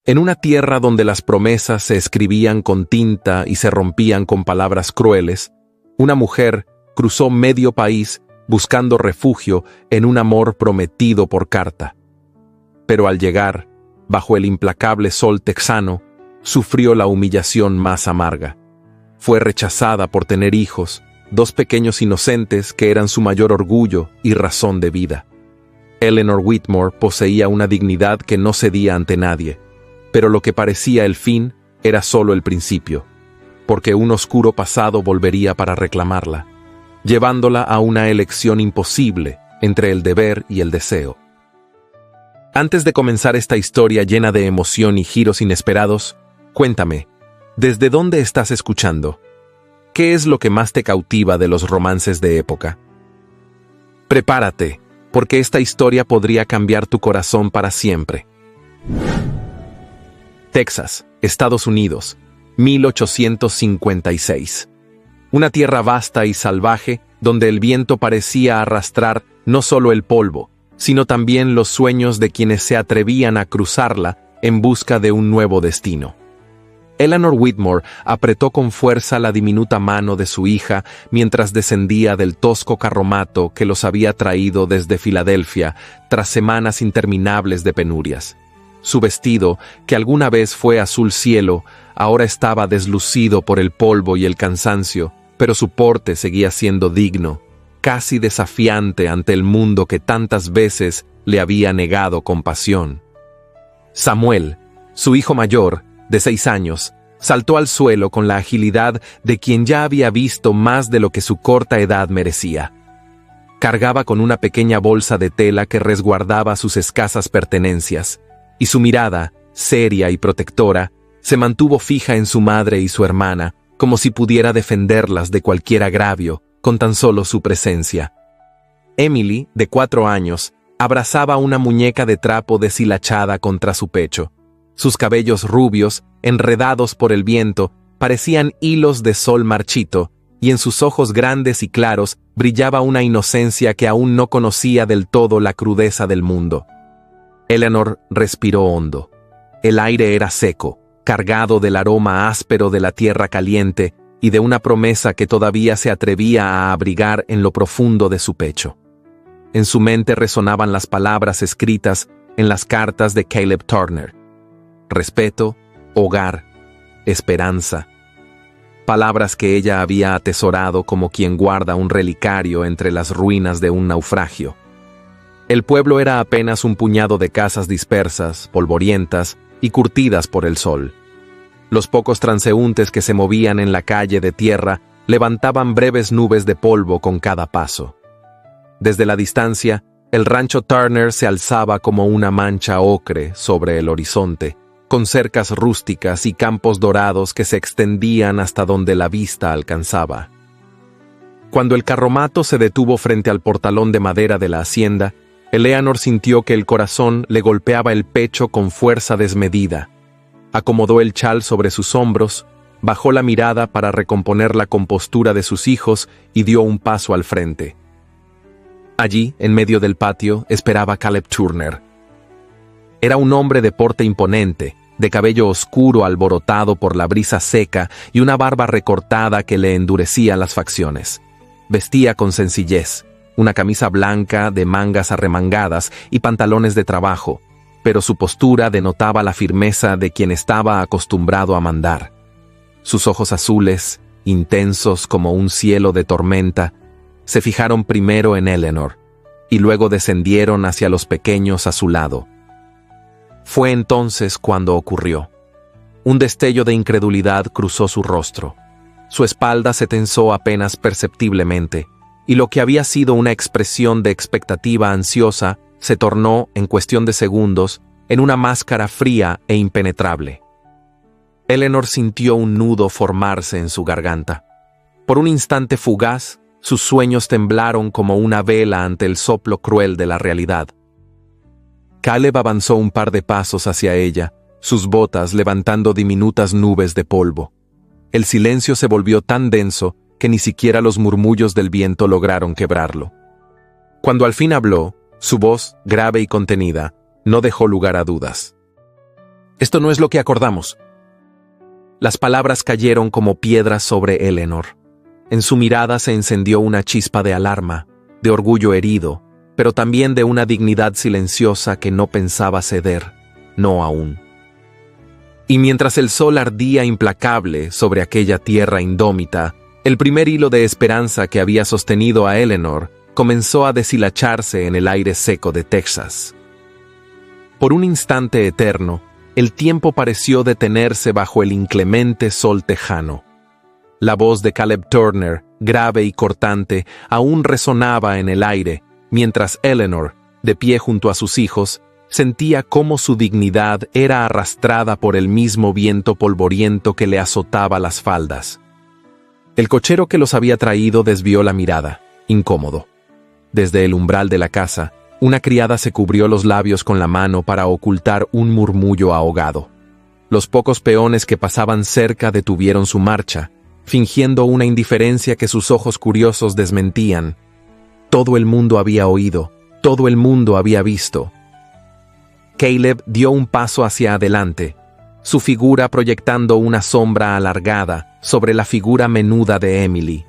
En una tierra donde las promesas se escribían con tinta y se rompían con palabras crueles, una mujer cruzó medio país buscando refugio en un amor prometido por carta. Pero al llegar, bajo el implacable sol texano, sufrió la humillación más amarga. Fue rechazada por tener hijos, dos pequeños inocentes que eran su mayor orgullo y razón de vida. Eleanor Whitmore poseía una dignidad que no cedía ante nadie, pero lo que parecía el fin era solo el principio, porque un oscuro pasado volvería para reclamarla, llevándola a una elección imposible entre el deber y el deseo. Antes de comenzar esta historia llena de emoción y giros inesperados, cuéntame, ¿desde dónde estás escuchando? ¿Qué es lo que más te cautiva de los romances de época? Prepárate, porque esta historia podría cambiar tu corazón para siempre. Texas, Estados Unidos, 1856. Una tierra vasta y salvaje donde el viento parecía arrastrar no solo el polvo, sino también los sueños de quienes se atrevían a cruzarla en busca de un nuevo destino. Eleanor Whitmore apretó con fuerza la diminuta mano de su hija mientras descendía del tosco carromato que los había traído desde Filadelfia tras semanas interminables de penurias. Su vestido, que alguna vez fue azul cielo, ahora estaba deslucido por el polvo y el cansancio, pero su porte seguía siendo digno, casi desafiante ante el mundo que tantas veces le había negado compasión. Samuel, su hijo mayor, de 6 años, saltó al suelo con la agilidad de quien ya había visto más de lo que su corta edad merecía. Cargaba con una pequeña bolsa de tela que resguardaba sus escasas pertenencias, y su mirada, seria y protectora, se mantuvo fija en su madre y su hermana, como si pudiera defenderlas de cualquier agravio con tan solo su presencia. Emily, de 4 años, abrazaba una muñeca de trapo deshilachada contra su pecho. Sus cabellos rubios, enredados por el viento, parecían hilos de sol marchito, y en sus ojos grandes y claros brillaba una inocencia que aún no conocía del todo la crudeza del mundo. Eleanor respiró hondo. El aire era seco, cargado del aroma áspero de la tierra caliente y de una promesa que todavía se atrevía a abrigar en lo profundo de su pecho. En su mente resonaban las palabras escritas en las cartas de Caleb Turner. Respeto, hogar, esperanza. Palabras que ella había atesorado como quien guarda un relicario entre las ruinas de un naufragio. El pueblo era apenas un puñado de casas dispersas, polvorientas y curtidas por el sol. Los pocos transeúntes que se movían en la calle de tierra levantaban breves nubes de polvo con cada paso. Desde la distancia, el rancho Turner se alzaba como una mancha ocre sobre el horizonte, con cercas rústicas y campos dorados que se extendían hasta donde la vista alcanzaba. Cuando el carromato se detuvo frente al portalón de madera de la hacienda, Eleanor sintió que el corazón le golpeaba el pecho con fuerza desmedida. Acomodó el chal sobre sus hombros, bajó la mirada para recomponer la compostura de sus hijos y dio un paso al frente. Allí, en medio del patio, esperaba Caleb Turner. Era un hombre de porte imponente, de cabello oscuro alborotado por la brisa seca y una barba recortada que le endurecía las facciones. Vestía con sencillez, una camisa blanca de mangas arremangadas y pantalones de trabajo, pero su postura denotaba la firmeza de quien estaba acostumbrado a mandar. Sus ojos azules, intensos como un cielo de tormenta, se fijaron primero en Eleanor, y luego descendieron hacia los pequeños a su lado. Fue entonces cuando ocurrió. Un destello de incredulidad cruzó su rostro. Su espalda se tensó apenas perceptiblemente, y lo que había sido una expresión de expectativa ansiosa se tornó, en cuestión de segundos, en una máscara fría e impenetrable. Eleanor sintió un nudo formarse en su garganta. Por un instante fugaz, sus sueños temblaron como una vela ante el soplo cruel de la realidad. Caleb avanzó un par de pasos hacia ella, sus botas levantando diminutas nubes de polvo. El silencio se volvió tan denso que ni siquiera los murmullos del viento lograron quebrarlo. Cuando al fin habló, su voz, grave y contenida, no dejó lugar a dudas. Esto no es lo que acordamos. Las palabras cayeron como piedras sobre Eleanor. En su mirada se encendió una chispa de alarma, de orgullo herido, pero también de una dignidad silenciosa que no pensaba ceder, no aún. Y mientras el sol ardía implacable sobre aquella tierra indómita, el primer hilo de esperanza que había sostenido a Eleanor comenzó a deshilacharse en el aire seco de Texas. Por un instante eterno, el tiempo pareció detenerse bajo el inclemente sol tejano. La voz de Caleb Turner, grave y cortante, aún resonaba en el aire, mientras Eleanor, de pie junto a sus hijos, sentía cómo su dignidad era arrastrada por el mismo viento polvoriento que le azotaba las faldas. El cochero que los había traído desvió la mirada, incómodo. Desde el umbral de la casa, una criada se cubrió los labios con la mano para ocultar un murmullo ahogado. Los pocos peones que pasaban cerca detuvieron su marcha, fingiendo una indiferencia que sus ojos curiosos desmentían. Todo el mundo había oído, todo el mundo había visto. Caleb dio un paso hacia adelante, su figura proyectando una sombra alargada sobre la figura menuda de Emily.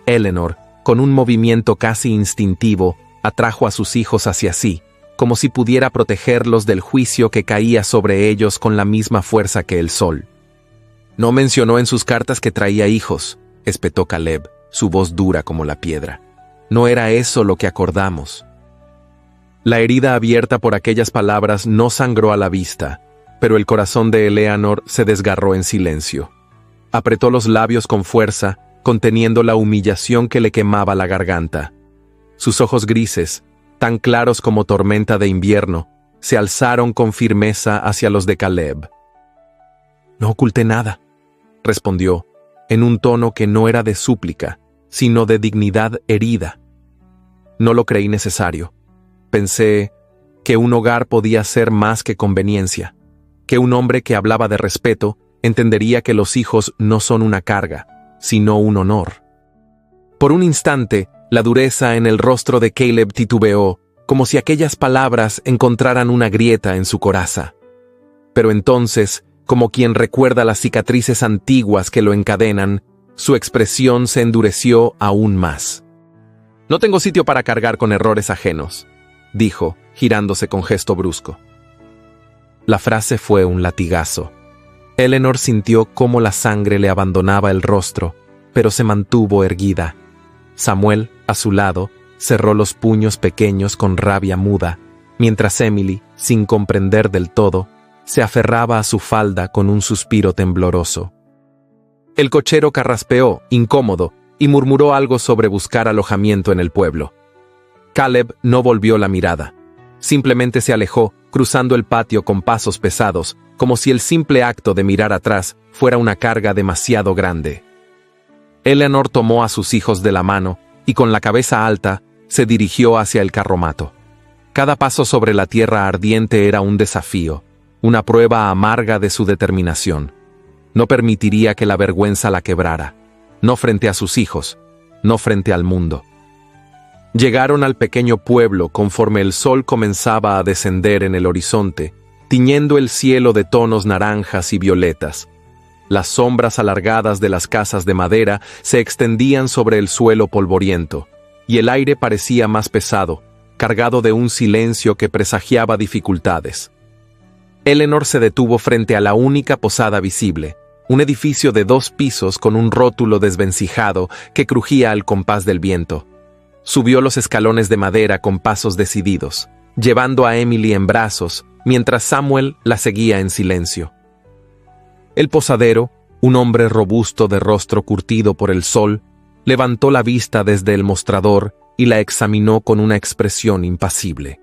Eleanor, con un movimiento casi instintivo, atrajo a sus hijos hacia sí, como si pudiera protegerlos del juicio que caía sobre ellos con la misma fuerza que el sol. No mencionó en sus cartas que traía hijos, espetó Caleb, su voz dura como la piedra. No era eso lo que acordamos. La herida abierta por aquellas palabras no sangró a la vista, pero el corazón de Eleanor se desgarró en silencio. Apretó los labios con fuerza, conteniendo la humillación que le quemaba la garganta. Sus ojos grises, tan claros como tormenta de invierno, se alzaron con firmeza hacia los de Caleb. «No oculté nada», respondió, en un tono que no era de súplica, sino de dignidad herida. No lo creí necesario. Pensé que un hogar podía ser más que conveniencia, que un hombre que hablaba de respeto entendería que los hijos no son una carga, sino un honor. Por un instante, la dureza en el rostro de Caleb titubeó, como si aquellas palabras encontraran una grieta en su coraza. Pero entonces, como quien recuerda las cicatrices antiguas que lo encadenan, su expresión se endureció aún más. «No tengo sitio para cargar con errores ajenos», dijo, girándose con gesto brusco. La frase fue un latigazo. Eleanor sintió cómo la sangre le abandonaba el rostro, pero se mantuvo erguida. Samuel, a su lado, cerró los puños pequeños con rabia muda, mientras Emily, sin comprender del todo, se aferraba a su falda con un suspiro tembloroso. El cochero carraspeó, incómodo, y murmuró algo sobre buscar alojamiento en el pueblo. Caleb no volvió la mirada. Simplemente se alejó, cruzando el patio con pasos pesados, como si el simple acto de mirar atrás fuera una carga demasiado grande. Eleanor tomó a sus hijos de la mano y con la cabeza alta se dirigió hacia el carromato. Cada paso sobre la tierra ardiente era un desafío, una prueba amarga de su determinación. No permitiría que la vergüenza la quebrara, no frente a sus hijos, no frente al mundo. Llegaron al pequeño pueblo conforme el sol comenzaba a descender en el horizonte, tiñendo el cielo de tonos naranjas y violetas. Las sombras alargadas de las casas de madera se extendían sobre el suelo polvoriento, y el aire parecía más pesado, cargado de un silencio que presagiaba dificultades. Eleanor se detuvo frente a la única posada visible, un edificio de 2 pisos con un rótulo desvencijado que crujía al compás del viento. Subió los escalones de madera con pasos decididos, llevando a Emily en brazos, mientras Samuel la seguía en silencio. El posadero, un hombre robusto de rostro curtido por el sol, levantó la vista desde el mostrador y la examinó con una expresión impasible.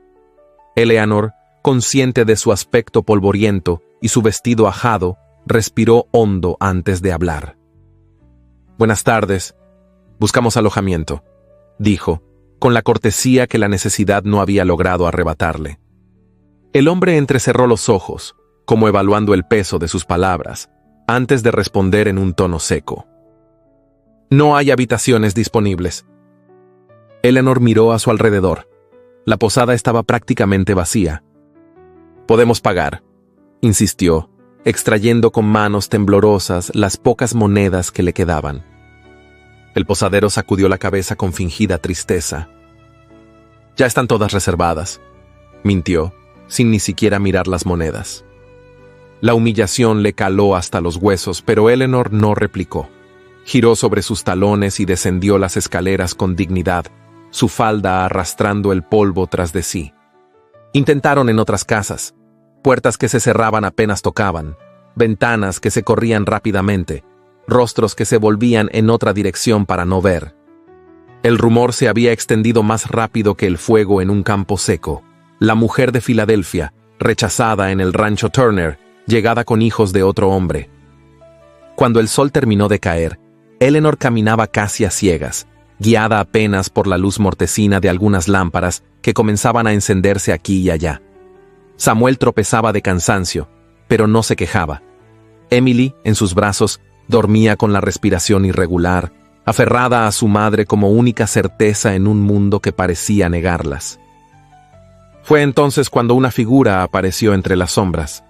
Eleanor, consciente de su aspecto polvoriento y su vestido ajado, respiró hondo antes de hablar. «Buenas tardes. Buscamos alojamiento», dijo, con la cortesía que la necesidad no había logrado arrebatarle. El hombre entrecerró los ojos, como evaluando el peso de sus palabras, antes de responder en un tono seco. «No hay habitaciones disponibles». Eleanor miró a su alrededor. La posada estaba prácticamente vacía. «Podemos pagar», insistió, extrayendo con manos temblorosas las pocas monedas que le quedaban. El posadero sacudió la cabeza con fingida tristeza. Ya están todas reservadas, mintió, sin ni siquiera mirar las monedas. La humillación le caló hasta los huesos, pero Eleanor no replicó. Giró sobre sus talones y descendió las escaleras con dignidad, su falda arrastrando el polvo tras de sí. Intentaron en otras casas, puertas que se cerraban apenas tocaban, ventanas que se corrían rápidamente, rostros que se volvían en otra dirección para no ver. El rumor se había extendido más rápido que el fuego en un campo seco. La mujer de Filadelfia, rechazada en el rancho Turner, llegada con hijos de otro hombre. Cuando el sol terminó de caer, Eleanor caminaba casi a ciegas, guiada apenas por la luz mortecina de algunas lámparas que comenzaban a encenderse aquí y allá. Samuel tropezaba de cansancio, pero no se quejaba. Emily, en sus brazos, dormía con la respiración irregular, aferrada a su madre como única certeza en un mundo que parecía negarlas. Fue entonces cuando una figura apareció entre las sombras.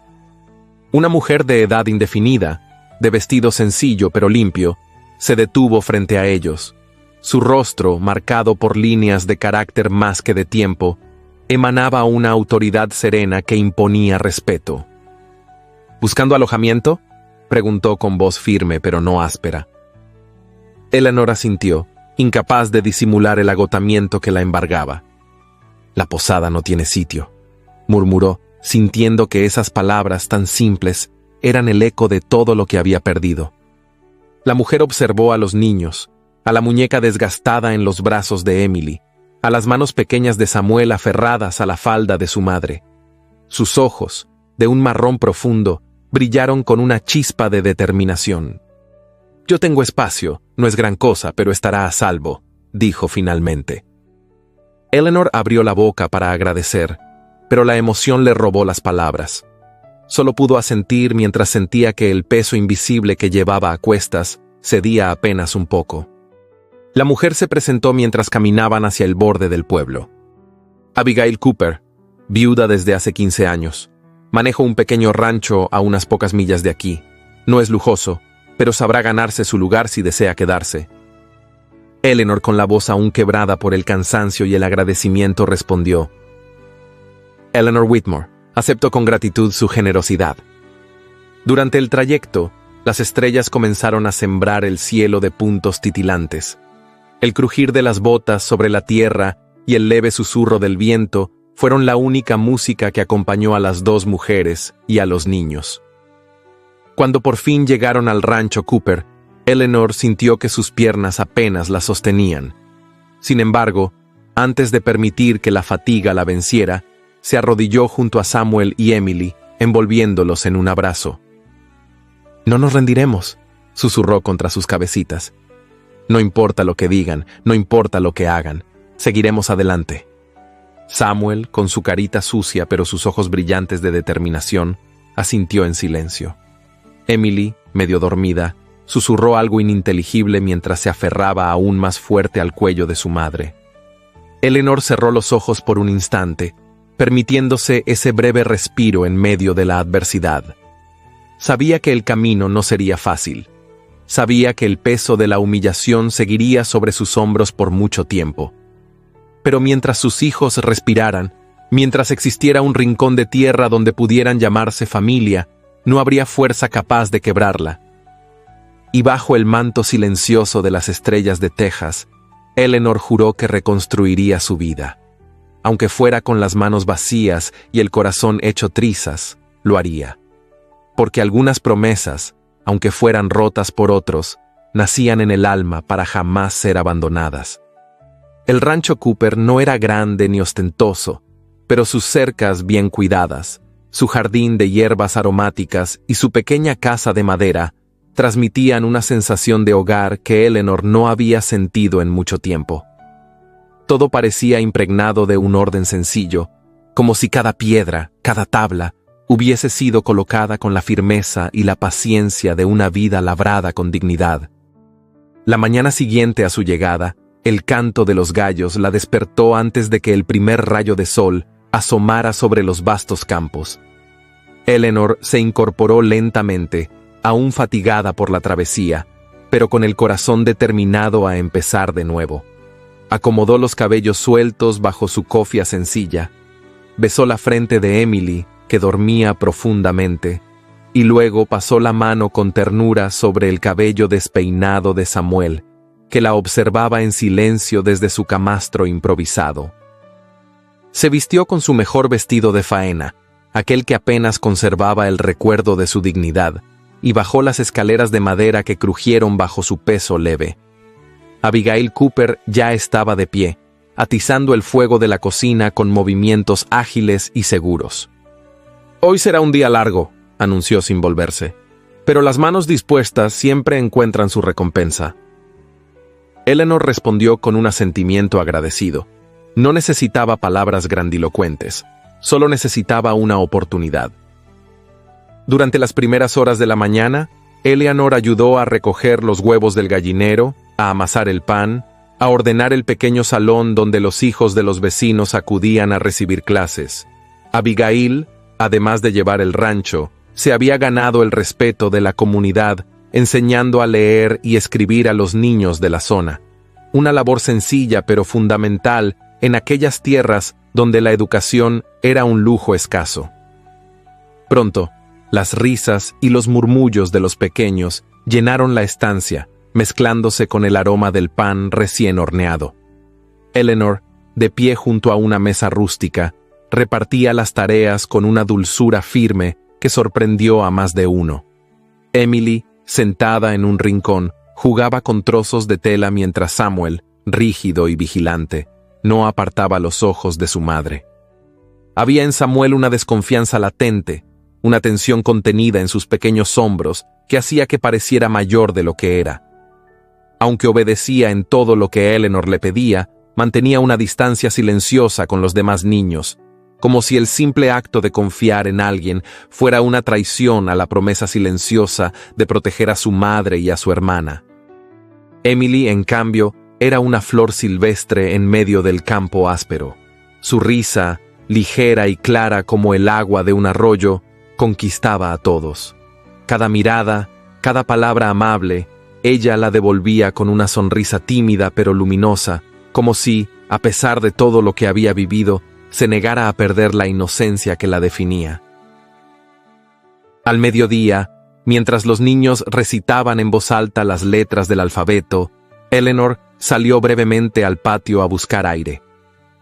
Una mujer de edad indefinida, de vestido sencillo pero limpio, se detuvo frente a ellos. Su rostro, marcado por líneas de carácter más que de tiempo, emanaba una autoridad serena que imponía respeto. ¿Buscando alojamiento?, preguntó con voz firme pero no áspera. Eleanor asintió, incapaz de disimular el agotamiento que la embargaba. «La posada no tiene sitio», murmuró, sintiendo que esas palabras tan simples eran el eco de todo lo que había perdido. La mujer observó a los niños, a la muñeca desgastada en los brazos de Emily, a las manos pequeñas de Samuel aferradas a la falda de su madre. Sus ojos, de un marrón profundo, brillaron con una chispa de determinación. «Yo tengo espacio, no es gran cosa, pero estará a salvo», dijo finalmente. Eleanor abrió la boca para agradecer, pero la emoción le robó las palabras. Solo pudo asentir mientras sentía que el peso invisible que llevaba a cuestas cedía apenas un poco. La mujer se presentó mientras caminaban hacia el borde del pueblo. «Abigail Cooper, viuda desde hace 15 años. Manejo un pequeño rancho a unas pocas millas de aquí. No es lujoso, pero sabrá ganarse su lugar si desea quedarse». Eleanor, con la voz aún quebrada por el cansancio y el agradecimiento, respondió: «Eleanor Whitmore, acepto con gratitud su generosidad». Durante el trayecto, las estrellas comenzaron a sembrar el cielo de puntos titilantes. El crujir de las botas sobre la tierra y el leve susurro del viento fueron la única música que acompañó a las dos mujeres y a los niños. Cuando por fin llegaron al rancho Cooper, Eleanor sintió que sus piernas apenas la sostenían. Sin embargo, antes de permitir que la fatiga la venciera, se arrodilló junto a Samuel y Emily, envolviéndolos en un abrazo. «No nos rendiremos», susurró contra sus cabecitas. «No importa lo que digan, no importa lo que hagan, seguiremos adelante». Samuel, con su carita sucia pero sus ojos brillantes de determinación, asintió en silencio. Emily, medio dormida, susurró algo ininteligible mientras se aferraba aún más fuerte al cuello de su madre. Eleanor cerró los ojos por un instante, permitiéndose ese breve respiro en medio de la adversidad. Sabía que el camino no sería fácil. Sabía que el peso de la humillación seguiría sobre sus hombros por mucho tiempo. Pero mientras sus hijos respiraran, mientras existiera un rincón de tierra donde pudieran llamarse familia, no habría fuerza capaz de quebrarla. Y bajo el manto silencioso de las estrellas de Texas, Eleanor juró que reconstruiría su vida. Aunque fuera con las manos vacías y el corazón hecho trizas, lo haría. Porque algunas promesas, aunque fueran rotas por otros, nacían en el alma para jamás ser abandonadas. El rancho Cooper no era grande ni ostentoso, pero sus cercas bien cuidadas, su jardín de hierbas aromáticas y su pequeña casa de madera transmitían una sensación de hogar que Eleanor no había sentido en mucho tiempo. Todo parecía impregnado de un orden sencillo, como si cada piedra, cada tabla, hubiese sido colocada con la firmeza y la paciencia de una vida labrada con dignidad. La mañana siguiente a su llegada, el canto de los gallos la despertó antes de que el primer rayo de sol asomara sobre los vastos campos. Eleanor se incorporó lentamente, aún fatigada por la travesía, pero con el corazón determinado a empezar de nuevo. Acomodó los cabellos sueltos bajo su cofia sencilla, besó la frente de Emily, que dormía profundamente, y luego pasó la mano con ternura sobre el cabello despeinado de Samuel, que la observaba en silencio desde su camastro improvisado. Se vistió con su mejor vestido de faena, aquel que apenas conservaba el recuerdo de su dignidad, y bajó las escaleras de madera que crujieron bajo su peso leve. Abigail Cooper ya estaba de pie, atizando el fuego de la cocina con movimientos ágiles y seguros. «Hoy será un día largo», anunció sin volverse, «pero las manos dispuestas siempre encuentran su recompensa». Eleanor respondió con un asentimiento agradecido. No necesitaba palabras grandilocuentes, solo necesitaba una oportunidad. Durante las primeras horas de la mañana, Eleanor ayudó a recoger los huevos del gallinero, a amasar el pan, a ordenar el pequeño salón donde los hijos de los vecinos acudían a recibir clases. Abigail, además de llevar el rancho, se había ganado el respeto de la comunidad, enseñando a leer y escribir a los niños de la zona. Una labor sencilla pero fundamental en aquellas tierras donde la educación era un lujo escaso. Pronto, las risas y los murmullos de los pequeños llenaron la estancia, mezclándose con el aroma del pan recién horneado. Eleanor, de pie junto a una mesa rústica, repartía las tareas con una dulzura firme que sorprendió a más de uno. Emily, sentada en un rincón, jugaba con trozos de tela mientras Samuel, rígido y vigilante, no apartaba los ojos de su madre. Había en Samuel una desconfianza latente, una tensión contenida en sus pequeños hombros que hacía que pareciera mayor de lo que era. Aunque obedecía en todo lo que Eleanor le pedía, mantenía una distancia silenciosa con los demás niños, como si el simple acto de confiar en alguien fuera una traición a la promesa silenciosa de proteger a su madre y a su hermana. Emily, en cambio, era una flor silvestre en medio del campo áspero. Su risa, ligera y clara como el agua de un arroyo, conquistaba a todos. Cada mirada, cada palabra amable, ella la devolvía con una sonrisa tímida pero luminosa, como si, a pesar de todo lo que había vivido, se negara a perder la inocencia que la definía. Al mediodía, mientras los niños recitaban en voz alta las letras del alfabeto, Eleanor salió brevemente al patio a buscar aire.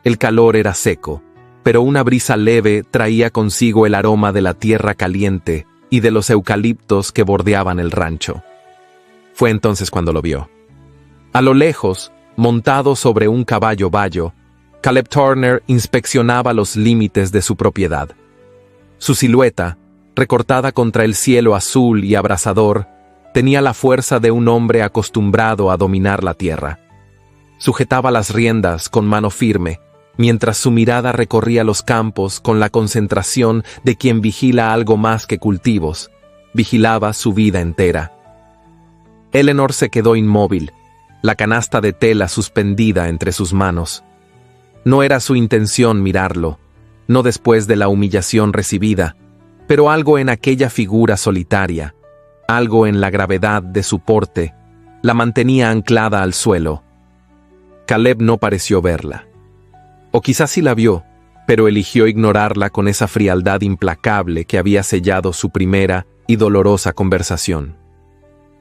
El calor era seco, pero una brisa leve traía consigo el aroma de la tierra caliente y de los eucaliptos que bordeaban el rancho. Fue entonces cuando lo vio. A lo lejos, montado sobre un caballo bayo, Caleb Turner inspeccionaba los límites de su propiedad. Su silueta, recortada contra el cielo azul y abrasador, tenía la fuerza de un hombre acostumbrado a dominar la tierra. Sujetaba las riendas con mano firme, mientras su mirada recorría los campos con la concentración de quien vigila algo más que cultivos, vigilaba su vida entera. Eleanor se quedó inmóvil, la canasta de tela suspendida entre sus manos. No era su intención mirarlo, no después de la humillación recibida, pero algo en aquella figura solitaria, algo en la gravedad de su porte, la mantenía anclada al suelo. Caleb no pareció verla. O quizás sí la vio, pero eligió ignorarla con esa frialdad implacable que había sellado su primera y dolorosa conversación.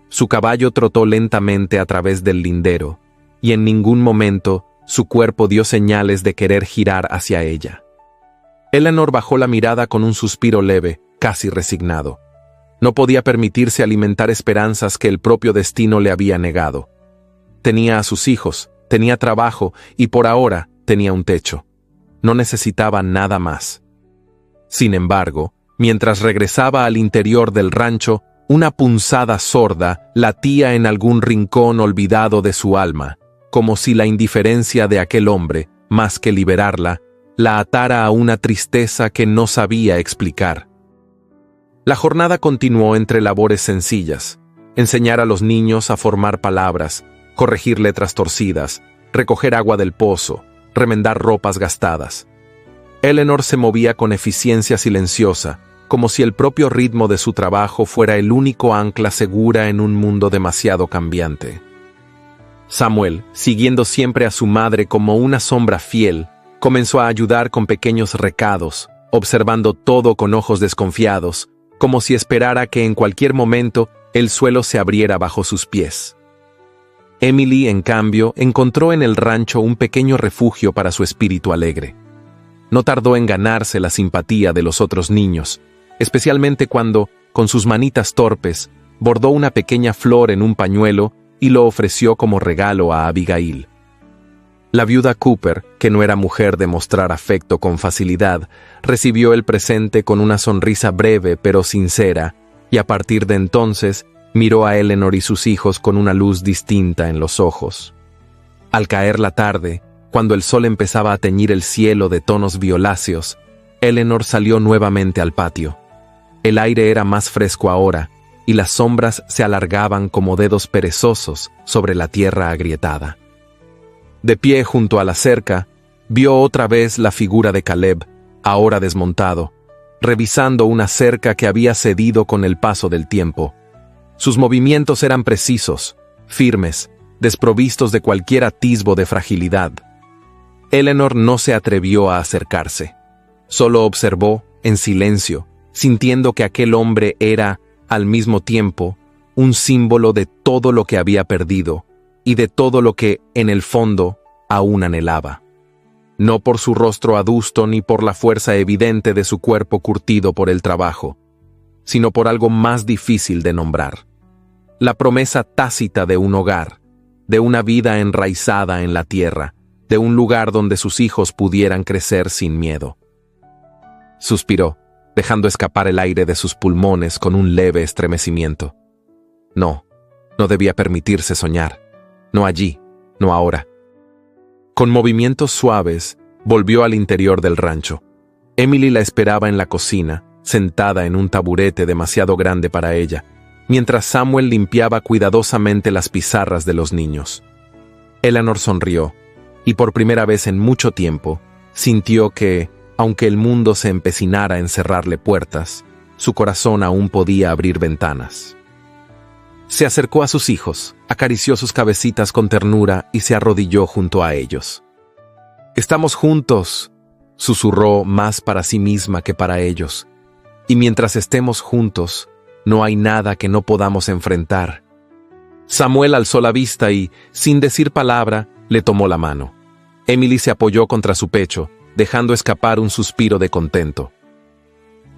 Su caballo trotó lentamente a través del lindero, y en ningún momento su cuerpo dio señales de querer girar hacia ella. Eleanor bajó la mirada con un suspiro leve, casi resignado. No podía permitirse alimentar esperanzas que el propio destino le había negado. Tenía a sus hijos, tenía trabajo y por ahora tenía un techo. No necesitaba nada más. Sin embargo, mientras regresaba al interior del rancho, una punzada sorda latía en algún rincón olvidado de su alma, como si la indiferencia de aquel hombre, más que liberarla, la atara a una tristeza que no sabía explicar. La jornada continuó entre labores sencillas: enseñar a los niños a formar palabras, corregir letras torcidas, recoger agua del pozo, remendar ropas gastadas. Eleanor se movía con eficiencia silenciosa, como si el propio ritmo de su trabajo fuera el único ancla segura en un mundo demasiado cambiante. Samuel, siguiendo siempre a su madre como una sombra fiel, comenzó a ayudar con pequeños recados, observando todo con ojos desconfiados, como si esperara que en cualquier momento el suelo se abriera bajo sus pies. Emily, en cambio, encontró en el rancho un pequeño refugio para su espíritu alegre. No tardó en ganarse la simpatía de los otros niños, especialmente cuando, con sus manitas torpes, bordó una pequeña flor en un pañuelo y lo ofreció como regalo a Abigail. La viuda Cooper, que no era mujer de mostrar afecto con facilidad, recibió el presente con una sonrisa breve pero sincera, y a partir de entonces miró a Eleanor y sus hijos con una luz distinta en los ojos. Al caer la tarde, cuando el sol empezaba a teñir el cielo de tonos violáceos, Eleanor salió nuevamente al patio. El aire era más fresco ahora, y las sombras se alargaban como dedos perezosos sobre la tierra agrietada. De pie junto a la cerca, vio otra vez la figura de Caleb, ahora desmontado, revisando una cerca que había cedido con el paso del tiempo. Sus movimientos eran precisos, firmes, desprovistos de cualquier atisbo de fragilidad. Eleanor no se atrevió a acercarse. Solo observó, en silencio, sintiendo que aquel hombre era, al mismo tiempo, un símbolo de todo lo que había perdido y de todo lo que, en el fondo, aún anhelaba. No por su rostro adusto ni por la fuerza evidente de su cuerpo curtido por el trabajo, sino por algo más difícil de nombrar. La promesa tácita de un hogar, de una vida enraizada en la tierra, de un lugar donde sus hijos pudieran crecer sin miedo. Suspiró, dejando escapar el aire de sus pulmones con un leve estremecimiento. No debía permitirse soñar. No allí, no ahora. Con movimientos suaves, volvió al interior del rancho. Emily la esperaba en la cocina, sentada en un taburete demasiado grande para ella, mientras Samuel limpiaba cuidadosamente las pizarras de los niños. Eleanor sonrió, y por primera vez en mucho tiempo, sintió que, aunque el mundo se empecinara en cerrarle puertas, su corazón aún podía abrir ventanas. Se acercó a sus hijos, acarició sus cabecitas con ternura y se arrodilló junto a ellos. «Estamos juntos», susurró más para sí misma que para ellos, «y mientras estemos juntos, no hay nada que no podamos enfrentar». Samuel alzó la vista y, sin decir palabra, le tomó la mano. Emily se apoyó contra su pecho, dejando escapar un suspiro de contento.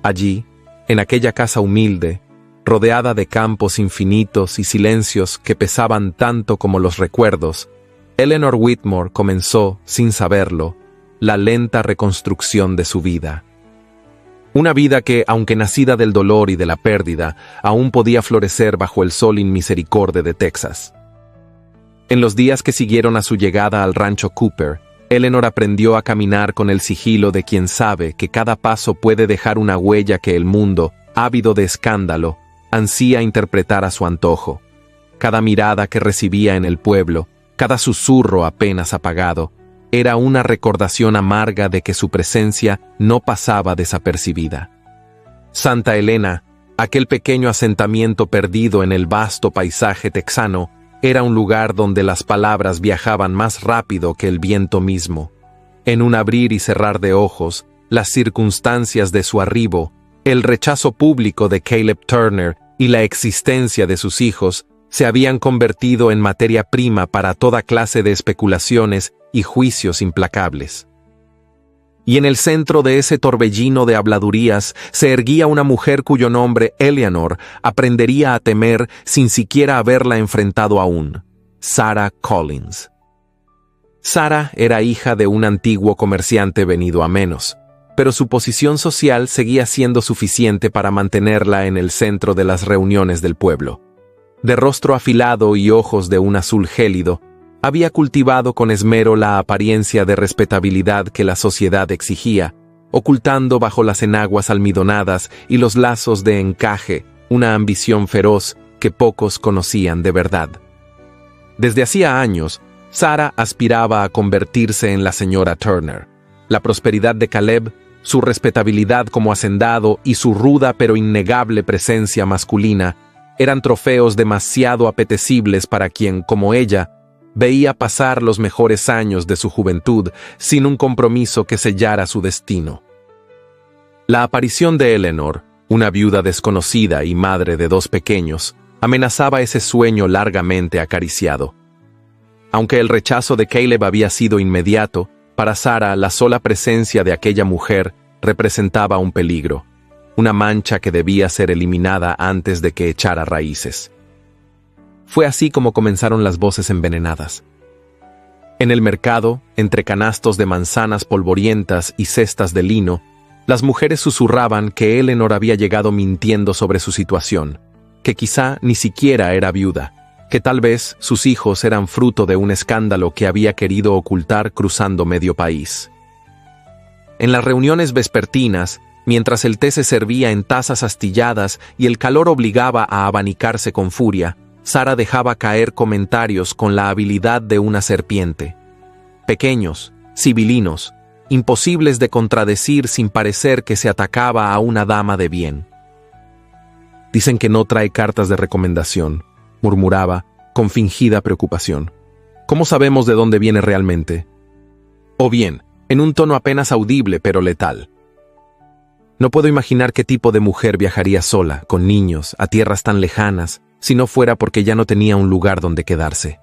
Allí, en aquella casa humilde, rodeada de campos infinitos y silencios que pesaban tanto como los recuerdos, Eleanor Whitmore comenzó, sin saberlo, la lenta reconstrucción de su vida. Una vida que, aunque nacida del dolor y de la pérdida, aún podía florecer bajo el sol inmisericorde de Texas. En los días que siguieron a su llegada al rancho Cooper, Eleanor aprendió a caminar con el sigilo de quien sabe que cada paso puede dejar una huella que el mundo, ávido de escándalo, ansía interpretar a su antojo. Cada mirada que recibía en el pueblo, cada susurro apenas apagado, era una recordación amarga de que su presencia no pasaba desapercibida. Santa Elena, aquel pequeño asentamiento perdido en el vasto paisaje texano, era un lugar donde las palabras viajaban más rápido que el viento mismo. En un abrir y cerrar de ojos, las circunstancias de su arribo, el rechazo público de Caleb Turner y la existencia de sus hijos se habían convertido en materia prima para toda clase de especulaciones y juicios implacables. Y en el centro de ese torbellino de habladurías se erguía una mujer cuyo nombre Eleanor aprendería a temer sin siquiera haberla enfrentado aún: Sarah Collins. Sarah era hija de un antiguo comerciante venido a menos, pero su posición social seguía siendo suficiente para mantenerla en el centro de las reuniones del pueblo. De rostro afilado y ojos de un azul gélido, había cultivado con esmero la apariencia de respetabilidad que la sociedad exigía, ocultando bajo las enaguas almidonadas y los lazos de encaje una ambición feroz que pocos conocían de verdad. Desde hacía años, Sarah aspiraba a convertirse en la señora Turner. La prosperidad de Caleb, Su respetabilidad como hacendado y su ruda pero innegable presencia masculina eran trofeos demasiado apetecibles para quien, como ella, veía pasar los mejores años de su juventud sin un compromiso que sellara su destino. La aparición de Eleanor, una viuda desconocida y madre de 2 pequeños, amenazaba ese sueño largamente acariciado. Aunque el rechazo de Caleb había sido inmediato, para Sarah la sola presencia de aquella mujer representaba un peligro, una mancha que debía ser eliminada antes de que echara raíces. Fue así como comenzaron las voces envenenadas. En el mercado, entre canastos de manzanas polvorientas y cestas de lino, las mujeres susurraban que Eleanor había llegado mintiendo sobre su situación, que quizá ni siquiera era viuda, que tal vez sus hijos eran fruto de un escándalo que había querido ocultar cruzando medio país. En las reuniones vespertinas, mientras el té se servía en tazas astilladas y el calor obligaba a abanicarse con furia, Sarah dejaba caer comentarios con la habilidad de una serpiente. Pequeños, sibilinos, imposibles de contradecir sin parecer que se atacaba a una dama de bien. Dicen que no trae cartas de recomendación, murmuraba, con fingida preocupación. ¿Cómo sabemos de dónde viene realmente? O bien, en un tono apenas audible pero letal. No puedo imaginar qué tipo de mujer viajaría sola, con niños, a tierras tan lejanas, si no fuera porque ya no tenía un lugar donde quedarse.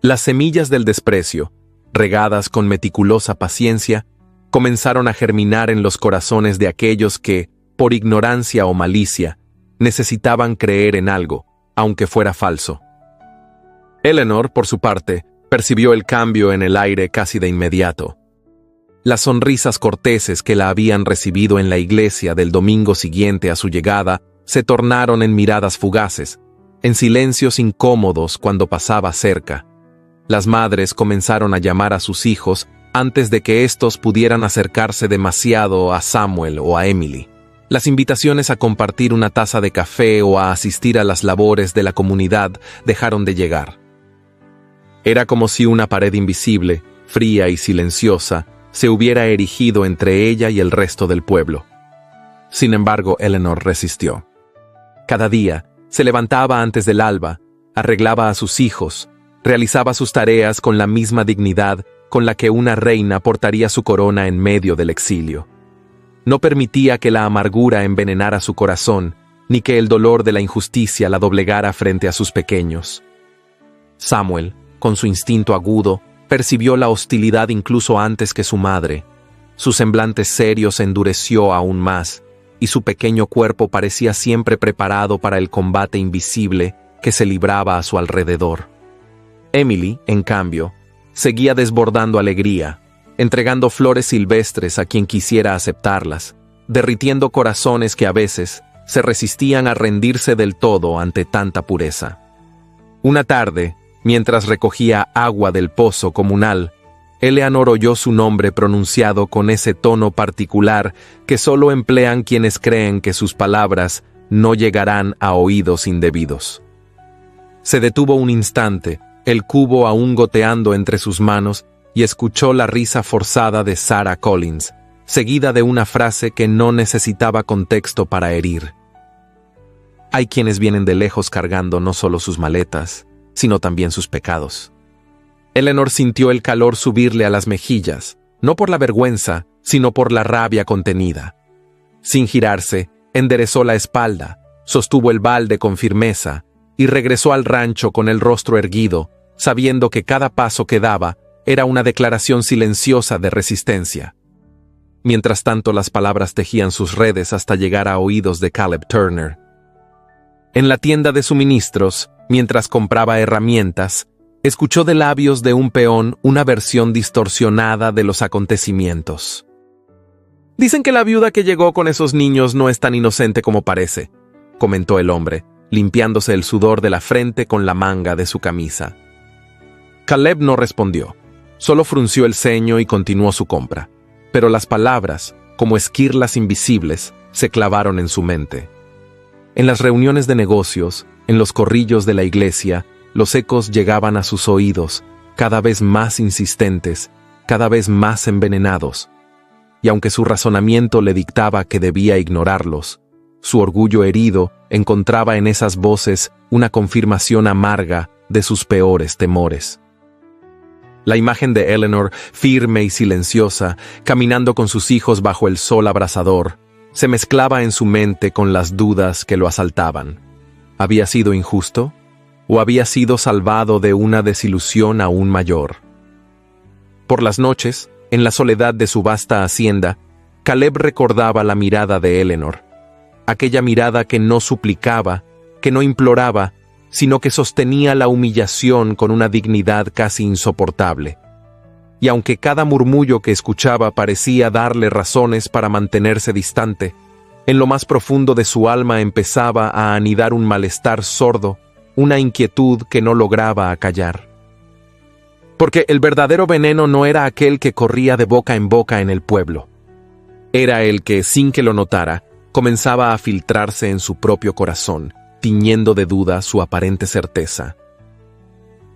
Las semillas del desprecio, regadas con meticulosa paciencia, comenzaron a germinar en los corazones de aquellos que, por ignorancia o malicia, necesitaban creer en algo, aunque fuera falso. Eleanor, por su parte, percibió el cambio en el aire casi de inmediato. Las sonrisas corteses que la habían recibido en la iglesia del domingo siguiente a su llegada se tornaron en miradas fugaces, en silencios incómodos cuando pasaba cerca. Las madres comenzaron a llamar a sus hijos antes de que éstos pudieran acercarse demasiado a Samuel o a Emily. Las invitaciones a compartir una taza de café o a asistir a las labores de la comunidad dejaron de llegar. Era como si una pared invisible, fría y silenciosa, se hubiera erigido entre ella y el resto del pueblo. Sin embargo, Eleanor resistió. Cada día, se levantaba antes del alba, arreglaba a sus hijos, realizaba sus tareas con la misma dignidad con la que una reina portaría su corona en medio del exilio. No permitía que la amargura envenenara su corazón, ni que el dolor de la injusticia la doblegara frente a sus pequeños. Samuel, con su instinto agudo, percibió la hostilidad incluso antes que su madre. Su semblante serio se endureció aún más, y su pequeño cuerpo parecía siempre preparado para el combate invisible que se libraba a su alrededor. Emily, en cambio, seguía desbordando alegría, entregando flores silvestres a quien quisiera aceptarlas, derritiendo corazones que a veces se resistían a rendirse del todo ante tanta pureza. Una tarde, mientras recogía agua del pozo comunal, Eleanor oyó su nombre pronunciado con ese tono particular que solo emplean quienes creen que sus palabras no llegarán a oídos indebidos. Se detuvo un instante, el cubo aún goteando entre sus manos, y escuchó la risa forzada de Sarah Collins, seguida de una frase que no necesitaba contexto para herir. Hay quienes vienen de lejos cargando no solo sus maletas, sino también sus pecados. Eleanor sintió el calor subirle a las mejillas, no por la vergüenza, sino por la rabia contenida. Sin girarse, enderezó la espalda, sostuvo el balde con firmeza y regresó al rancho con el rostro erguido, sabiendo que cada paso que daba era una declaración silenciosa de resistencia. Mientras tanto, las palabras tejían sus redes hasta llegar a oídos de Caleb Turner. En la tienda de suministros, mientras compraba herramientas, escuchó de labios de un peón una versión distorsionada de los acontecimientos. «Dicen que la viuda que llegó con esos niños no es tan inocente como parece», comentó el hombre, limpiándose el sudor de la frente con la manga de su camisa. Caleb no respondió, solo frunció el ceño y continuó su compra, pero las palabras, como esquirlas invisibles, se clavaron en su mente. En las reuniones de negocios, en los corrillos de la iglesia, los ecos llegaban a sus oídos, cada vez más insistentes, cada vez más envenenados. y aunque su razonamiento le dictaba que debía ignorarlos, su orgullo herido encontraba en esas voces una confirmación amarga de sus peores temores. La imagen de Eleanor, firme y silenciosa, caminando con sus hijos bajo el sol abrasador, se mezclaba en su mente con las dudas que lo asaltaban. ¿Había sido injusto? ¿O había sido salvado de una desilusión aún mayor? Por las noches, en la soledad de su vasta hacienda, Caleb recordaba la mirada de Eleanor, aquella mirada que no suplicaba, que no imploraba, sino que sostenía la humillación con una dignidad casi insoportable. Y aunque cada murmullo que escuchaba parecía darle razones para mantenerse distante, en lo más profundo de su alma empezaba a anidar un malestar sordo, una inquietud que no lograba acallar. Porque el verdadero veneno no era aquel que corría de boca en el pueblo. Era el que, sin que lo notara, comenzaba a filtrarse en su propio corazón, tiñendo de duda su aparente certeza.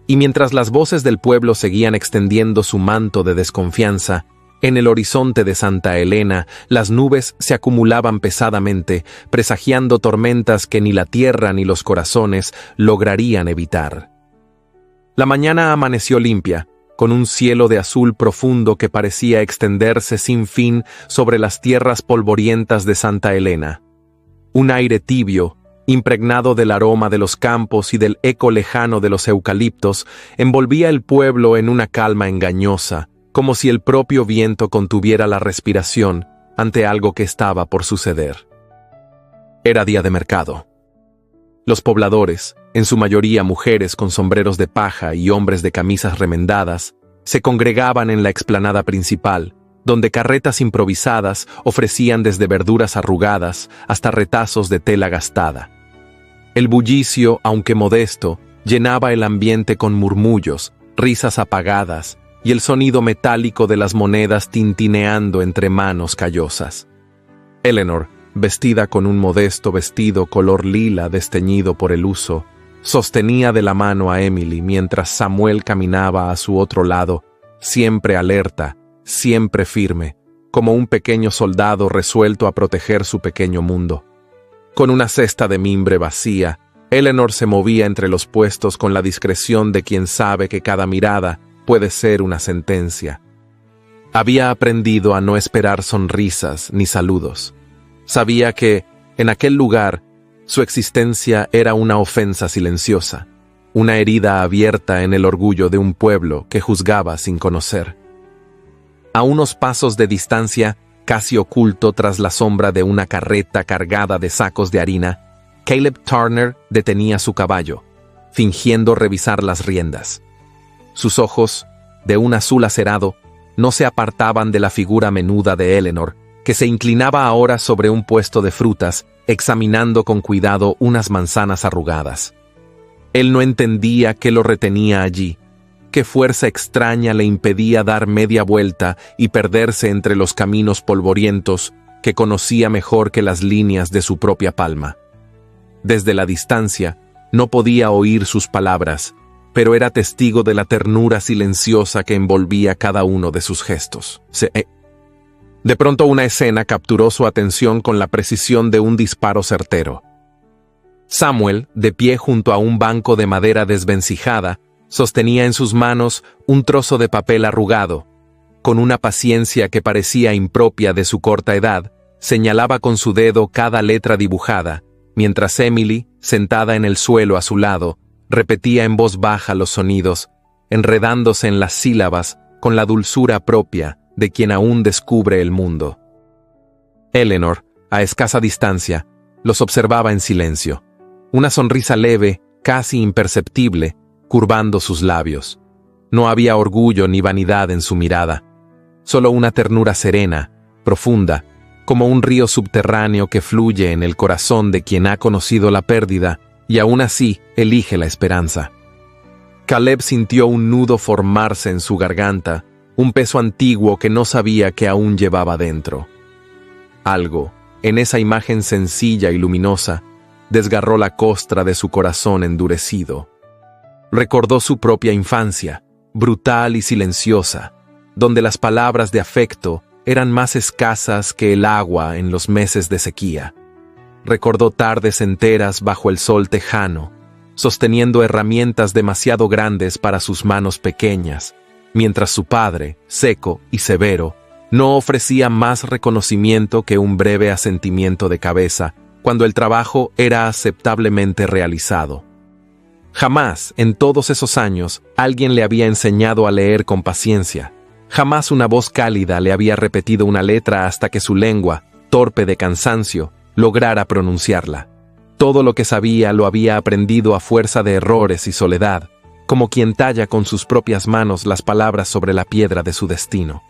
Y mientras las voces del pueblo seguían extendiendo su manto de desconfianza, en el horizonte de Santa Elena las nubes se acumulaban pesadamente, presagiando tormentas que ni la tierra ni los corazones lograrían evitar. La mañana amaneció limpia, con un cielo de azul profundo que parecía extenderse sin fin sobre las tierras polvorientas de Santa Elena. Un aire tibio, impregnado del aroma de los campos y del eco lejano de los eucaliptos, envolvía el pueblo en una calma engañosa, como si el propio viento contuviera la respiración ante algo que estaba por suceder. Era día de mercado. Los pobladores, en su mayoría mujeres con sombreros de paja y hombres de camisas remendadas, se congregaban en la explanada principal, donde carretas improvisadas ofrecían desde verduras arrugadas hasta retazos de tela gastada. El bullicio, aunque modesto, llenaba el ambiente con murmullos, risas apagadas y el sonido metálico de las monedas tintineando entre manos callosas. Eleanor, vestida con un modesto vestido color lila desteñido por el uso, sostenía de la mano a Emily mientras Samuel caminaba a su otro lado, siempre alerta, siempre firme, como un pequeño soldado resuelto a proteger su pequeño mundo. Con una cesta de mimbre vacía, Eleanor se movía entre los puestos con la discreción de quien sabe que cada mirada puede ser una sentencia. Había aprendido a no esperar sonrisas ni saludos. Sabía que, en aquel lugar, su existencia era una ofensa silenciosa, una herida abierta en el orgullo de un pueblo que juzgaba sin conocer. A unos pasos de distancia, casi oculto tras la sombra de una carreta cargada de sacos de harina, Caleb Turner detenía su caballo, fingiendo revisar las riendas. Sus ojos, de un azul acerado, no se apartaban de la figura menuda de Eleanor, que se inclinaba ahora sobre un puesto de frutas, examinando con cuidado unas manzanas arrugadas. Él no entendía qué lo retenía allí, qué fuerza extraña le impedía dar media vuelta y perderse entre los caminos polvorientos que conocía mejor que las líneas de su propia palma. Desde la distancia, no podía oír sus palabras, pero era testigo de la ternura silenciosa que envolvía cada uno de sus gestos. De pronto una escena capturó su atención con la precisión de un disparo certero. Samuel, de pie junto a un banco de madera desvencijada, sostenía en sus manos un trozo de papel arrugado. Con una paciencia que parecía impropia de su corta edad, señalaba con su dedo cada letra dibujada, mientras Emily, sentada en el suelo a su lado, repetía en voz baja los sonidos, enredándose en las sílabas con la dulzura propia de quien aún descubre el mundo. Eleanor, a escasa distancia, los observaba en silencio, una sonrisa leve, casi imperceptible, curvando sus labios. No había orgullo ni vanidad en su mirada, solo una ternura serena, profunda, como un río subterráneo que fluye en el corazón de quien ha conocido la pérdida y aún así elige la esperanza. Caleb sintió un nudo formarse en su garganta, un peso antiguo que no sabía que aún llevaba dentro. Algo, en esa imagen sencilla y luminosa, desgarró la costra de su corazón endurecido. Recordó su propia infancia, brutal y silenciosa, donde las palabras de afecto, eran más escasas que el agua en los meses de sequía. Recordó tardes enteras bajo el sol tejano, sosteniendo herramientas demasiado grandes para sus manos pequeñas, mientras su padre, seco y severo, no ofrecía más reconocimiento que un breve asentimiento de cabeza cuando el trabajo era aceptablemente realizado. Jamás, en todos esos años, alguien le había enseñado a leer con paciencia. Jamás una voz cálida le había repetido una letra hasta que su lengua, torpe de cansancio, lograra pronunciarla. Todo lo que sabía lo había aprendido a fuerza de errores y soledad, como quien talla con sus propias manos las palabras sobre la piedra de su destino.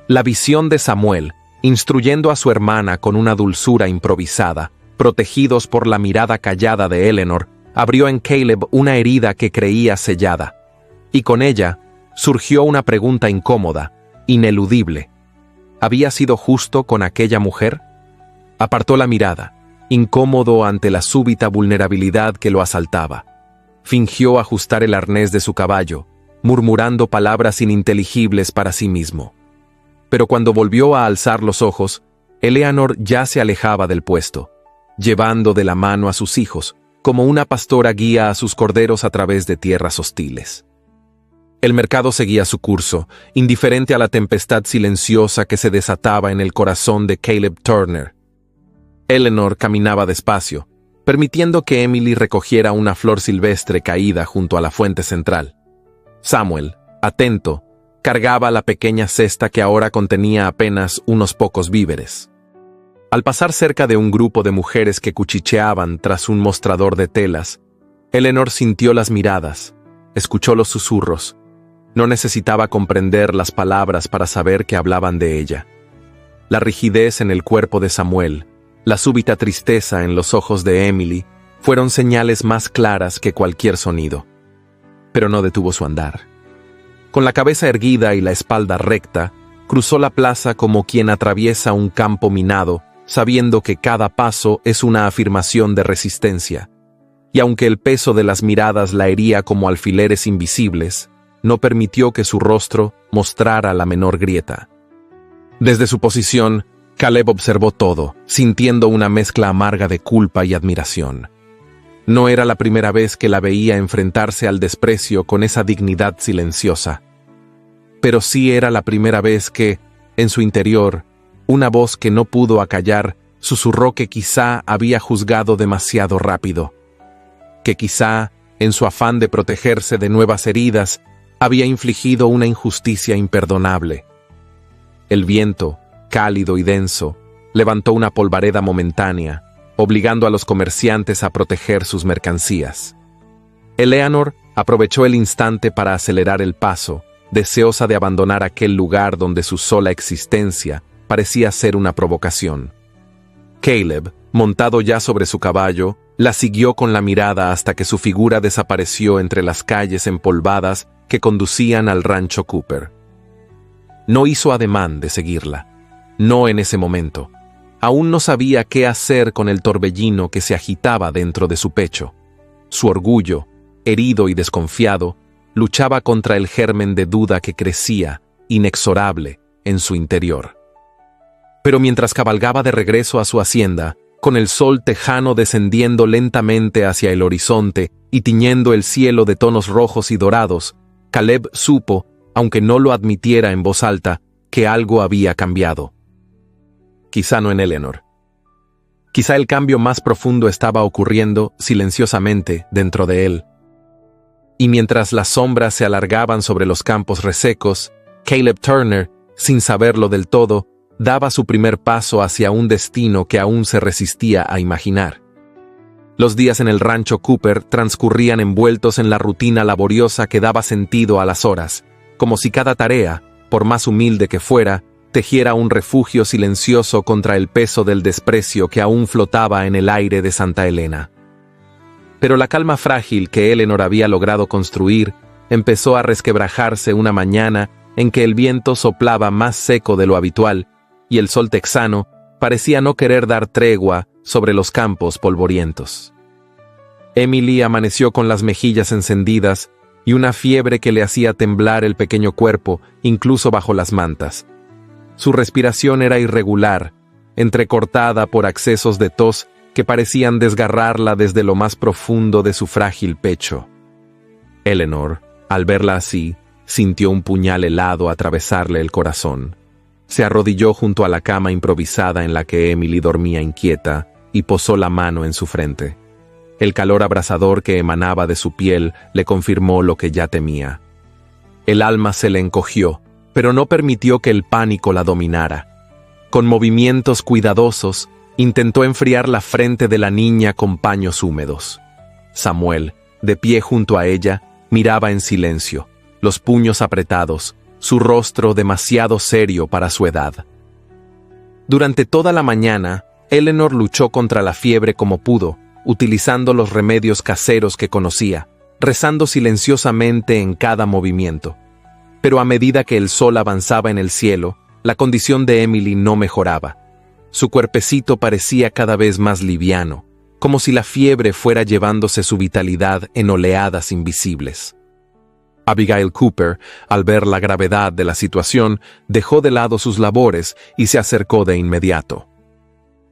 La visión de Samuel, instruyendo a su hermana con una dulzura improvisada, protegidos por la mirada callada de Eleanor, abrió en Caleb una herida que creía sellada, y con ella surgió una pregunta incómoda, ineludible. ¿Había sido justo con aquella mujer? Apartó la mirada, incómodo ante la súbita vulnerabilidad que lo asaltaba. Fingió ajustar el arnés de su caballo, murmurando palabras ininteligibles para sí mismo. Pero cuando volvió a alzar los ojos, Eleanor ya se alejaba del puesto, llevando de la mano a sus hijos, como una pastora guía a sus corderos a través de tierras hostiles. El mercado seguía su curso, indiferente a la tempestad silenciosa que se desataba en el corazón de Caleb Turner. Eleanor caminaba despacio, permitiendo que Emily recogiera una flor silvestre caída junto a la fuente central. Samuel, atento, cargaba la pequeña cesta que ahora contenía apenas unos pocos víveres. Al pasar cerca de un grupo de mujeres que cuchicheaban tras un mostrador de telas, Eleanor sintió las miradas, escuchó los susurros. No necesitaba comprender las palabras para saber que hablaban de ella. La rigidez en el cuerpo de Samuel, la súbita tristeza en los ojos de Emily, fueron señales más claras que cualquier sonido. Pero no detuvo su andar. Con la cabeza erguida y la espalda recta, cruzó la plaza como quien atraviesa un campo minado, sabiendo que cada paso es una afirmación de resistencia. Y aunque el peso de las miradas la hería como alfileres invisibles, no permitió que su rostro mostrara la menor grieta. Desde su posición, Caleb observó todo, sintiendo una mezcla amarga de culpa y admiración. No era la primera vez que la veía enfrentarse al desprecio con esa dignidad silenciosa. Pero sí era la primera vez que, en su interior, una voz que no pudo acallar susurró que quizá había juzgado demasiado rápido, que quizá, en su afán de protegerse de nuevas heridas, había infligido una injusticia imperdonable. El viento, cálido y denso, levantó una polvareda momentánea, obligando a los comerciantes a proteger sus mercancías. Eleanor aprovechó el instante para acelerar el paso, deseosa de abandonar aquel lugar donde su sola existencia parecía ser una provocación. Caleb, montado ya sobre su caballo, la siguió con la mirada hasta que su figura desapareció entre las calles empolvadas que conducían al rancho Cooper. No hizo ademán de seguirla. No en ese momento. Aún no sabía qué hacer con el torbellino que se agitaba dentro de su pecho. Su orgullo, herido y desconfiado, luchaba contra el germen de duda que crecía, inexorable, en su interior. Pero mientras cabalgaba de regreso a su hacienda, con el sol tejano descendiendo lentamente hacia el horizonte y tiñendo el cielo de tonos rojos y dorados, Caleb supo, aunque no lo admitiera en voz alta, que algo había cambiado. Quizá no en Eleanor. Quizá el cambio más profundo estaba ocurriendo silenciosamente dentro de él. Y mientras las sombras se alargaban sobre los campos resecos, Caleb Turner, sin saberlo del todo, daba su primer paso hacia un destino que aún se resistía a imaginar. Los días en el rancho Cooper transcurrían envueltos en la rutina laboriosa que daba sentido a las horas, como si cada tarea, por más humilde que fuera, tejiera un refugio silencioso contra el peso del desprecio que aún flotaba en el aire de Santa Elena. Pero la calma frágil que Eleanor había logrado construir empezó a resquebrajarse una mañana en que el viento soplaba más seco de lo habitual y el sol texano parecía no querer dar tregua sobre los campos polvorientos. Emily amaneció con las mejillas encendidas y una fiebre que le hacía temblar el pequeño cuerpo, incluso bajo las mantas. Su respiración era irregular, entrecortada por accesos de tos que parecían desgarrarla desde lo más profundo de su frágil pecho. Eleanor, al verla así, sintió un puñal helado atravesarle el corazón. Se arrodilló junto a la cama improvisada en la que Emily dormía inquieta y posó la mano en su frente. El calor abrasador que emanaba de su piel le confirmó lo que ya temía. El alma se le encogió, pero no permitió que el pánico la dominara. Con movimientos cuidadosos, intentó enfriar la frente de la niña con paños húmedos. Samuel, de pie junto a ella, miraba en silencio, los puños apretados, su rostro demasiado serio para su edad. Durante toda la mañana, Eleanor luchó contra la fiebre como pudo, utilizando los remedios caseros que conocía, rezando silenciosamente en cada movimiento. Pero a medida que el sol avanzaba en el cielo, la condición de Emily no mejoraba. Su cuerpecito parecía cada vez más liviano, como si la fiebre fuera llevándose su vitalidad en oleadas invisibles. Abigail Cooper, al ver la gravedad de la situación, dejó de lado sus labores y se acercó de inmediato.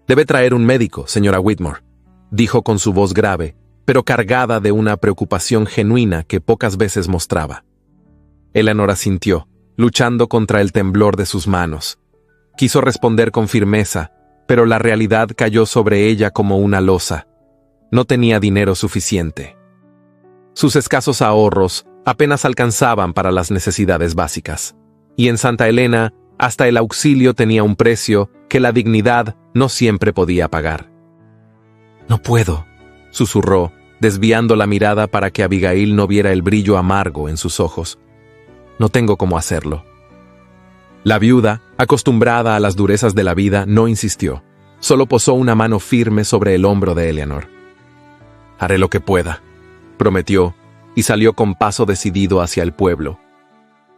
«Debe traer un médico, señora Whitmore», dijo con su voz grave, pero cargada de una preocupación genuina que pocas veces mostraba. Eleanor asintió, luchando contra el temblor de sus manos. Quiso responder con firmeza, pero la realidad cayó sobre ella como una losa. No tenía dinero suficiente. Sus escasos ahorros apenas alcanzaban para las necesidades básicas. Y en Santa Elena, hasta el auxilio tenía un precio que la dignidad no siempre podía pagar. «No puedo», susurró, desviando la mirada para que Abigail no viera el brillo amargo en sus ojos. «No tengo cómo hacerlo». La viuda, acostumbrada a las durezas de la vida, no insistió. Solo posó una mano firme sobre el hombro de Eleanor. «Haré lo que pueda», prometió, y salió con paso decidido hacia el pueblo.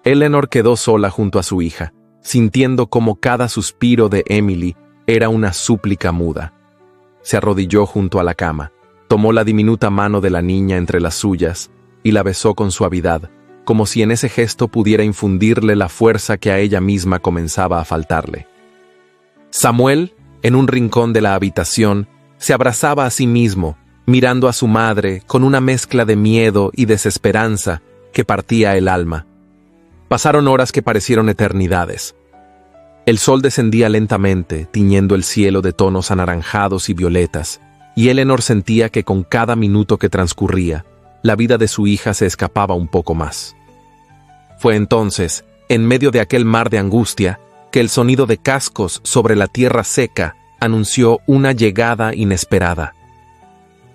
Eleanor quedó sola junto a su hija, sintiendo como cada suspiro de Emily era una súplica muda. Se arrodilló junto a la cama, tomó la diminuta mano de la niña entre las suyas y la besó con suavidad, como si en ese gesto pudiera infundirle la fuerza que a ella misma comenzaba a faltarle. Samuel, en un rincón de la habitación, se abrazaba a sí mismo, mirando a su madre con una mezcla de miedo y desesperanza que partía el alma. Pasaron horas que parecieron eternidades. El sol descendía lentamente, tiñendo el cielo de tonos anaranjados y violetas, y Eleanor sentía que con cada minuto que transcurría, la vida de su hija se escapaba un poco más. Fue entonces, en medio de aquel mar de angustia, que el sonido de cascos sobre la tierra seca anunció una llegada inesperada.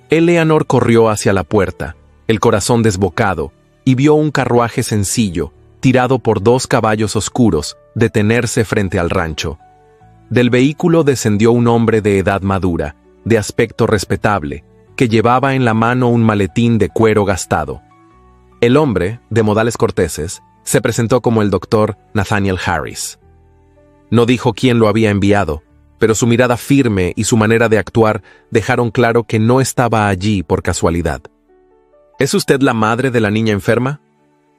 Eleanor corrió hacia la puerta, el corazón desbocado, y vio un carruaje sencillo, tirado por 2 caballos oscuros, detenerse frente al rancho. Del vehículo descendió un hombre de edad madura, de aspecto respetable, que llevaba en la mano un maletín de cuero gastado. El hombre, de modales corteses, se presentó como el doctor Nathaniel Harris. No dijo quién lo había enviado, pero su mirada firme y su manera de actuar dejaron claro que no estaba allí por casualidad. ¿Es usted la madre de la niña enferma?,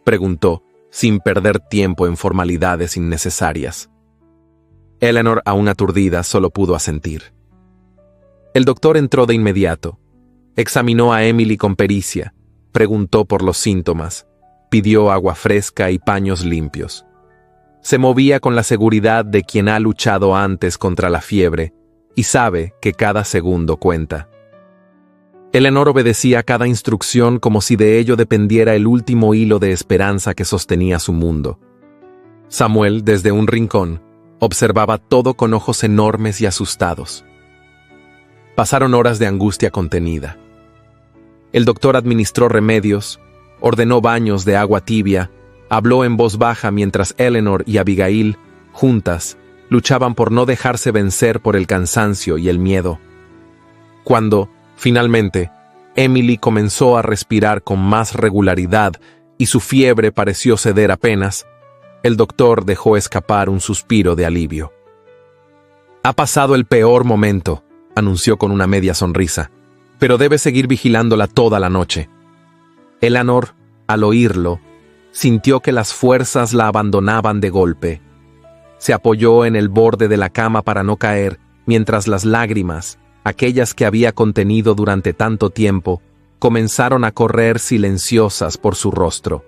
preguntó, sin perder tiempo en formalidades innecesarias. Eleanor, aún aturdida, solo pudo asentir. El doctor entró de inmediato. Examinó a Emily con pericia, preguntó por los síntomas, pidió agua fresca y paños limpios. Se movía con la seguridad de quien ha luchado antes contra la fiebre y sabe que cada segundo cuenta. Eleanor obedecía cada instrucción como si de ello dependiera el último hilo de esperanza que sostenía su mundo. Samuel, desde un rincón, observaba todo con ojos enormes y asustados. Pasaron horas de angustia contenida. El doctor administró remedios, ordenó baños de agua tibia, habló en voz baja mientras Eleanor y Abigail, juntas, luchaban por no dejarse vencer por el cansancio y el miedo. Cuando, finalmente, Emily comenzó a respirar con más regularidad y su fiebre pareció ceder apenas, el doctor dejó escapar un suspiro de alivio. «Ha pasado el peor momento», anunció con una media sonrisa, «pero debe seguir vigilándola toda la noche». Eleanor, al oírlo, sintió que las fuerzas la abandonaban de golpe. Se apoyó en el borde de la cama para no caer, mientras las lágrimas, aquellas que había contenido durante tanto tiempo, comenzaron a correr silenciosas por su rostro.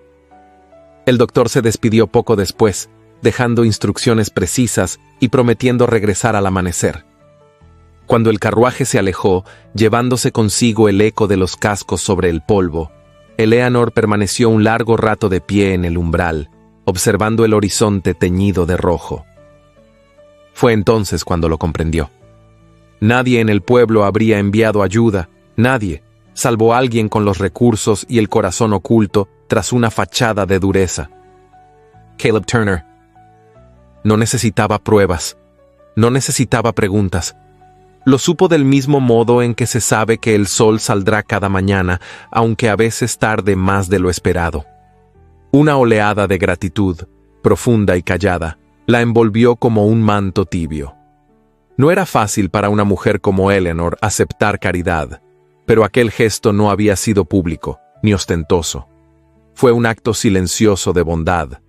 El doctor se despidió poco después, dejando instrucciones precisas y prometiendo regresar al amanecer. Cuando el carruaje se alejó, llevándose consigo el eco de los cascos sobre el polvo, Eleanor permaneció un largo rato de pie en el umbral, observando el horizonte teñido de rojo. Fue entonces cuando lo comprendió. Nadie en el pueblo habría enviado ayuda, nadie, salvo alguien con los recursos y el corazón oculto tras una fachada de dureza. Caleb Turner. No necesitaba pruebas, no necesitaba preguntas. Lo supo del mismo modo en que se sabe que el sol saldrá cada mañana, aunque a veces tarde más de lo esperado. Una oleada de gratitud, profunda y callada, la envolvió como un manto tibio. No era fácil para una mujer como Eleanor aceptar caridad, pero aquel gesto no había sido público, ni ostentoso. Fue un acto silencioso de bondad,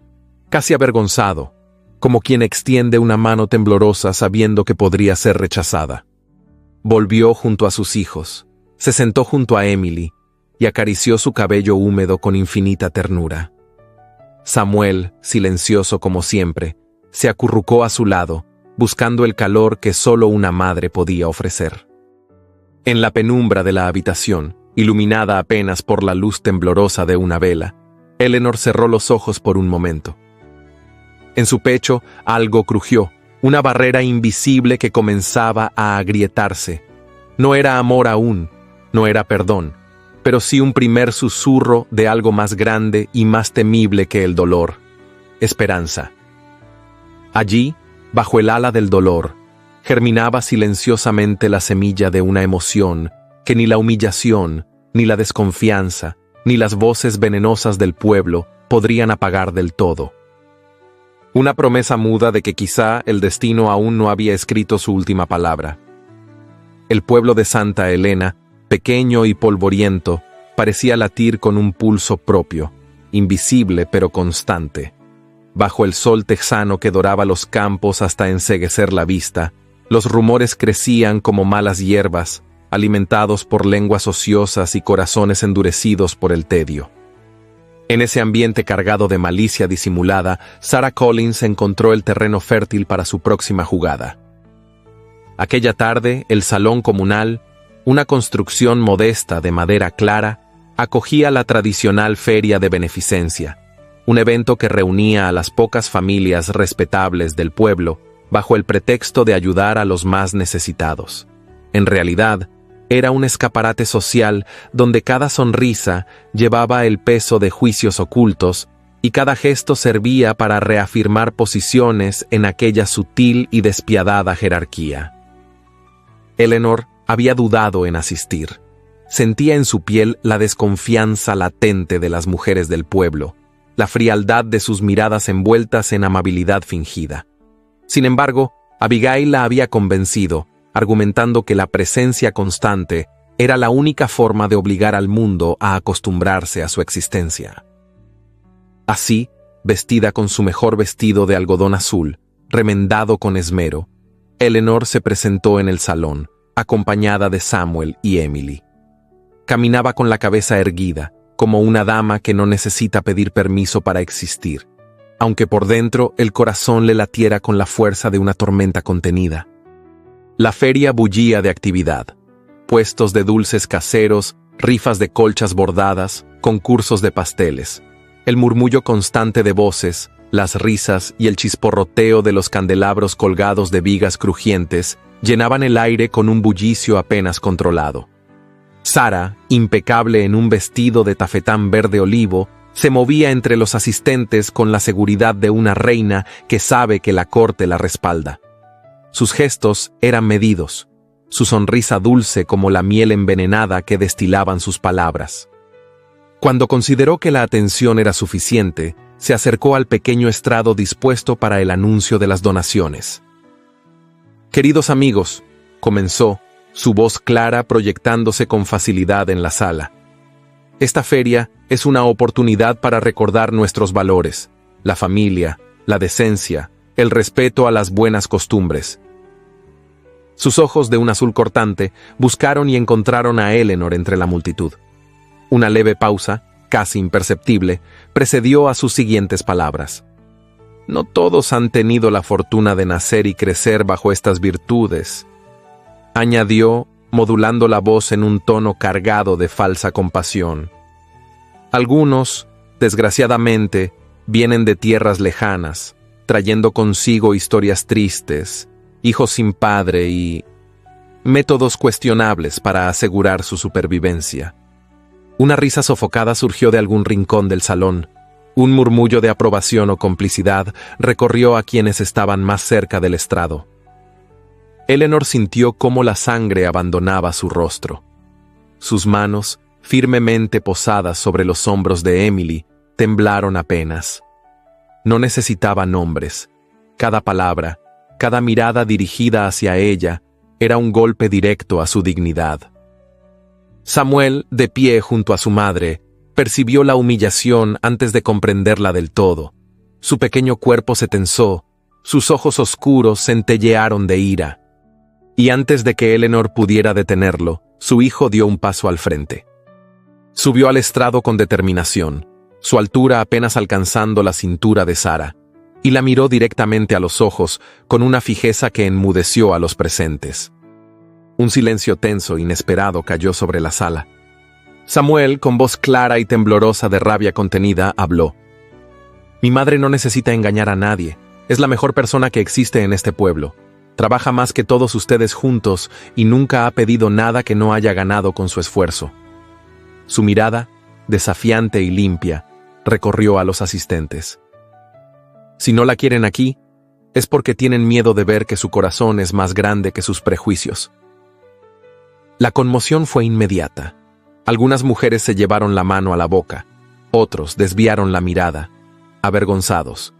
casi avergonzado, como quien extiende una mano temblorosa sabiendo que podría ser rechazada. Volvió junto a sus hijos, se sentó junto a Emily y acarició su cabello húmedo con infinita ternura. Samuel, silencioso como siempre, se acurrucó a su lado, buscando el calor que solo una madre podía ofrecer. En la penumbra de la habitación, iluminada apenas por la luz temblorosa de una vela, Eleanor cerró los ojos por un momento. En su pecho algo crujió, una barrera invisible que comenzaba a agrietarse. No era amor aún, no era perdón, pero sí un primer susurro de algo más grande y más temible que el dolor: esperanza. Allí, bajo el ala del dolor, germinaba silenciosamente la semilla de una emoción que ni la humillación, ni la desconfianza, ni las voces venenosas del pueblo podrían apagar del todo. Una promesa muda de que quizá el destino aún no había escrito su última palabra. El pueblo de Santa Elena, pequeño y polvoriento, parecía latir con un pulso propio, invisible pero constante. Bajo el sol texano que doraba los campos hasta enceguecer la vista, los rumores crecían como malas hierbas, alimentados por lenguas ociosas y corazones endurecidos por el tedio. En ese ambiente cargado de malicia disimulada, Sarah Collins encontró el terreno fértil para su próxima jugada. Aquella tarde, el salón comunal, una construcción modesta de madera clara, acogía la tradicional feria de beneficencia, un evento que reunía a las pocas familias respetables del pueblo bajo el pretexto de ayudar a los más necesitados. En realidad, era un escaparate social donde cada sonrisa llevaba el peso de juicios ocultos y cada gesto servía para reafirmar posiciones en aquella sutil y despiadada jerarquía. Eleanor había dudado en asistir. Sentía en su piel la desconfianza latente de las mujeres del pueblo, la frialdad de sus miradas envueltas en amabilidad fingida. Sin embargo, Abigail la había convencido, argumentando que la presencia constante era la única forma de obligar al mundo a acostumbrarse a su existencia. Así, vestida con su mejor vestido de algodón azul, remendado con esmero, Eleanor se presentó en el salón, acompañada de Samuel y Emily. Caminaba con la cabeza erguida, como una dama que no necesita pedir permiso para existir, aunque por dentro el corazón le latiera con la fuerza de una tormenta contenida. La feria bullía de actividad. Puestos de dulces caseros, rifas de colchas bordadas, concursos de pasteles. El murmullo constante de voces, las risas y el chisporroteo de los candelabros colgados de vigas crujientes llenaban el aire con un bullicio apenas controlado. Sarah, impecable en un vestido de tafetán verde olivo, se movía entre los asistentes con la seguridad de una reina que sabe que la corte la respalda. Sus gestos eran medidos, su sonrisa dulce como la miel envenenada que destilaban sus palabras. Cuando consideró que la atención era suficiente, se acercó al pequeño estrado dispuesto para el anuncio de las donaciones. «Queridos amigos», comenzó, su voz clara proyectándose con facilidad en la sala. «Esta feria es una oportunidad para recordar nuestros valores, la familia, la decencia, el respeto a las buenas costumbres. Sus ojos de un azul cortante buscaron y encontraron a Eleanor entre la multitud. Una leve pausa, casi imperceptible, precedió a sus siguientes palabras. No todos han tenido la fortuna de nacer y crecer bajo estas virtudes, añadió, modulando la voz en un tono cargado de falsa compasión. Algunos, desgraciadamente, vienen de tierras lejanas, trayendo consigo historias tristes, hijos sin padre y métodos cuestionables para asegurar su supervivencia. Una risa sofocada surgió de algún rincón del salón. Un murmullo de aprobación o complicidad recorrió a quienes estaban más cerca del estrado. Eleanor sintió cómo la sangre abandonaba su rostro. Sus manos, firmemente posadas sobre los hombros de Emily, temblaron apenas. No necesitaba nombres. Cada palabra, cada mirada dirigida hacia ella, era un golpe directo a su dignidad. Samuel, de pie junto a su madre, percibió la humillación antes de comprenderla del todo. Su pequeño cuerpo se tensó, sus ojos oscuros centellearon de ira. Y antes de que Eleanor pudiera detenerlo, su hijo dio un paso al frente. Subió al estrado con determinación, su altura apenas alcanzando la cintura de Sara, y la miró directamente a los ojos con una fijeza que enmudeció a los presentes. Un silencio tenso, inesperado, cayó sobre la sala. Samuel, con voz clara y temblorosa de rabia contenida, habló. Mi madre no necesita engañar a nadie. Es la mejor persona que existe en este pueblo. Trabaja más que todos ustedes juntos y nunca ha pedido nada que no haya ganado con su esfuerzo. Su mirada, desafiante y limpia, recorrió a los asistentes. Si no la quieren aquí, es porque tienen miedo de ver que su corazón es más grande que sus prejuicios. La conmoción fue inmediata. Algunas mujeres se llevaron la mano a la boca, otros desviaron la mirada, avergonzados.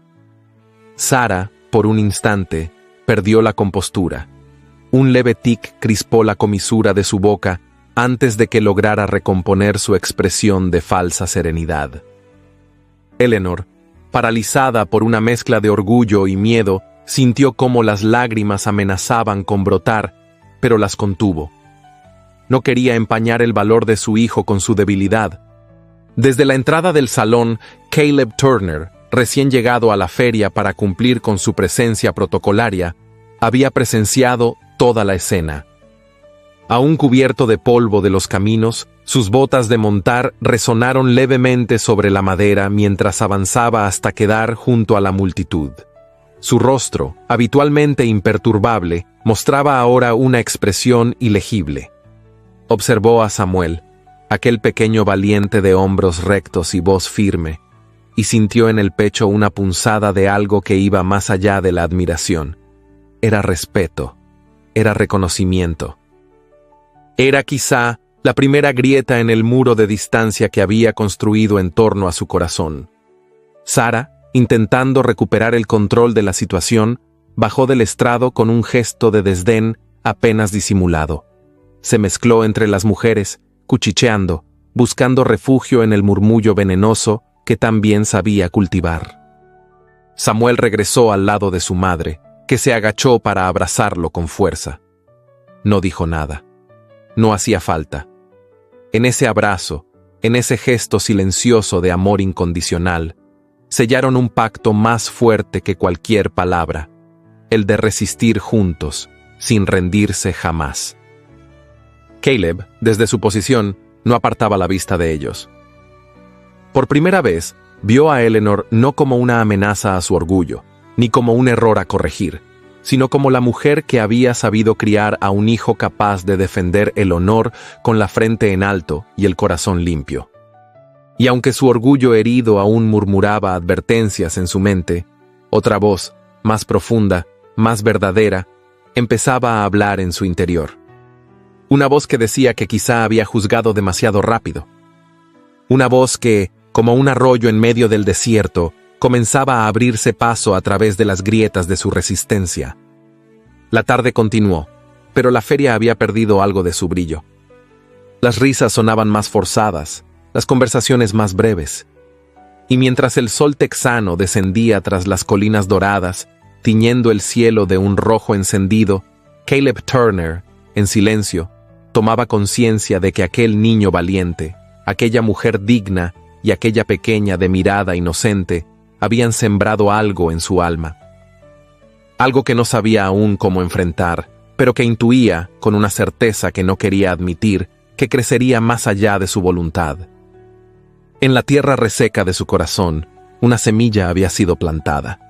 Sara, por un instante, perdió la compostura. Un leve tic crispó la comisura de su boca antes de que lograra recomponer su expresión de falsa serenidad. Eleanor, paralizada por una mezcla de orgullo y miedo, sintió cómo las lágrimas amenazaban con brotar, pero las contuvo. No quería empañar el valor de su hijo con su debilidad. Desde la entrada del salón, Caleb Turner, recién llegado a la feria para cumplir con su presencia protocolaria, había presenciado toda la escena. Aún cubierto de polvo de los caminos, sus botas de montar resonaron levemente sobre la madera mientras avanzaba hasta quedar junto a la multitud. Su rostro, habitualmente imperturbable, mostraba ahora una expresión ilegible. Observó a Samuel, aquel pequeño valiente de hombros rectos y voz firme, y sintió en el pecho una punzada de algo que iba más allá de la admiración. Era respeto, era reconocimiento. Era quizá la primera grieta en el muro de distancia que había construido en torno a su corazón. Sara, intentando recuperar el control de la situación, bajó del estrado con un gesto de desdén apenas disimulado. Se mezcló entre las mujeres, cuchicheando, buscando refugio en el murmullo venenoso que también sabía cultivar. Samuel regresó al lado de su madre, que se agachó para abrazarlo con fuerza. No dijo nada. No hacía falta. En ese abrazo, en ese gesto silencioso de amor incondicional, sellaron un pacto más fuerte que cualquier palabra, el de resistir juntos, sin rendirse jamás. Caleb, desde su posición, no apartaba la vista de ellos. Por primera vez, vio a Eleanor no como una amenaza a su orgullo, ni como un error a corregir, sino como la mujer que había sabido criar a un hijo capaz de defender el honor con la frente en alto y el corazón limpio. Y aunque su orgullo herido aún murmuraba advertencias en su mente, otra voz, más profunda, más verdadera, empezaba a hablar en su interior. Una voz que decía que quizá había juzgado demasiado rápido. Una voz que, como un arroyo en medio del desierto, comenzaba a abrirse paso a través de las grietas de su resistencia. La tarde continuó, pero la feria había perdido algo de su brillo. Las risas sonaban más forzadas, las conversaciones más breves. Y mientras el sol texano descendía tras las colinas doradas, tiñendo el cielo de un rojo encendido, Caleb Turner, en silencio, tomaba conciencia de que aquel niño valiente, aquella mujer digna y aquella pequeña de mirada inocente habían sembrado algo en su alma. Algo que no sabía aún cómo enfrentar, pero que intuía, con una certeza que no quería admitir, que crecería más allá de su voluntad. En la tierra reseca de su corazón, una semilla había sido plantada.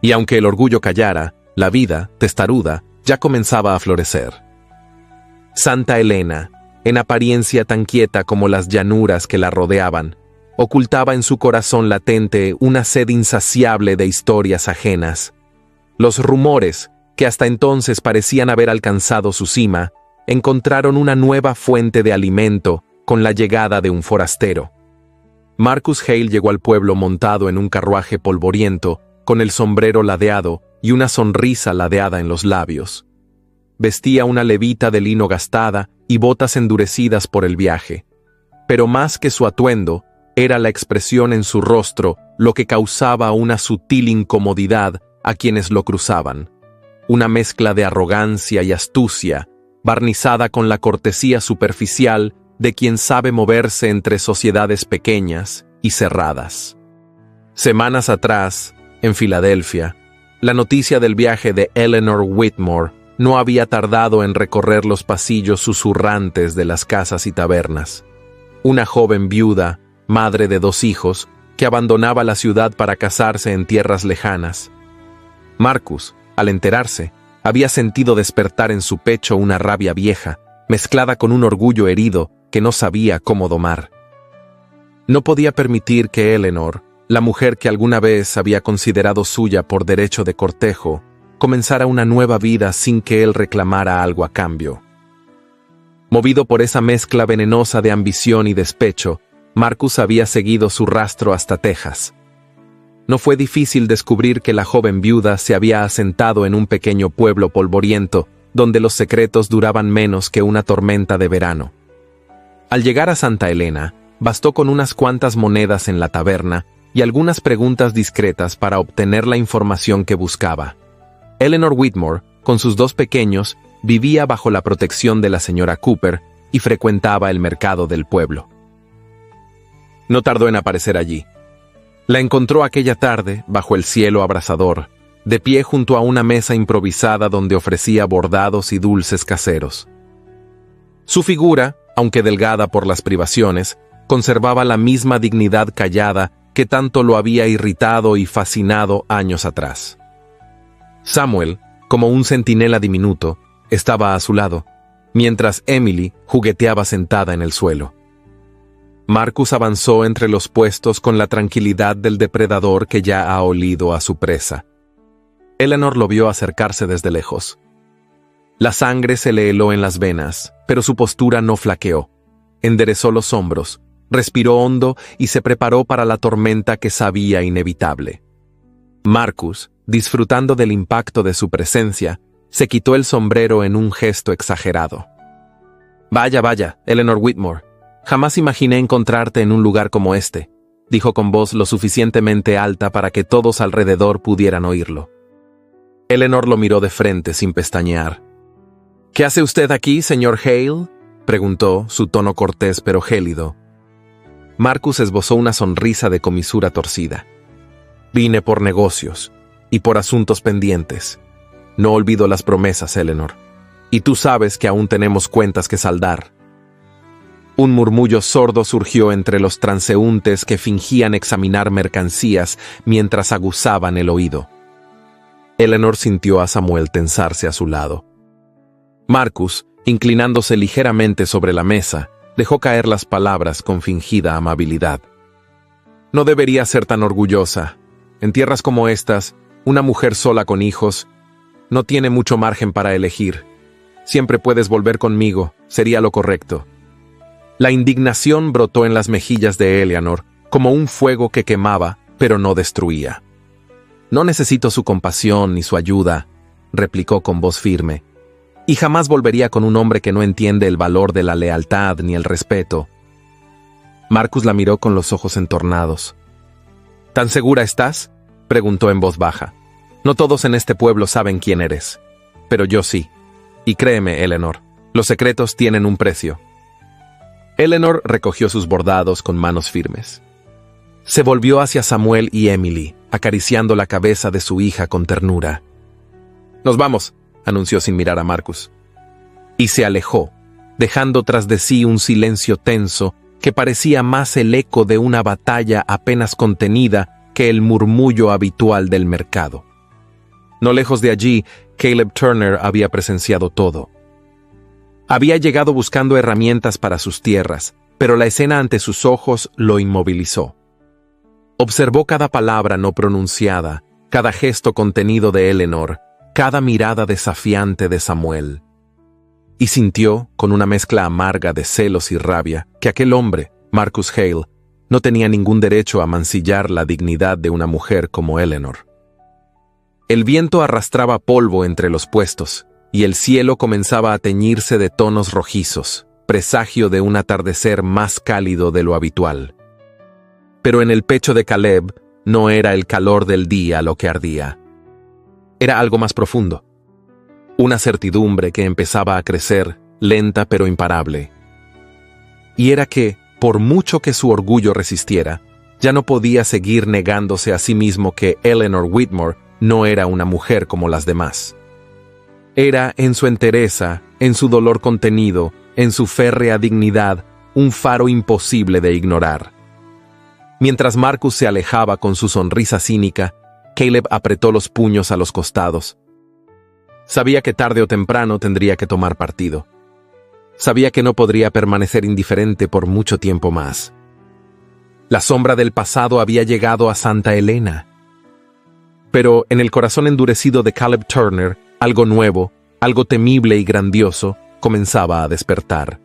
Y aunque el orgullo callara, la vida, testaruda, ya comenzaba a florecer. Santa Elena, en apariencia tan quieta como las llanuras que la rodeaban, ocultaba en su corazón latente una sed insaciable de historias ajenas. Los rumores, que hasta entonces parecían haber alcanzado su cima, encontraron una nueva fuente de alimento con la llegada de un forastero. Marcus Hale llegó al pueblo montado en un carruaje polvoriento, con el sombrero ladeado y una sonrisa ladeada en los labios. Vestía una levita de lino gastada y botas endurecidas por el viaje. Pero más que su atuendo, era la expresión en su rostro lo que causaba una sutil incomodidad a quienes lo cruzaban. Una mezcla de arrogancia y astucia, barnizada con la cortesía superficial de quien sabe moverse entre sociedades pequeñas y cerradas. Semanas atrás, en Filadelfia, la noticia del viaje de Eleanor Whitmore no había tardado en recorrer los pasillos susurrantes de las casas y tabernas. Una joven viuda, madre de 2 hijos, que abandonaba la ciudad para casarse en tierras lejanas. Marcus, al enterarse, había sentido despertar en su pecho una rabia vieja, mezclada con un orgullo herido que no sabía cómo domar. No podía permitir que Eleanor, la mujer que alguna vez había considerado suya por derecho de cortejo, comenzara una nueva vida sin que él reclamara algo a cambio. Movido por esa mezcla venenosa de ambición y despecho, Marcus había seguido su rastro hasta Texas. No fue difícil descubrir que la joven viuda se había asentado en un pequeño pueblo polvoriento, donde los secretos duraban menos que una tormenta de verano. Al llegar a Santa Elena, bastó con unas cuantas monedas en la taberna y algunas preguntas discretas para obtener la información que buscaba. Eleanor Whitmore, con sus 2 pequeños, vivía bajo la protección de la señora Cooper y frecuentaba el mercado del pueblo. No tardó en aparecer allí. La encontró aquella tarde, bajo el cielo abrasador, de pie junto a una mesa improvisada donde ofrecía bordados y dulces caseros. Su figura, aunque delgada por las privaciones, conservaba la misma dignidad callada que tanto lo había irritado y fascinado años atrás. Samuel, como un centinela diminuto, estaba a su lado, mientras Emily jugueteaba sentada en el suelo. Marcus avanzó entre los puestos con la tranquilidad del depredador que ya ha olido a su presa. Eleanor lo vio acercarse desde lejos. La sangre se le heló en las venas, pero su postura no flaqueó. Enderezó los hombros, respiró hondo y se preparó para la tormenta que sabía inevitable. Marcus, disfrutando del impacto de su presencia, se quitó el sombrero en un gesto exagerado. Vaya, Eleanor Whitmore. Jamás imaginé encontrarte en un lugar como este, dijo con voz lo suficientemente alta para que todos alrededor pudieran oírlo. Eleanor lo miró de frente sin pestañear. ¿Qué hace usted aquí, señor Hale?, preguntó, su tono cortés pero gélido. Marcus esbozó una sonrisa de comisura torcida. Vine por negocios y por asuntos pendientes. No olvido las promesas, Eleanor. Y tú sabes que aún tenemos cuentas que saldar. Un murmullo sordo surgió entre los transeúntes que fingían examinar mercancías mientras aguzaban el oído. Eleanor sintió a Samuel tensarse a su lado. Marcus, inclinándose ligeramente sobre la mesa, dejó caer las palabras con fingida amabilidad. No debería ser tan orgullosa. En tierras como estas, una mujer sola con hijos no tiene mucho margen para elegir. Siempre puedes volver conmigo, sería lo correcto. La indignación brotó en las mejillas de Eleanor, como un fuego que quemaba, pero no destruía. No necesito su compasión ni su ayuda, replicó con voz firme. Y jamás volvería con un hombre que no entiende el valor de la lealtad ni el respeto. Marcus la miró con los ojos entornados. ¿Tan segura estás?, preguntó en voz baja. No todos en este pueblo saben quién eres, pero yo sí. Y créeme, Eleanor, los secretos tienen un precio. Eleanor recogió sus bordados con manos firmes. Se volvió hacia Samuel y Emily, acariciando la cabeza de su hija con ternura. «Nos vamos», anunció sin mirar a Marcus. Y se alejó, dejando tras de sí un silencio tenso que parecía más el eco de una batalla apenas contenida que el murmullo habitual del mercado. No lejos de allí, Caleb Turner había presenciado todo. Había llegado buscando herramientas para sus tierras, pero la escena ante sus ojos lo inmovilizó. Observó cada palabra no pronunciada, cada gesto contenido de Eleanor, cada mirada desafiante de Samuel. Y sintió, con una mezcla amarga de celos y rabia, que aquel hombre, Marcus Hale, no tenía ningún derecho a mancillar la dignidad de una mujer como Eleanor. El viento arrastraba polvo entre los puestos, y el cielo comenzaba a teñirse de tonos rojizos, presagio de un atardecer más cálido de lo habitual. Pero en el pecho de Caleb no era el calor del día lo que ardía. Era algo más profundo. Una certidumbre que empezaba a crecer, lenta pero imparable. Y era que, por mucho que su orgullo resistiera, ya no podía seguir negándose a sí mismo que Eleanor Whitmore no era una mujer como las demás. Era, en su entereza, en su dolor contenido, en su férrea dignidad, un faro imposible de ignorar. Mientras Marcus se alejaba con su sonrisa cínica, Caleb apretó los puños a los costados. Sabía que tarde o temprano tendría que tomar partido. Sabía que no podría permanecer indiferente por mucho tiempo más. La sombra del pasado había llegado a Santa Helena. Pero en el corazón endurecido de Caleb Turner, algo nuevo, algo temible y grandioso, comenzaba a despertar.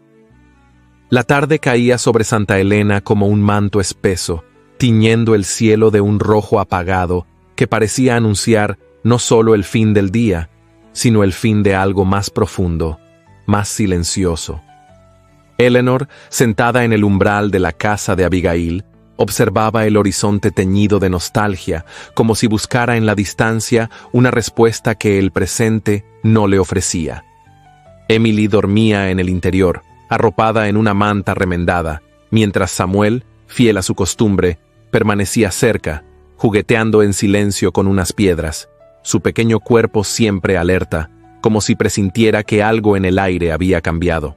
La tarde caía sobre Santa Helena como un manto espeso, tiñendo el cielo de un rojo apagado que parecía anunciar no solo el fin del día, sino el fin de algo más profundo, más silencioso. Eleanor, sentada en el umbral de la casa de Abigail, observaba el horizonte teñido de nostalgia, como si buscara en la distancia una respuesta que el presente no le ofrecía. Emily dormía en el interior, arropada en una manta remendada, mientras Samuel, fiel a su costumbre, permanecía cerca, jugueteando en silencio con unas piedras, su pequeño cuerpo siempre alerta, como si presintiera que algo en el aire había cambiado.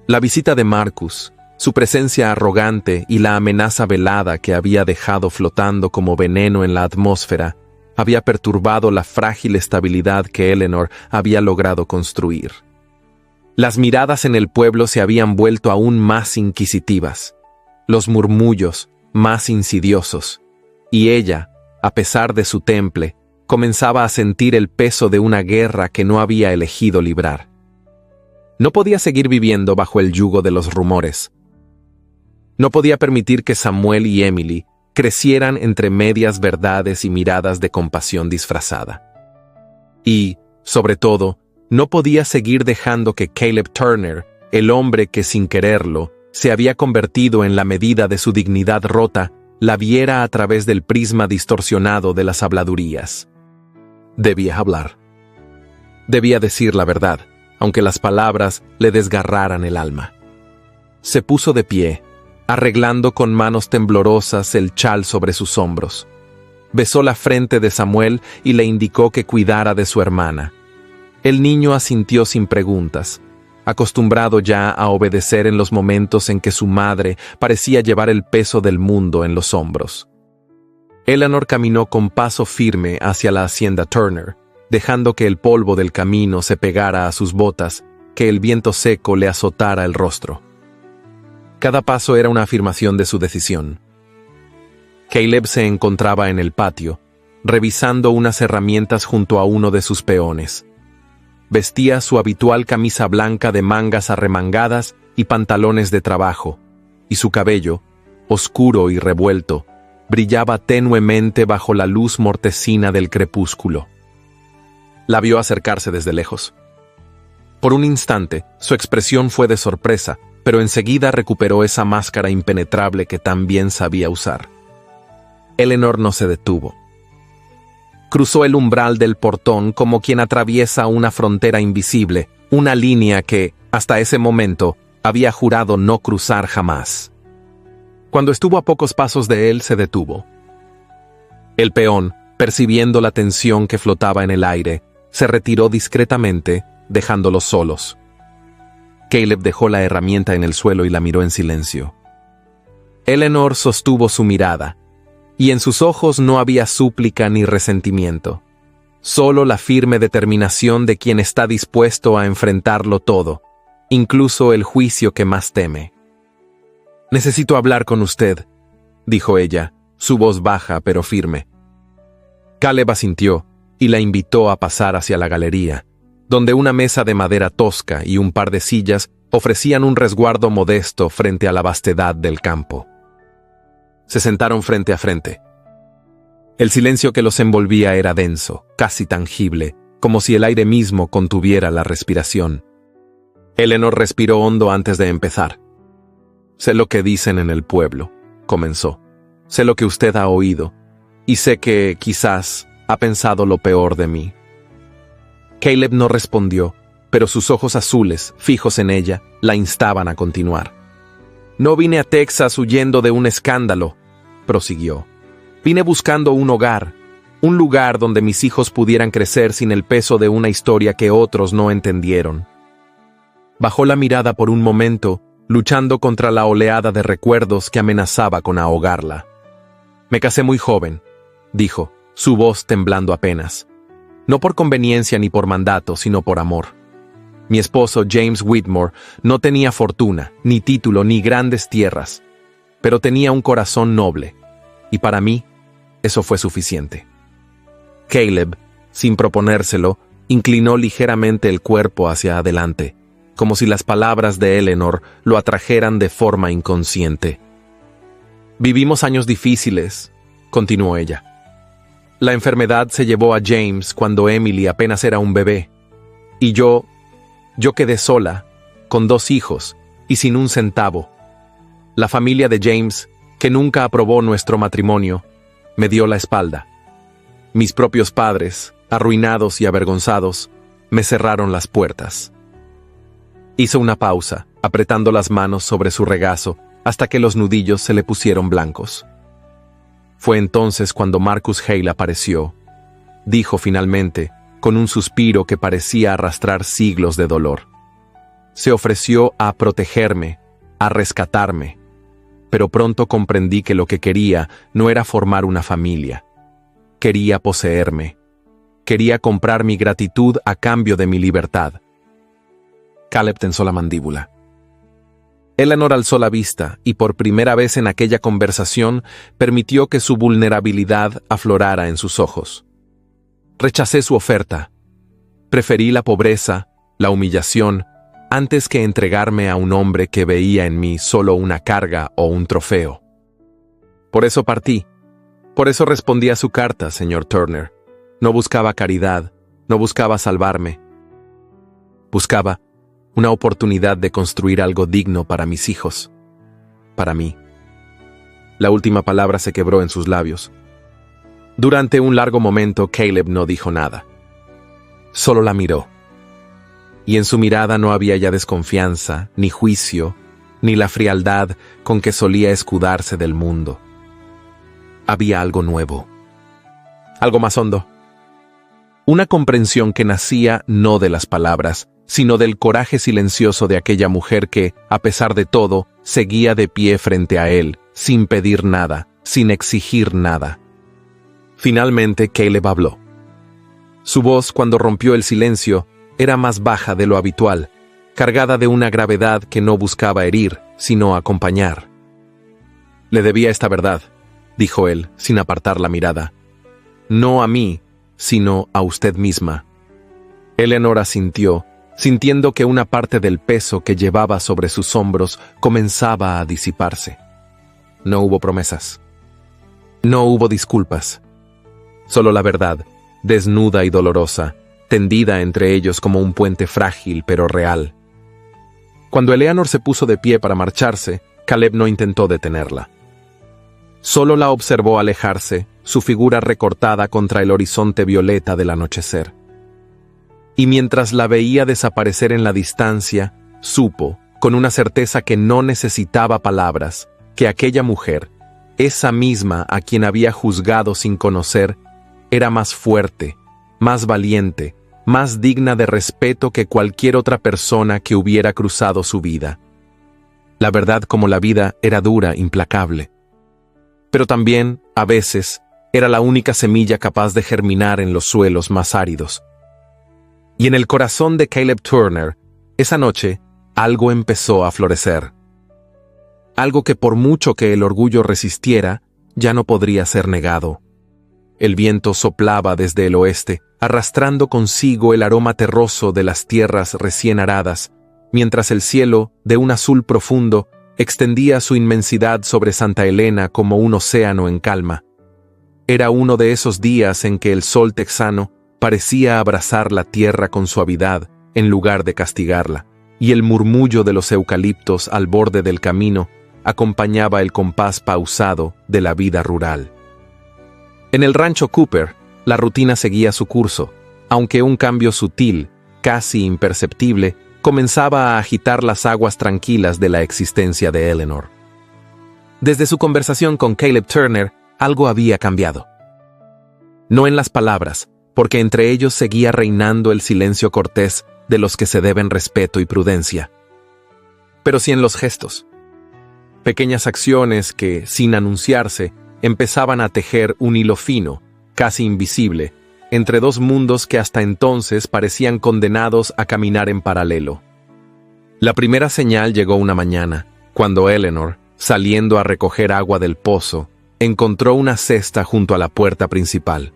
La visita de Marcus, su presencia arrogante y la amenaza velada que había dejado flotando como veneno en la atmósfera, había perturbado la frágil estabilidad que Eleanor había logrado construir. Las miradas en el pueblo se habían vuelto aún más inquisitivas, los murmullos más insidiosos, y ella, a pesar de su temple, comenzaba a sentir el peso de una guerra que no había elegido librar. No podía seguir viviendo bajo el yugo de los rumores. No podía permitir que Samuel y Emily crecieran entre medias verdades y miradas de compasión disfrazada. Y, sobre todo, no podía seguir dejando que Caleb Turner, el hombre que sin quererlo se había convertido en la medida de su dignidad rota, la viera a través del prisma distorsionado de las habladurías. Debía hablar. Debía decir la verdad, aunque las palabras le desgarraran el alma. Se puso de pie, arreglando con manos temblorosas el chal sobre sus hombros. Besó la frente de Samuel y le indicó que cuidara de su hermana. El niño asintió sin preguntas, acostumbrado ya a obedecer en los momentos en que su madre parecía llevar el peso del mundo en los hombros. Eleanor caminó con paso firme hacia la hacienda Turner, dejando que el polvo del camino se pegara a sus botas, que el viento seco le azotara el rostro. Cada paso era una afirmación de su decisión. Caleb se encontraba en el patio, revisando unas herramientas junto a uno de sus peones. Vestía su habitual camisa blanca de mangas arremangadas y pantalones de trabajo, y su cabello, oscuro y revuelto, brillaba tenuemente bajo la luz mortecina del crepúsculo. La vio acercarse desde lejos. Por un instante, su expresión fue de sorpresa, pero enseguida recuperó esa máscara impenetrable que tan bien sabía usar. Eleanor no se detuvo. cruzó el umbral del portón como quien atraviesa una frontera invisible, una línea que, hasta ese momento, había jurado no cruzar jamás. Cuando estuvo a pocos pasos de él, se detuvo. El peón, percibiendo la tensión que flotaba en el aire, se retiró discretamente, dejándolos solos. Caleb dejó la herramienta en el suelo y la miró en silencio. Eleanor sostuvo su mirada, y en sus ojos no había súplica ni resentimiento, solo la firme determinación de quien está dispuesto a enfrentarlo todo, incluso el juicio que más teme. «Necesito hablar con usted», dijo ella, su voz baja pero firme. Caleb asintió y la invitó a pasar hacia la galería, donde una mesa de madera tosca y un par de sillas ofrecían un resguardo modesto frente a la vastedad del campo. Se sentaron frente a frente. El silencio que los envolvía era denso, casi tangible, como si el aire mismo contuviera la respiración. Eleanor respiró hondo antes de empezar. «Sé lo que dicen en el pueblo», comenzó. «Sé lo que usted ha oído, y sé que, quizás, ha pensado lo peor de mí». Caleb no respondió, pero sus ojos azules, fijos en ella, la instaban a continuar. «No vine a Texas huyendo de un escándalo», prosiguió. «Vine buscando un hogar, un lugar donde mis hijos pudieran crecer sin el peso de una historia que otros no entendieron». Bajó la mirada por un momento, luchando contra la oleada de recuerdos que amenazaba con ahogarla. «Me casé muy joven», dijo, su voz temblando apenas. «No por conveniencia ni por mandato, sino por amor. Mi esposo, James Whitmore, no tenía fortuna, ni título, ni grandes tierras, pero tenía un corazón noble, y para mí, eso fue suficiente». Caleb, sin proponérselo, inclinó ligeramente el cuerpo hacia adelante, como si las palabras de Eleanor lo atrajeran de forma inconsciente. «Vivimos años difíciles», continuó ella. «La enfermedad se llevó a James cuando Emily apenas era un bebé, y yo quedé sola, con 2 hijos y sin un centavo. La familia de James, que nunca aprobó nuestro matrimonio, me dio la espalda. Mis propios padres, arruinados y avergonzados, me cerraron las puertas». Hizo una pausa, apretando las manos sobre su regazo hasta que los nudillos se le pusieron blancos. Fue entonces cuando Marcus Hale apareció. Dijo finalmente, con un suspiro que parecía arrastrar siglos de dolor. Se ofreció a protegerme, a rescatarme, pero pronto comprendí que lo que quería no era formar una familia. Quería poseerme. Quería comprar mi gratitud a cambio de mi libertad. Caleb tensó la mandíbula. Eleanor alzó la vista y por primera vez en aquella conversación permitió que su vulnerabilidad aflorara en sus ojos. «Rechacé su oferta. Preferí la pobreza, la humillación, antes que entregarme a un hombre que veía en mí solo una carga o un trofeo. Por eso partí. Por eso respondí a su carta, señor Turner. No buscaba caridad, no buscaba salvarme. Buscaba una oportunidad de construir algo digno para mis hijos. Para mí». La última palabra se quebró en sus labios. Durante un largo momento, Caleb no dijo nada. Solo la miró. Y en su mirada no había ya desconfianza, ni juicio, ni la frialdad con que solía escudarse del mundo. Había algo nuevo. Algo más hondo. Una comprensión que nacía no de las palabras, sino del coraje silencioso de aquella mujer que, a pesar de todo, seguía de pie frente a él, sin pedir nada, sin exigir nada. Finalmente, Caleb habló. Su voz, cuando rompió el silencio, era más baja de lo habitual, cargada de una gravedad que no buscaba herir, sino acompañar. «Le debía esta verdad», dijo él, sin apartar la mirada. «No a mí, sino a usted misma». Eleanor asintió, sintiendo que una parte del peso que llevaba sobre sus hombros comenzaba a disiparse. No hubo promesas. No hubo disculpas. Solo la verdad, desnuda y dolorosa, tendida entre ellos como un puente frágil pero real. Cuando Eleanor se puso de pie para marcharse, Caleb no intentó detenerla. Solo la observó alejarse, su figura recortada contra el horizonte violeta del anochecer. Y mientras la veía desaparecer en la distancia, supo, con una certeza que no necesitaba palabras, que aquella mujer, esa misma a quien había juzgado sin conocer, era más fuerte, más valiente, más digna de respeto que cualquier otra persona que hubiera cruzado su vida. La verdad, como la vida, era dura, implacable. Pero también, a veces, era la única semilla capaz de germinar en los suelos más áridos. Y en el corazón de Caleb Turner, esa noche, algo empezó a florecer. Algo que por mucho que el orgullo resistiera, ya no podría ser negado. El viento soplaba desde el oeste, arrastrando consigo el aroma terroso de las tierras recién aradas, mientras el cielo, de un azul profundo, extendía su inmensidad sobre Santa Elena como un océano en calma. Era uno de esos días en que el sol texano parecía abrazar la tierra con suavidad en lugar de castigarla, y el murmullo de los eucaliptos al borde del camino acompañaba el compás pausado de la vida rural. En el rancho Cooper, la rutina seguía su curso, aunque un cambio sutil, casi imperceptible, comenzaba a agitar las aguas tranquilas de la existencia de Eleanor. Desde su conversación con Caleb Turner, algo había cambiado. No en las palabras, porque entre ellos seguía reinando el silencio cortés de los que se deben respeto y prudencia, pero sí en los gestos. Pequeñas acciones que, sin anunciarse, empezaban a tejer un hilo fino, casi invisible, entre dos mundos que hasta entonces parecían condenados a caminar en paralelo. La primera señal llegó una mañana, cuando Eleanor, saliendo a recoger agua del pozo, encontró una cesta junto a la puerta principal.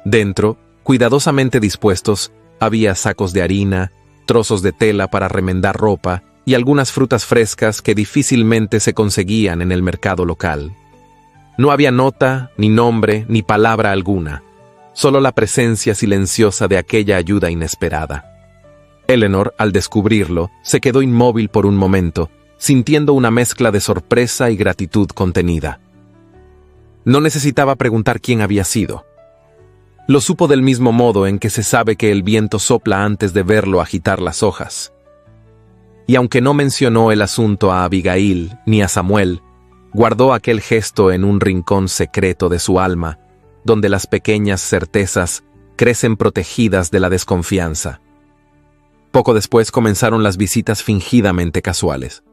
Dentro, cuidadosamente dispuestos, había sacos de harina, trozos de tela para remendar ropa y algunas frutas frescas que difícilmente se conseguían en el mercado local. No había nota, ni nombre, ni palabra alguna, solo la presencia silenciosa de aquella ayuda inesperada. Eleanor, al descubrirlo, se quedó inmóvil por un momento, sintiendo una mezcla de sorpresa y gratitud contenida. No necesitaba preguntar quién había sido. Lo supo del mismo modo en que se sabe que el viento sopla antes de verlo agitar las hojas. Y aunque no mencionó el asunto a Abigail ni a Samuel, guardó aquel gesto en un rincón secreto de su alma, donde las pequeñas certezas crecen protegidas de la desconfianza. Poco después comenzaron las visitas fingidamente casuales.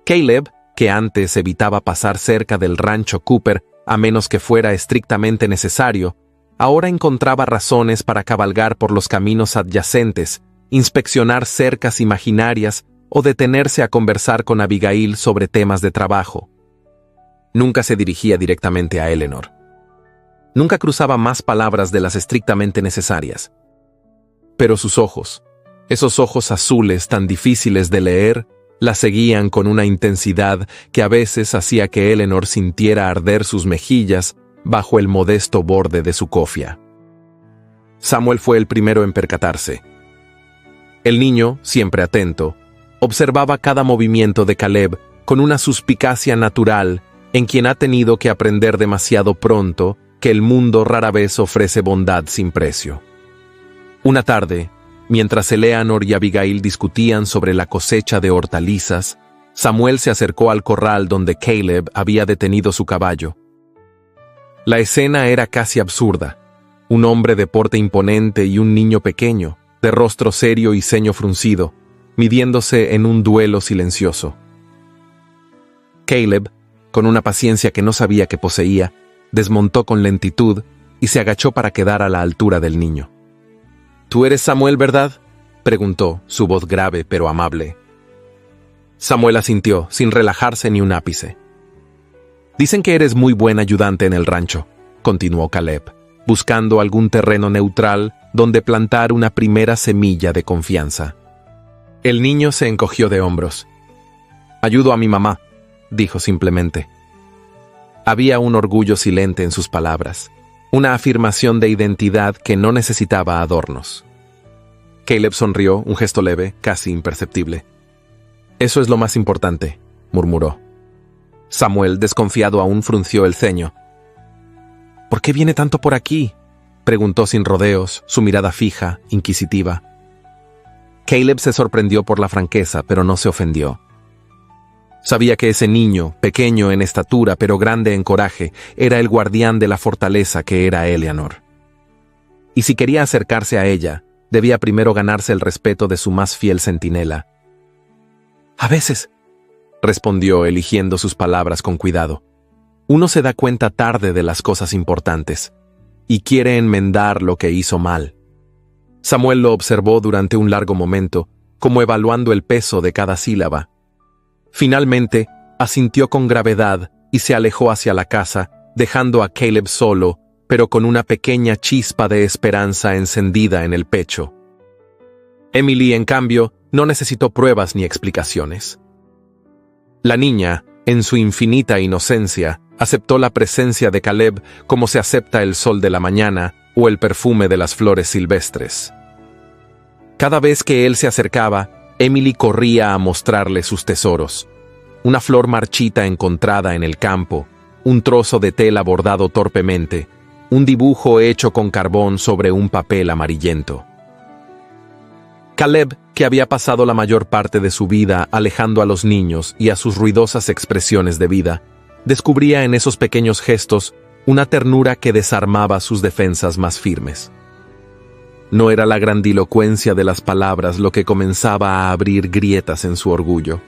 Caleb, que antes evitaba pasar cerca del rancho Cooper a menos que fuera estrictamente necesario, ahora encontraba razones para cabalgar por los caminos adyacentes, inspeccionar cercas imaginarias o detenerse a conversar con Abigail sobre temas de trabajo. Nunca se dirigía directamente a Eleanor. Nunca cruzaba más palabras de las estrictamente necesarias. Pero sus ojos, esos ojos azules tan difíciles de leer, la seguían con una intensidad que a veces hacía que Eleanor sintiera arder sus mejillas bajo el modesto borde de su cofia. Samuel fue el primero en percatarse. El niño, siempre atento, observaba cada movimiento de Caleb con una suspicacia natural en quien ha tenido que aprender demasiado pronto que el mundo rara vez ofrece bondad sin precio. Una tarde, mientras Eleanor y Abigail discutían sobre la cosecha de hortalizas, Samuel se acercó al corral donde Caleb había detenido su caballo. La escena era casi absurda. Un hombre de porte imponente y un niño pequeño, de rostro serio y ceño fruncido, midiéndose en un duelo silencioso. Caleb, con una paciencia que no sabía que poseía, desmontó con lentitud y se agachó para quedar a la altura del niño. «¿Tú eres Samuel, verdad?», preguntó, su voz grave pero amable. Samuel asintió, sin relajarse ni un ápice. «Dicen que eres muy buen ayudante en el rancho», continuó Caleb, buscando algún terreno neutral donde plantar una primera semilla de confianza. El niño se encogió de hombros. «Ayudo a mi mamá», dijo simplemente. Había un orgullo silente en sus palabras, una afirmación de identidad que no necesitaba adornos. Caleb sonrió, un gesto leve, casi imperceptible. «Eso es lo más importante», murmuró. Samuel, desconfiado aún, frunció el ceño. ¿Por qué viene tanto por aquí?, preguntó sin rodeos, su mirada fija, inquisitiva. Caleb se sorprendió por la franqueza, pero no se ofendió. Sabía que ese niño, pequeño en estatura pero grande en coraje, era el guardián de la fortaleza que era Eleanor. Y si quería acercarse a ella, debía primero ganarse el respeto de su más fiel centinela. «A veces», respondió, eligiendo sus palabras con cuidado, «uno se da cuenta tarde de las cosas importantes y quiere enmendar lo que hizo mal». Samuel lo observó durante un largo momento, como evaluando el peso de cada sílaba. Finalmente, asintió con gravedad y se alejó hacia la casa, dejando a Caleb solo, pero con una pequeña chispa de esperanza encendida en el pecho. Emily, en cambio, no necesitó pruebas ni explicaciones. La niña, en su infinita inocencia, aceptó la presencia de Caleb como se acepta el sol de la mañana o el perfume de las flores silvestres. Cada vez que él se acercaba, Emily corría a mostrarle sus tesoros. Una flor marchita encontrada en el campo, un trozo de tela bordado torpemente, un dibujo hecho con carbón sobre un papel amarillento. Caleb, que había pasado la mayor parte de su vida alejando a los niños y a sus ruidosas expresiones de vida, descubría en esos pequeños gestos una ternura que desarmaba sus defensas más firmes. No era la grandilocuencia de las palabras lo que comenzaba a abrir grietas en su orgullo.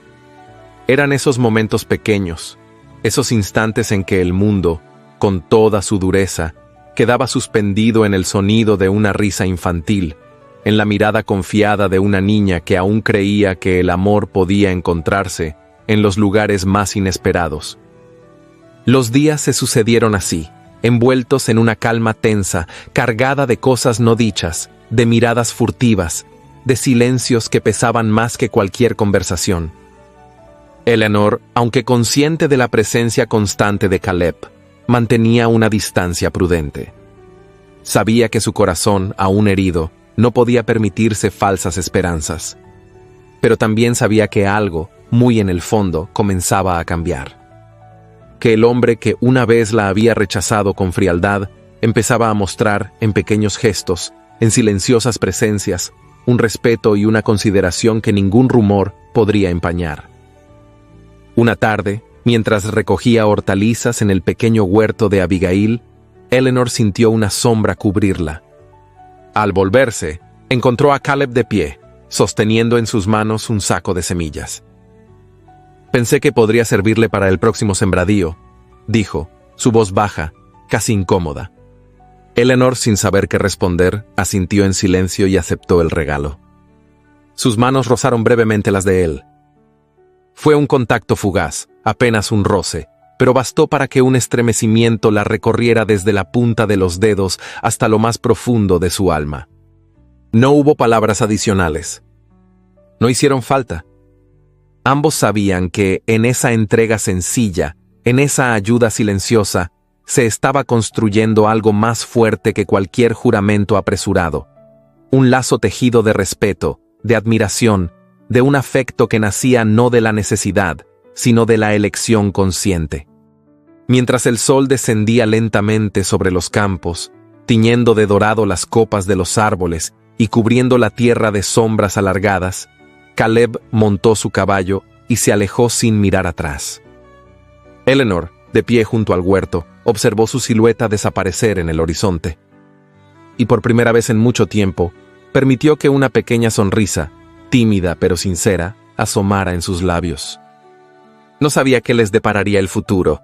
Eran esos momentos pequeños, esos instantes en que el mundo, con toda su dureza, quedaba suspendido en el sonido de una risa infantil, en la mirada confiada de una niña que aún creía que el amor podía encontrarse en los lugares más inesperados. Los días se sucedieron así, envueltos en una calma tensa, cargada de cosas no dichas, de miradas furtivas, de silencios que pesaban más que cualquier conversación. Eleanor, aunque consciente de la presencia constante de Caleb, mantenía una distancia prudente. Sabía que su corazón, aún herido, no podía permitirse falsas esperanzas. Pero también sabía que algo, muy en el fondo, comenzaba a cambiar. Que el hombre que una vez la había rechazado con frialdad, empezaba a mostrar, en pequeños gestos, en silenciosas presencias, un respeto y una consideración que ningún rumor podría empañar. Una tarde, mientras recogía hortalizas en el pequeño huerto de Abigail, Eleanor sintió una sombra cubrirla. Al volverse, encontró a Caleb de pie, sosteniendo en sus manos un saco de semillas. «Pensé que podría servirle para el próximo sembradío», dijo, su voz baja, casi incómoda. Eleanor, sin saber qué responder, asintió en silencio y aceptó el regalo. Sus manos rozaron brevemente las de él. Fue un contacto fugaz, apenas un roce, pero bastó para que un estremecimiento la recorriera desde la punta de los dedos hasta lo más profundo de su alma. No hubo palabras adicionales. No hicieron falta. Ambos sabían que en esa entrega sencilla, en esa ayuda silenciosa, se estaba construyendo algo más fuerte que cualquier juramento apresurado. Un lazo tejido de respeto, de admiración, de un afecto que nacía no de la necesidad, sino de la elección consciente. Mientras el sol descendía lentamente sobre los campos, tiñendo de dorado las copas de los árboles y cubriendo la tierra de sombras alargadas, Caleb montó su caballo y se alejó sin mirar atrás. Eleanor, de pie junto al huerto, observó su silueta desaparecer en el horizonte. Y por primera vez en mucho tiempo, permitió que una pequeña sonrisa, tímida pero sincera, asomara en sus labios. No sabía qué les depararía el futuro.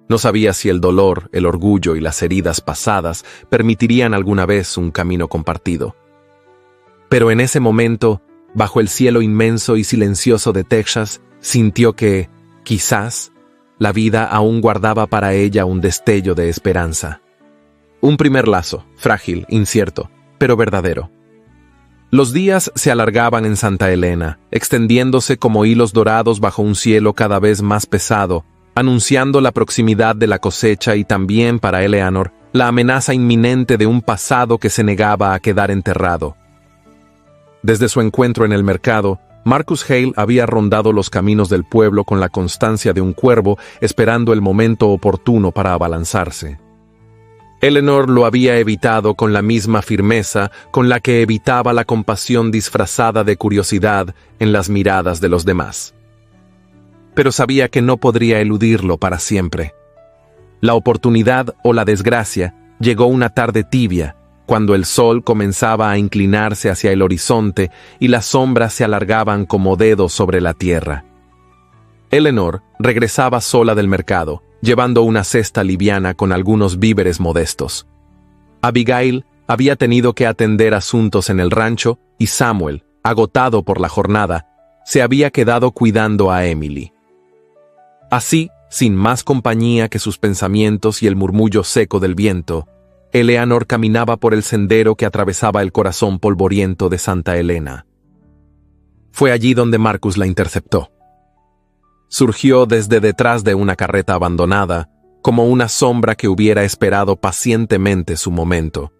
No sabía si el dolor, el orgullo y las heridas pasadas permitirían alguna vez un camino compartido. Pero en ese momento, bajo el cielo inmenso y silencioso de Texas, sintió que, quizás, la vida aún guardaba para ella un destello de esperanza. Un primer lazo, frágil, incierto, pero verdadero. Los días se alargaban en Santa Elena, extendiéndose como hilos dorados bajo un cielo cada vez más pesado, anunciando la proximidad de la cosecha y también, para Eleanor, la amenaza inminente de un pasado que se negaba a quedar enterrado. Desde su encuentro en el mercado, Marcus Hale había rondado los caminos del pueblo con la constancia de un cuervo, esperando el momento oportuno para abalanzarse. Eleanor lo había evitado con la misma firmeza con la que evitaba la compasión disfrazada de curiosidad en las miradas de los demás. Pero sabía que no podría eludirlo para siempre. La oportunidad o la desgracia llegó una tarde tibia, cuando el sol comenzaba a inclinarse hacia el horizonte y las sombras se alargaban como dedos sobre la tierra. Eleanor regresaba sola del mercado, llevando una cesta liviana con algunos víveres modestos. Abigail había tenido que atender asuntos en el rancho y Samuel, agotado por la jornada, se había quedado cuidando a Emily. Así, sin más compañía que sus pensamientos y el murmullo seco del viento, Eleanor caminaba por el sendero que atravesaba el corazón polvoriento de Santa Elena. Fue allí donde Marcus la interceptó. Surgió desde detrás de una carreta abandonada, como una sombra que hubiera esperado pacientemente su momento.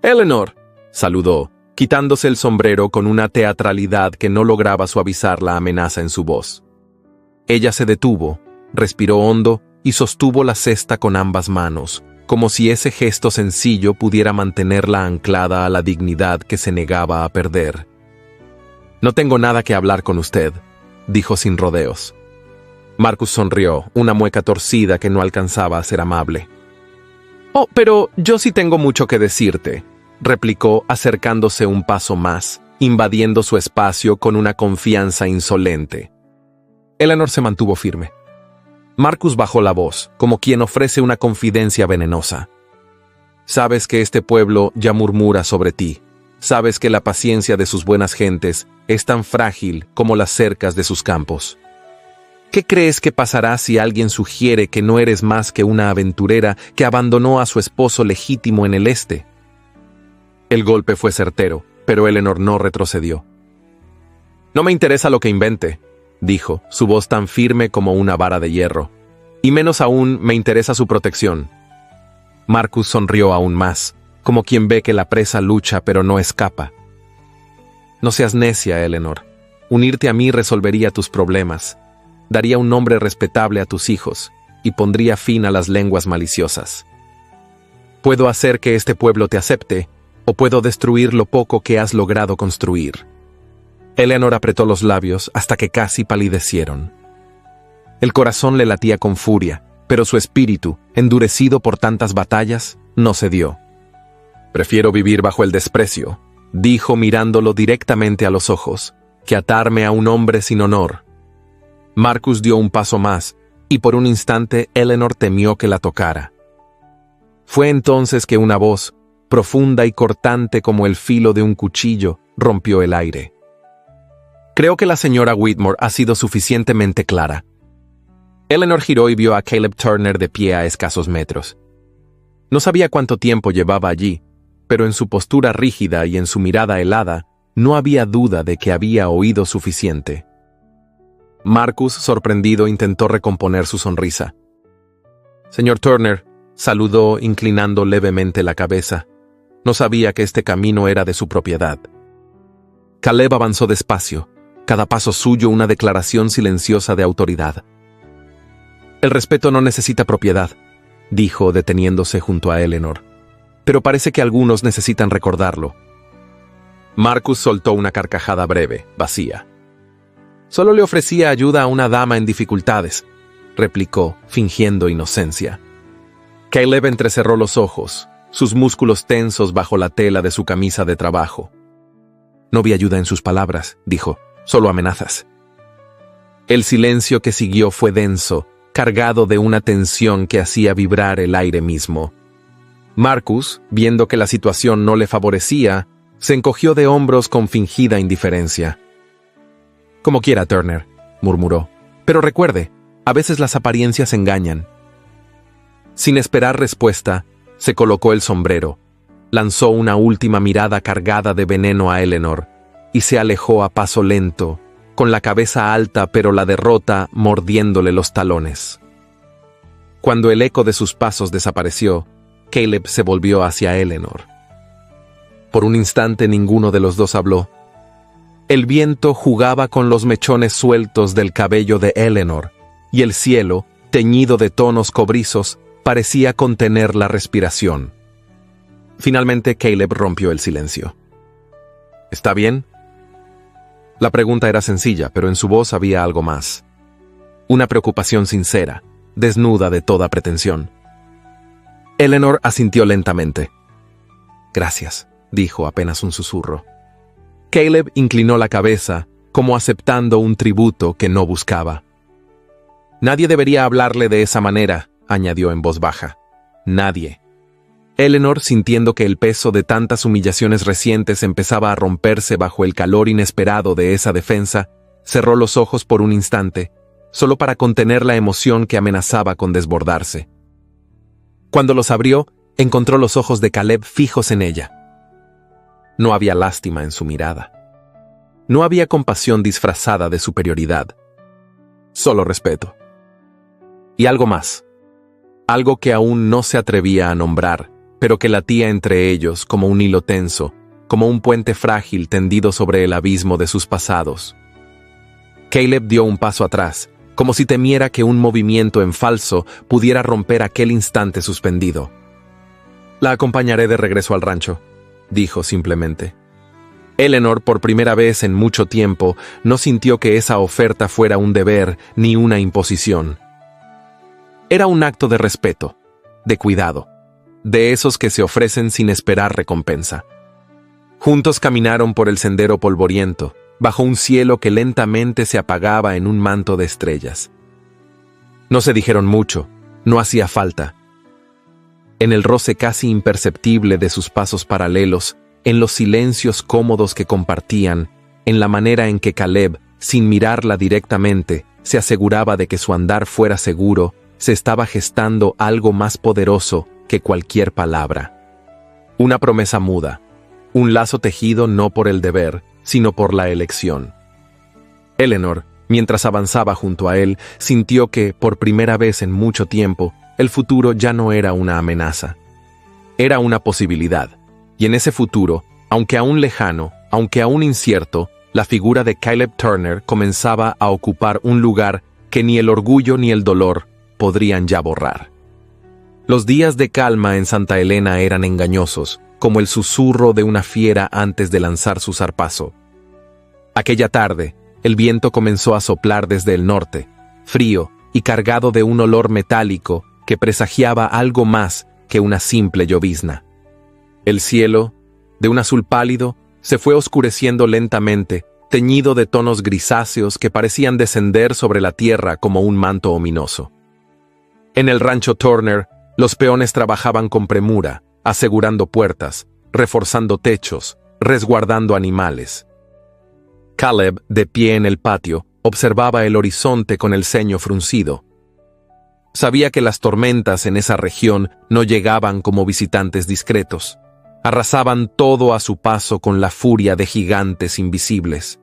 «Eleanor», saludó, quitándose el sombrero con una teatralidad que no lograba suavizar la amenaza en su voz. Ella se detuvo, respiró hondo y sostuvo la cesta con ambas manos, como si ese gesto sencillo pudiera mantenerla anclada a la dignidad que se negaba a perder. «No tengo nada que hablar con usted», dijo sin rodeos. Marcus sonrió, una mueca torcida que no alcanzaba a ser amable. «Oh, pero yo sí tengo mucho que decirte», replicó acercándose un paso más, invadiendo su espacio con una confianza insolente. Eleanor se mantuvo firme. Marcus bajó la voz, como quien ofrece una confidencia venenosa. «Sabes que este pueblo ya murmura sobre ti. Sabes que la paciencia de sus buenas gentes es tan frágil como las cercas de sus campos. ¿Qué crees que pasará si alguien sugiere que no eres más que una aventurera que abandonó a su esposo legítimo en el este?» El golpe fue certero, pero Eleanor no retrocedió. «No me interesa lo que invente», dijo, su voz tan firme como una vara de hierro. «Y menos aún me interesa su protección». Marcus sonrió aún más, como quien ve que la presa lucha pero no escapa. «No seas necia, Eleanor. Unirte a mí resolvería tus problemas, daría un nombre respetable a tus hijos y pondría fin a las lenguas maliciosas. Puedo hacer que este pueblo te acepte, o puedo destruir lo poco que has logrado construir». Eleanor apretó los labios hasta que casi palidecieron. El corazón le latía con furia, pero su espíritu, endurecido por tantas batallas, no cedió. «Prefiero vivir bajo el desprecio», dijo mirándolo directamente a los ojos, «que atarme a un hombre sin honor». Marcus dio un paso más, y por un instante Eleanor temió que la tocara. Fue entonces que una voz, profunda y cortante como el filo de un cuchillo, rompió el aire. «Creo que la señora Whitmore ha sido suficientemente clara». Eleanor giró y vio a Caleb Turner de pie a escasos metros. No sabía cuánto tiempo llevaba allí, pero en su postura rígida y en su mirada helada, no había duda de que había oído suficiente. Marcus, sorprendido, intentó recomponer su sonrisa. «Señor Turner», saludó inclinando levemente la cabeza. No sabía que este camino era de su propiedad. Caleb avanzó despacio, cada paso suyo una declaración silenciosa de autoridad. «El respeto no necesita propiedad», dijo deteniéndose junto a Eleanor. «Pero parece que algunos necesitan recordarlo». Marcus soltó una carcajada breve, vacía. «Solo le ofrecía ayuda a una dama en dificultades», replicó, fingiendo inocencia. Caleb entrecerró los ojos, sus músculos tensos bajo la tela de su camisa de trabajo. «No vi ayuda en sus palabras», dijo, «solo amenazas». El silencio que siguió fue denso, cargado de una tensión que hacía vibrar el aire mismo. Marcus, viendo que la situación no le favorecía, se encogió de hombros con fingida indiferencia. «Como quiera, Turner», murmuró, «pero recuerde, a veces las apariencias engañan». Sin esperar respuesta, se colocó el sombrero, lanzó una última mirada cargada de veneno a Eleanor y se alejó a paso lento, con la cabeza alta pero la derrota mordiéndole los talones. Cuando el eco de sus pasos desapareció, Caleb se volvió hacia Eleanor. Por un instante ninguno de los dos habló. El viento jugaba con los mechones sueltos del cabello de Eleanor, y el cielo, teñido de tonos cobrizos, parecía contener la respiración. Finalmente Caleb rompió el silencio. ¿Está bien? La pregunta era sencilla, pero en su voz había algo más. Una preocupación sincera, desnuda de toda pretensión. Eleanor asintió lentamente. Gracias, dijo apenas un susurro. Caleb inclinó la cabeza, como aceptando un tributo que no buscaba. Nadie debería hablarle de esa manera, añadió en voz baja. Nadie. Eleanor, sintiendo que el peso de tantas humillaciones recientes empezaba a romperse bajo el calor inesperado de esa defensa, cerró los ojos por un instante, solo para contener la emoción que amenazaba con desbordarse. Cuando los abrió, encontró los ojos de Caleb fijos en ella. No había lástima en su mirada. No había compasión disfrazada de superioridad. Solo respeto. Y algo más. Algo que aún no se atrevía a nombrar, pero que latía entre ellos como un hilo tenso, como un puente frágil tendido sobre el abismo de sus pasados. Caleb dio un paso atrás, como si temiera que un movimiento en falso pudiera romper aquel instante suspendido. La acompañaré de regreso al rancho, dijo simplemente. Eleanor, por primera vez en mucho tiempo, no sintió que esa oferta fuera un deber ni una imposición. Era un acto de respeto, de cuidado, de esos que se ofrecen sin esperar recompensa. Juntos caminaron por el sendero polvoriento, bajo un cielo que lentamente se apagaba en un manto de estrellas. No se dijeron mucho, no hacía falta. En el roce casi imperceptible de sus pasos paralelos, en los silencios cómodos que compartían, en la manera en que Caleb, sin mirarla directamente, se aseguraba de que su andar fuera seguro, se estaba gestando algo más poderoso que cualquier palabra. Una promesa muda, un lazo tejido no por el deber, sino por la elección. Eleanor, mientras avanzaba junto a él, sintió que, por primera vez en mucho tiempo, el futuro ya no era una amenaza. Era una posibilidad, y en ese futuro, aunque aún lejano, aunque aún incierto, la figura de Caleb Turner comenzaba a ocupar un lugar que ni el orgullo ni el dolor podrían ya borrar. Los días de calma en Santa Elena eran engañosos, como el susurro de una fiera antes de lanzar su zarpazo. Aquella tarde, el viento comenzó a soplar desde el norte, frío y cargado de un olor metálico que presagiaba algo más que una simple llovizna. El cielo, de un azul pálido, se fue oscureciendo lentamente, teñido de tonos grisáceos que parecían descender sobre la tierra como un manto ominoso. En el rancho Turner, los peones trabajaban con premura, asegurando puertas, reforzando techos, resguardando animales. Caleb, de pie en el patio, observaba el horizonte con el ceño fruncido. Sabía que las tormentas en esa región no llegaban como visitantes discretos. Arrasaban todo a su paso con la furia de gigantes invisibles.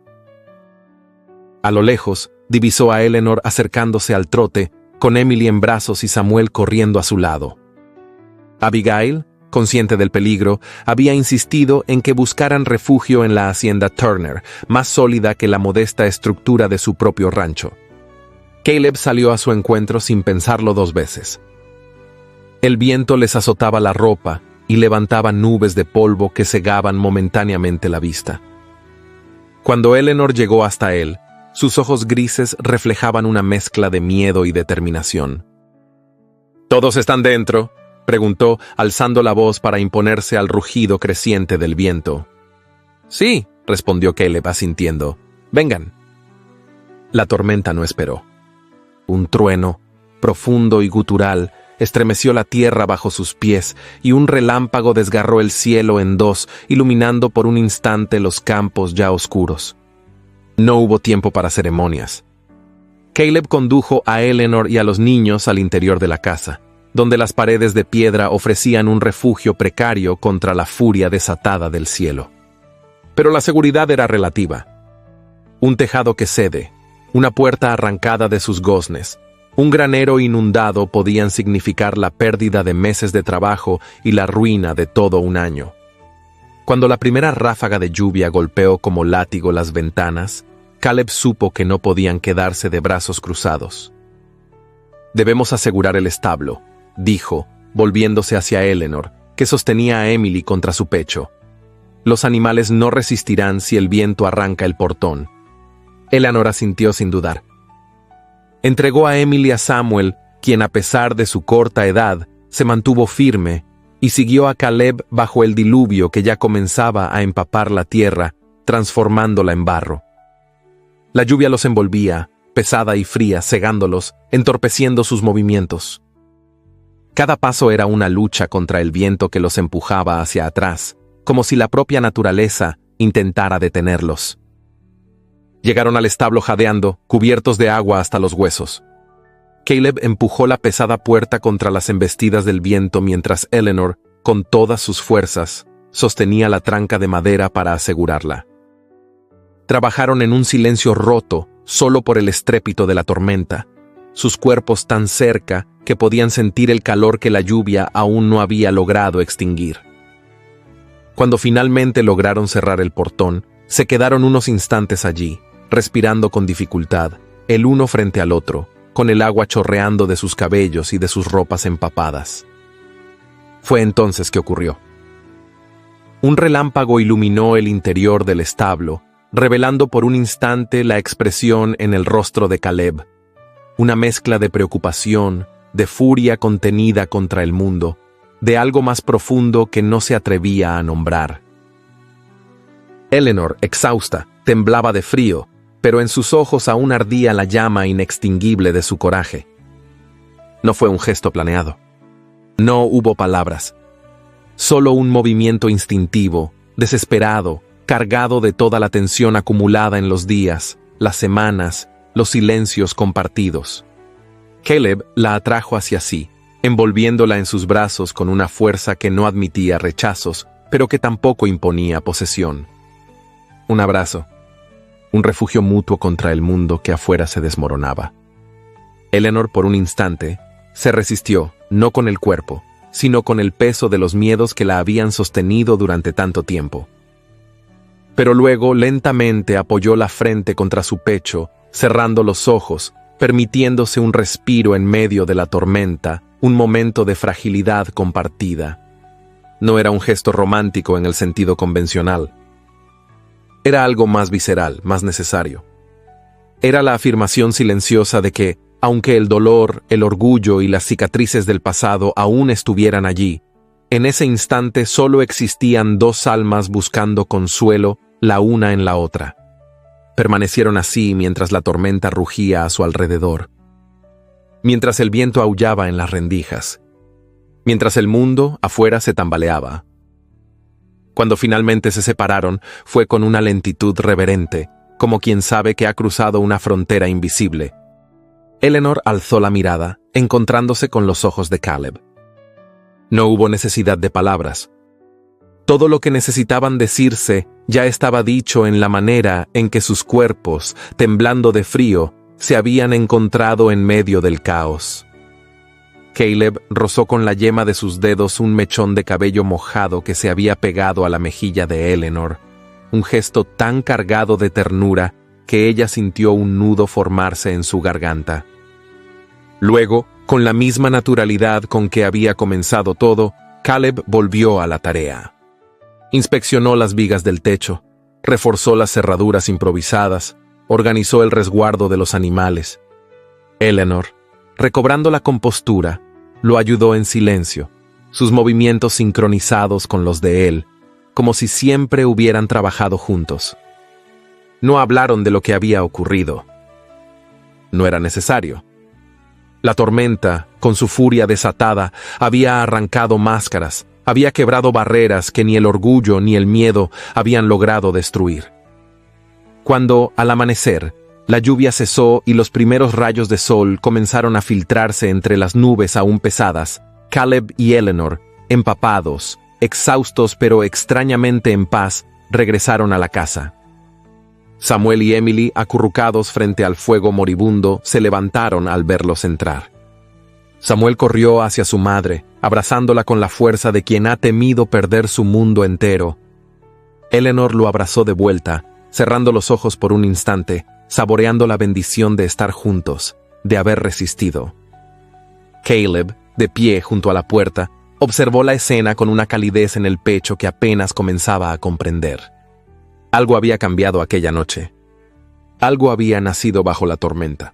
A lo lejos, divisó a Eleanor acercándose al trote, con Emily en brazos y Samuel corriendo a su lado. Abigail, consciente del peligro, había insistido en que buscaran refugio en la hacienda Turner, más sólida que la modesta estructura de su propio rancho. Caleb salió a su encuentro sin pensarlo dos veces. El viento les azotaba la ropa y levantaba nubes de polvo que cegaban momentáneamente la vista. Cuando Eleanor llegó hasta él, sus ojos grises reflejaban una mezcla de miedo y determinación. ¿Todos están dentro?, preguntó, alzando la voz para imponerse al rugido creciente del viento. Sí, respondió Caleb asintiendo. Vengan. La tormenta no esperó. Un trueno, profundo y gutural, estremeció la tierra bajo sus pies y un relámpago desgarró el cielo en dos, iluminando por un instante los campos ya oscuros. No hubo tiempo para ceremonias. Caleb condujo a Eleanor y a los niños al interior de la casa, donde las paredes de piedra ofrecían un refugio precario contra la furia desatada del cielo. Pero la seguridad era relativa. Un tejado que cede, una puerta arrancada de sus goznes, un granero inundado podían significar la pérdida de meses de trabajo y la ruina de todo un año. Cuando la primera ráfaga de lluvia golpeó como látigo las ventanas, Caleb supo que no podían quedarse de brazos cruzados. «Debemos asegurar el establo», dijo, volviéndose hacia Eleanor, que sostenía a Emily contra su pecho. «Los animales no resistirán si el viento arranca el portón». Eleanor asintió sin dudar. Entregó a Emily a Samuel, quien a pesar de su corta edad, se mantuvo firme, y siguió a Caleb bajo el diluvio que ya comenzaba a empapar la tierra, transformándola en barro. La lluvia los envolvía, pesada y fría, cegándolos, entorpeciendo sus movimientos. Cada paso era una lucha contra el viento que los empujaba hacia atrás, como si la propia naturaleza intentara detenerlos. Llegaron al establo jadeando, cubiertos de agua hasta los huesos. Caleb empujó la pesada puerta contra las embestidas del viento mientras Eleanor, con todas sus fuerzas, sostenía la tranca de madera para asegurarla. Trabajaron en un silencio roto solo por el estrépito de la tormenta, sus cuerpos tan cerca que podían sentir el calor que la lluvia aún no había logrado extinguir. Cuando finalmente lograron cerrar el portón, se quedaron unos instantes allí, respirando con dificultad, el uno frente al otro, con el agua chorreando de sus cabellos y de sus ropas empapadas. Fue entonces que ocurrió. Un relámpago iluminó el interior del establo, revelando por un instante la expresión en el rostro de Caleb, una mezcla de preocupación, de furia contenida contra el mundo, de algo más profundo que no se atrevía a nombrar. Eleanor, exhausta, temblaba de frío, pero en sus ojos aún ardía la llama inextinguible de su coraje. No fue un gesto planeado. No hubo palabras. Solo un movimiento instintivo, desesperado, cargado de toda la tensión acumulada en los días, las semanas, los silencios compartidos. Caleb la atrajo hacia sí, envolviéndola en sus brazos con una fuerza que no admitía rechazos, pero que tampoco imponía posesión. Un abrazo. Un refugio mutuo contra el mundo que afuera se desmoronaba. Eleanor, por un instante, se resistió, no con el cuerpo, sino con el peso de los miedos que la habían sostenido durante tanto tiempo. Pero luego lentamente apoyó la frente contra su pecho, cerrando los ojos, permitiéndose un respiro en medio de la tormenta, un momento de fragilidad compartida. No era un gesto romántico en el sentido convencional. Era algo más visceral, más necesario. Era la afirmación silenciosa de que, aunque el dolor, el orgullo y las cicatrices del pasado aún estuvieran allí, en ese instante solo existían dos almas buscando consuelo, la una en la otra. Permanecieron así mientras la tormenta rugía a su alrededor, mientras el viento aullaba en las rendijas, mientras el mundo afuera se tambaleaba. Cuando finalmente se separaron, fue con una lentitud reverente, como quien sabe que ha cruzado una frontera invisible. Eleanor alzó la mirada, encontrándose con los ojos de Caleb. No hubo necesidad de palabras. Todo lo que necesitaban decirse ya estaba dicho en la manera en que sus cuerpos, temblando de frío, se habían encontrado en medio del caos. Caleb rozó con la yema de sus dedos un mechón de cabello mojado que se había pegado a la mejilla de Eleanor, un gesto tan cargado de ternura que ella sintió un nudo formarse en su garganta. Luego, con la misma naturalidad con que había comenzado todo, Caleb volvió a la tarea. Inspeccionó las vigas del techo, reforzó las cerraduras improvisadas, organizó el resguardo de los animales. Eleanor, recobrando la compostura, lo ayudó en silencio, sus movimientos sincronizados con los de él, como si siempre hubieran trabajado juntos. No hablaron de lo que había ocurrido. No era necesario. La tormenta, con su furia desatada, había arrancado máscaras, había quebrado barreras que ni el orgullo ni el miedo habían logrado destruir. Cuando, al amanecer, la lluvia cesó y los primeros rayos de sol comenzaron a filtrarse entre las nubes aún pesadas, Caleb y Eleanor, empapados, exhaustos pero extrañamente en paz, regresaron a la casa. Samuel y Emily, acurrucados frente al fuego moribundo, se levantaron al verlos entrar. Samuel corrió hacia su madre, abrazándola con la fuerza de quien ha temido perder su mundo entero, Eleanor lo abrazó de vuelta, cerrando los ojos por un instante, saboreando la bendición de estar juntos, de haber resistido. Caleb, de pie junto a la puerta, observó la escena con una calidez en el pecho que apenas comenzaba a comprender. Algo había cambiado aquella noche. Algo había nacido bajo la tormenta.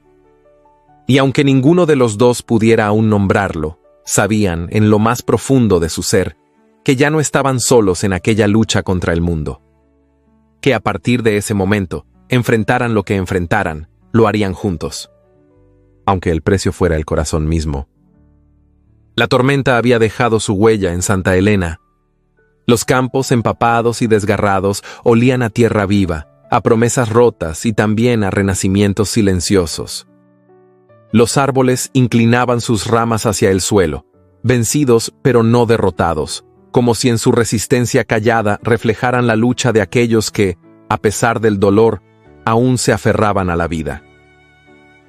Y aunque ninguno de los dos pudiera aún nombrarlo, sabían, en lo más profundo de su ser, que ya no estaban solos en aquella lucha contra el mundo. Que a partir de ese momento, enfrentaran lo que enfrentaran, lo harían juntos. Aunque el precio fuera el corazón mismo. La tormenta había dejado su huella en Santa Elena. Los campos empapados y desgarrados olían a tierra viva, a promesas rotas y también a renacimientos silenciosos. Los árboles inclinaban sus ramas hacia el suelo, vencidos pero no derrotados, como si en su resistencia callada reflejaran la lucha de aquellos que, a pesar del dolor, aún se aferraban a la vida.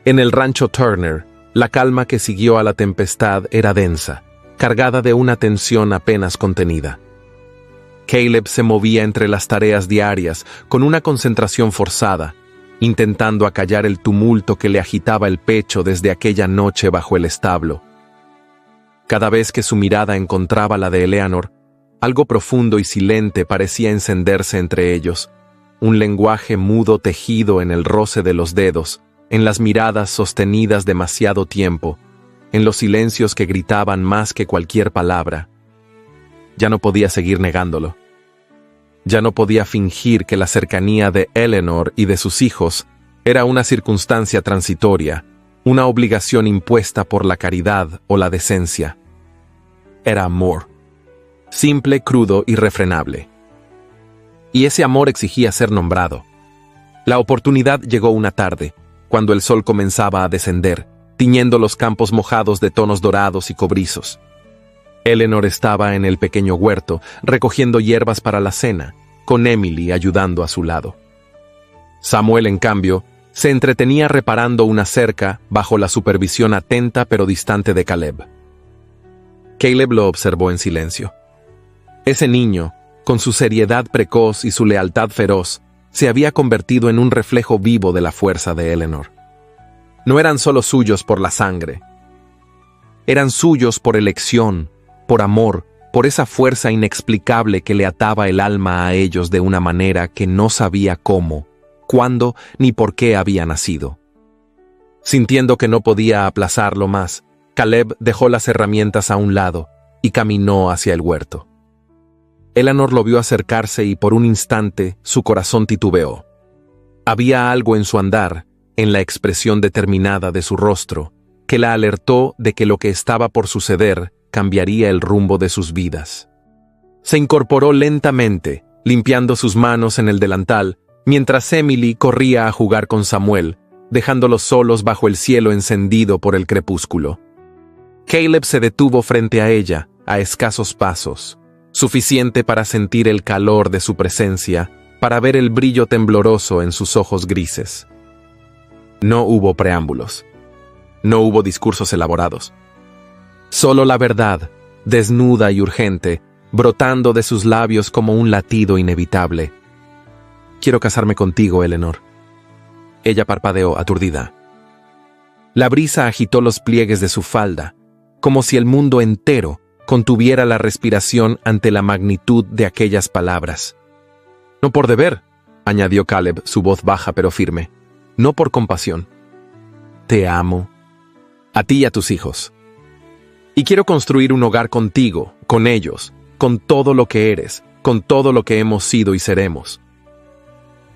En el rancho Turner, la calma que siguió a la tempestad era densa, cargada de una tensión apenas contenida. Caleb se movía entre las tareas diarias con una concentración forzada, intentando acallar el tumulto que le agitaba el pecho desde aquella noche bajo el establo. Cada vez que su mirada encontraba la de Eleanor, algo profundo y silente parecía encenderse entre ellos, un lenguaje mudo tejido en el roce de los dedos, en las miradas sostenidas demasiado tiempo, en los silencios que gritaban más que cualquier palabra. Ya no podía seguir negándolo. Ya no podía fingir que la cercanía de Eleanor y de sus hijos era una circunstancia transitoria, una obligación impuesta por la caridad o la decencia. Era amor. Simple, crudo, irrefrenable. Y ese amor exigía ser nombrado. La oportunidad llegó una tarde, cuando el sol comenzaba a descender, tiñendo los campos mojados de tonos dorados y cobrizos. Eleanor estaba en el pequeño huerto, recogiendo hierbas para la cena, con Emily ayudando a su lado. Samuel, en cambio, se entretenía reparando una cerca bajo la supervisión atenta pero distante de Caleb. Caleb lo observó en silencio. Ese niño, con su seriedad precoz y su lealtad feroz, se había convertido en un reflejo vivo de la fuerza de Eleanor. No eran solo suyos por la sangre. Eran suyos por elección, por amor, por esa fuerza inexplicable que le ataba el alma a ellos de una manera que no sabía cómo, cuándo ni por qué había nacido. Sintiendo que no podía aplazarlo más, Caleb dejó las herramientas a un lado y caminó hacia el huerto. Eleanor lo vio acercarse y por un instante su corazón titubeó. Había algo en su andar, en la expresión determinada de su rostro, que la alertó de que lo que estaba por suceder cambiaría el rumbo de sus vidas. Se incorporó lentamente, limpiando sus manos en el delantal, mientras Emily corría a jugar con Samuel, dejándolos solos bajo el cielo encendido por el crepúsculo. Caleb se detuvo frente a ella, a escasos pasos, suficiente para sentir el calor de su presencia, para ver el brillo tembloroso en sus ojos grises. No hubo preámbulos. No hubo discursos elaborados. Solo la verdad, desnuda y urgente, brotando de sus labios como un latido inevitable. «Quiero casarme contigo, Eleanor». Ella parpadeó, aturdida. La brisa agitó los pliegues de su falda, como si el mundo entero contuviera la respiración ante la magnitud de aquellas palabras. «No por deber», añadió Caleb, su voz baja pero firme. «No por compasión. Te amo. A ti y a tus hijos. Y quiero construir un hogar contigo, con ellos, con todo lo que eres, con todo lo que hemos sido y seremos».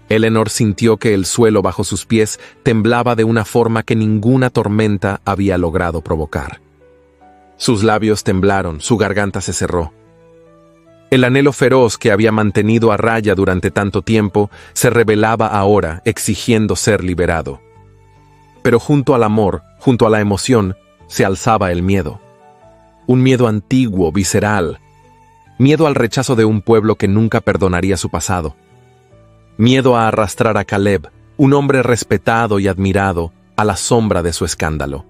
Eleanor sintió que el suelo bajo sus pies temblaba de una forma que ninguna tormenta había logrado provocar. Sus labios temblaron, su garganta se cerró. El anhelo feroz que había mantenido a raya durante tanto tiempo se revelaba ahora, exigiendo ser liberado. Pero junto al amor, junto a la emoción, se alzaba el miedo. Un miedo antiguo, visceral. Miedo al rechazo de un pueblo que nunca perdonaría su pasado. Miedo a arrastrar a Caleb, un hombre respetado y admirado, a la sombra de su escándalo.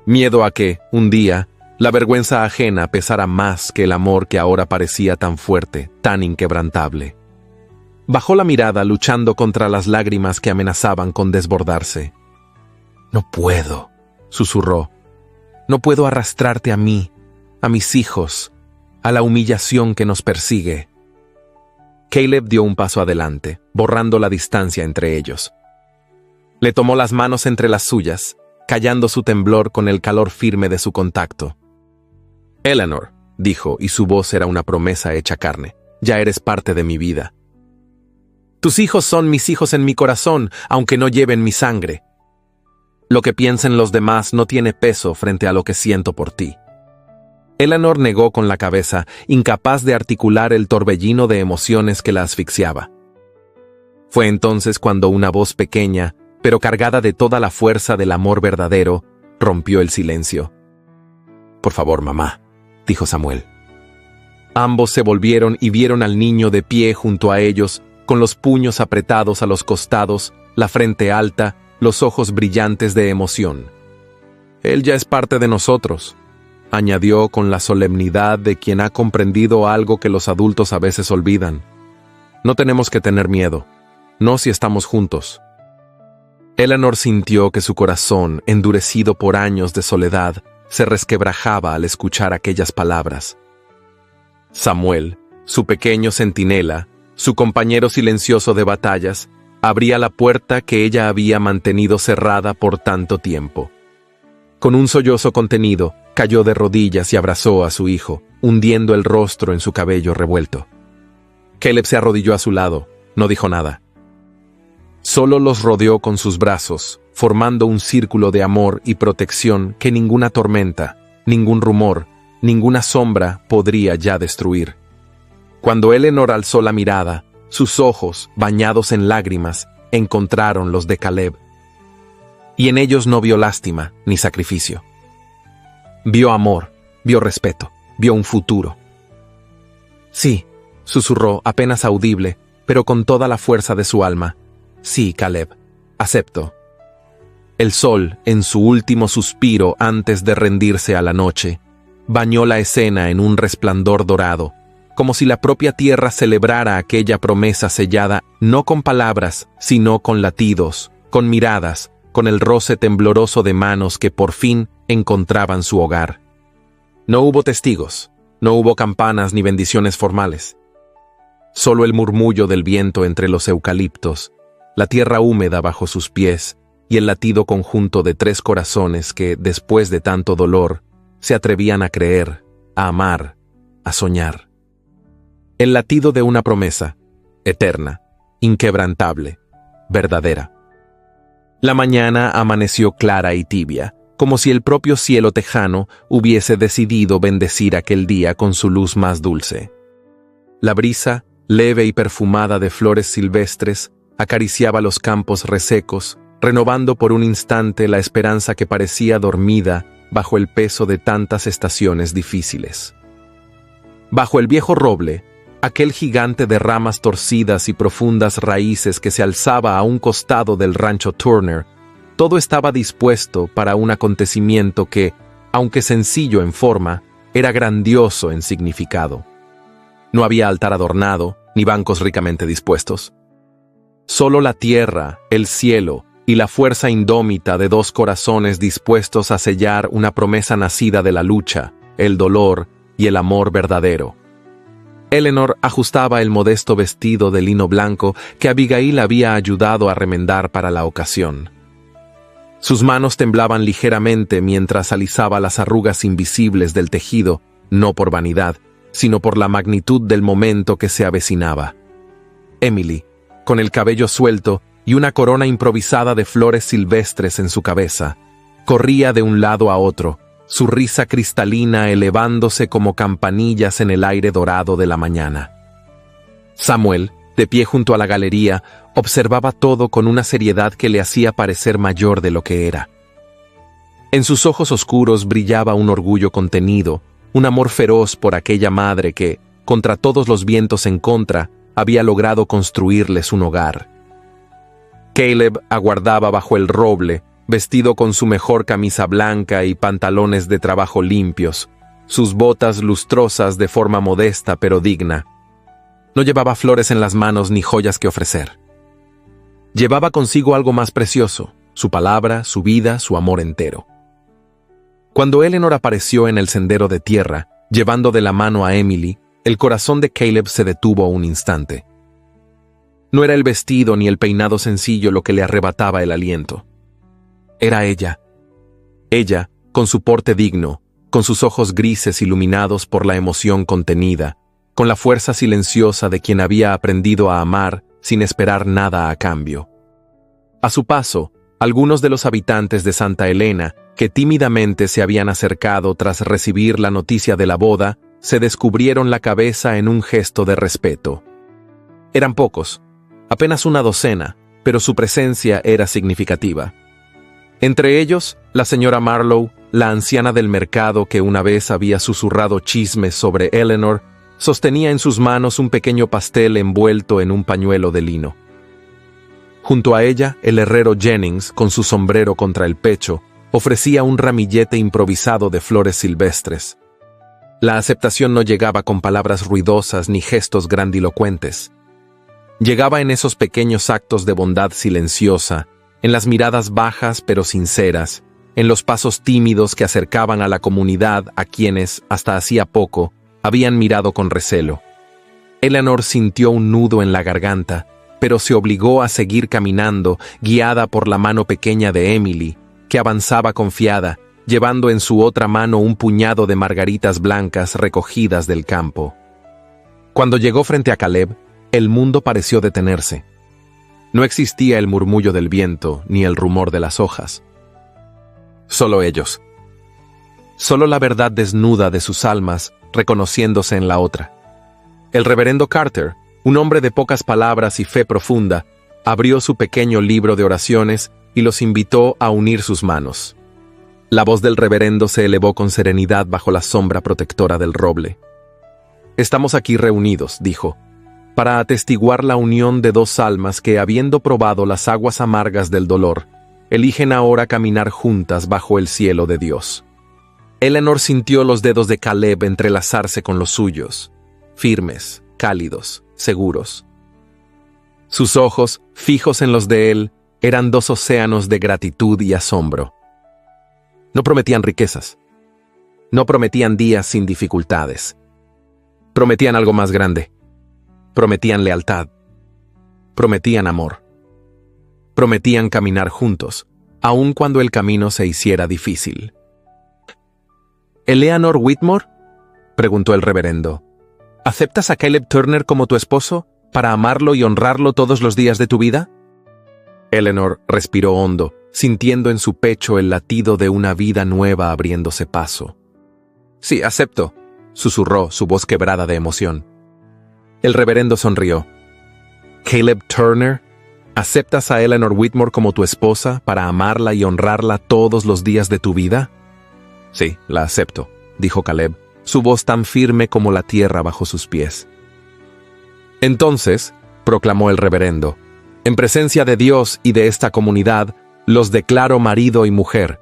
Miedo a que, un día, la vergüenza ajena pesara más que el amor que ahora parecía tan fuerte, tan inquebrantable. Bajó la mirada luchando contra las lágrimas que amenazaban con desbordarse. «No puedo», susurró. «No puedo arrastrarte a mí, a mis hijos, a la humillación que nos persigue». Caleb dio un paso adelante, borrando la distancia entre ellos. Le tomó las manos entre las suyas, callando su temblor con el calor firme de su contacto. «Eleanor», dijo, y su voz era una promesa hecha carne, «ya eres parte de mi vida. Tus hijos son mis hijos en mi corazón, aunque no lleven mi sangre. Lo que piensen los demás no tiene peso frente a lo que siento por ti». Eleanor negó con la cabeza, incapaz de articular el torbellino de emociones que la asfixiaba. Fue entonces cuando una voz pequeña, pero cargada de toda la fuerza del amor verdadero, rompió el silencio. «Por favor, mamá», dijo Samuel. Ambos se volvieron y vieron al niño de pie junto a ellos, con los puños apretados a los costados, la frente alta, los ojos brillantes de emoción. «Él ya es parte de nosotros», añadió con la solemnidad de quien ha comprendido algo que los adultos a veces olvidan. «No tenemos que tener miedo, no si estamos juntos». Eleanor sintió que su corazón, endurecido por años de soledad, se resquebrajaba al escuchar aquellas palabras. Samuel, su pequeño centinela, su compañero silencioso de batallas, abría la puerta que ella había mantenido cerrada por tanto tiempo. Con un sollozo contenido, cayó de rodillas y abrazó a su hijo, hundiendo el rostro en su cabello revuelto. Caleb se arrodilló a su lado, no dijo nada. Solo los rodeó con sus brazos, formando un círculo de amor y protección que ninguna tormenta, ningún rumor, ninguna sombra podría ya destruir. Cuando Eleanor alzó la mirada, sus ojos, bañados en lágrimas, encontraron los de Caleb. Y en ellos no vio lástima ni sacrificio. Vio amor, vio respeto, vio un futuro. «Sí», susurró apenas audible, pero con toda la fuerza de su alma. «Sí, Caleb, acepto». El sol, en su último suspiro antes de rendirse a la noche, bañó la escena en un resplandor dorado, como si la propia tierra celebrara aquella promesa sellada no con palabras, sino con latidos, con miradas, con el roce tembloroso de manos que por fin encontraban su hogar. No hubo testigos, no hubo campanas ni bendiciones formales. Solo el murmullo del viento entre los eucaliptos, la tierra húmeda bajo sus pies y el latido conjunto de tres corazones que, después de tanto dolor, se atrevían a creer, a amar, a soñar. El latido de una promesa, eterna, inquebrantable, verdadera. La mañana amaneció clara y tibia, como si el propio cielo tejano hubiese decidido bendecir aquel día con su luz más dulce. La brisa, leve y perfumada de flores silvestres, acariciaba los campos resecos, renovando por un instante la esperanza que parecía dormida bajo el peso de tantas estaciones difíciles. Bajo el viejo roble, aquel gigante de ramas torcidas y profundas raíces que se alzaba a un costado del rancho Turner, todo estaba dispuesto para un acontecimiento que, aunque sencillo en forma, era grandioso en significado. No había altar adornado, ni bancos ricamente dispuestos. Solo la tierra, el cielo y la fuerza indómita de dos corazones dispuestos a sellar una promesa nacida de la lucha, el dolor y el amor verdadero. Eleanor ajustaba el modesto vestido de lino blanco que Abigail había ayudado a remendar para la ocasión. Sus manos temblaban ligeramente mientras alisaba las arrugas invisibles del tejido, no por vanidad, sino por la magnitud del momento que se avecinaba. Emily, con el cabello suelto y una corona improvisada de flores silvestres en su cabeza, corría de un lado a otro, su risa cristalina elevándose como campanillas en el aire dorado de la mañana. Samuel, de pie junto a la galería, observaba todo con una seriedad que le hacía parecer mayor de lo que era. En sus ojos oscuros brillaba un orgullo contenido, un amor feroz por aquella madre que, contra todos los vientos en contra, había logrado construirles un hogar. Caleb aguardaba bajo el roble, vestido con su mejor camisa blanca y pantalones de trabajo limpios, sus botas lustrosas de forma modesta pero digna. No llevaba flores en las manos ni joyas que ofrecer. Llevaba consigo algo más precioso, su palabra, su vida, su amor entero. Cuando Eleanor apareció en el sendero de tierra, llevando de la mano a Emily, el corazón de Caleb se detuvo un instante. No era el vestido ni el peinado sencillo lo que le arrebataba el aliento. Era ella. Ella, con su porte digno, con sus ojos grises iluminados por la emoción contenida, con la fuerza silenciosa de quien había aprendido a amar sin esperar nada a cambio. A su paso, algunos de los habitantes de Santa Elena, que tímidamente se habían acercado tras recibir la noticia de la boda, se descubrieron la cabeza en un gesto de respeto. Eran pocos, apenas una docena, pero su presencia era significativa. Entre ellos, la señora Marlowe, la anciana del mercado que una vez había susurrado chismes sobre Eleanor, sostenía en sus manos un pequeño pastel envuelto en un pañuelo de lino. Junto a ella, el herrero Jennings, con su sombrero contra el pecho, ofrecía un ramillete improvisado de flores silvestres. La aceptación no llegaba con palabras ruidosas ni gestos grandilocuentes. Llegaba en esos pequeños actos de bondad silenciosa, en las miradas bajas pero sinceras, en los pasos tímidos que acercaban a la comunidad a quienes, hasta hacía poco, habían mirado con recelo. Eleanor sintió un nudo en la garganta, pero se obligó a seguir caminando, guiada por la mano pequeña de Emily, que avanzaba confiada, llevando en su otra mano un puñado de margaritas blancas recogidas del campo. Cuando llegó frente a Caleb, el mundo pareció detenerse. No existía el murmullo del viento ni el rumor de las hojas. Solo ellos. Solo la verdad desnuda de sus almas, reconociéndose en la otra. El reverendo Carter, un hombre de pocas palabras y fe profunda, abrió su pequeño libro de oraciones y los invitó a unir sus manos. La voz del reverendo se elevó con serenidad bajo la sombra protectora del roble. «Estamos aquí reunidos», dijo, «para atestiguar la unión de dos almas que, habiendo probado las aguas amargas del dolor, eligen ahora caminar juntas bajo el cielo de Dios». Eleanor sintió los dedos de Caleb entrelazarse con los suyos, firmes, cálidos, seguros. Sus ojos, fijos en los de él, eran dos océanos de gratitud y asombro. No prometían riquezas. No prometían días sin dificultades. Prometían algo más grande. Prometían lealtad. Prometían amor. Prometían caminar juntos, aun cuando el camino se hiciera difícil. «¿Eleanor Whitmore?», preguntó el reverendo. «¿Aceptas a Caleb Turner como tu esposo para amarlo y honrarlo todos los días de tu vida?» Eleanor respiró hondo, sintiendo en su pecho el latido de una vida nueva abriéndose paso. «Sí, acepto», susurró, su voz quebrada de emoción. El reverendo sonrió. «Caleb Turner, ¿aceptas a Eleanor Whitmore como tu esposa para amarla y honrarla todos los días de tu vida?» «Sí, la acepto», dijo Caleb, su voz tan firme como la tierra bajo sus pies. «Entonces», proclamó el reverendo, «en presencia de Dios y de esta comunidad, los declaro marido y mujer».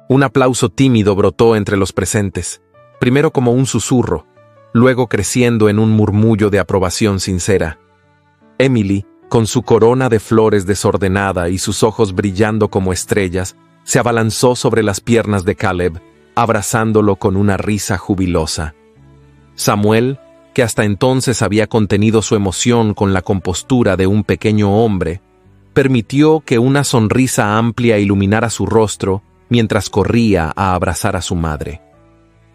Un aplauso tímido brotó entre los presentes, primero como un susurro, luego creciendo en un murmullo de aprobación sincera. Emily, con su corona de flores desordenada y sus ojos brillando como estrellas, se abalanzó sobre las piernas de Caleb, abrazándolo con una risa jubilosa. Samuel, que hasta entonces había contenido su emoción con la compostura de un pequeño hombre, permitió que una sonrisa amplia iluminara su rostro mientras corría a abrazar a su madre.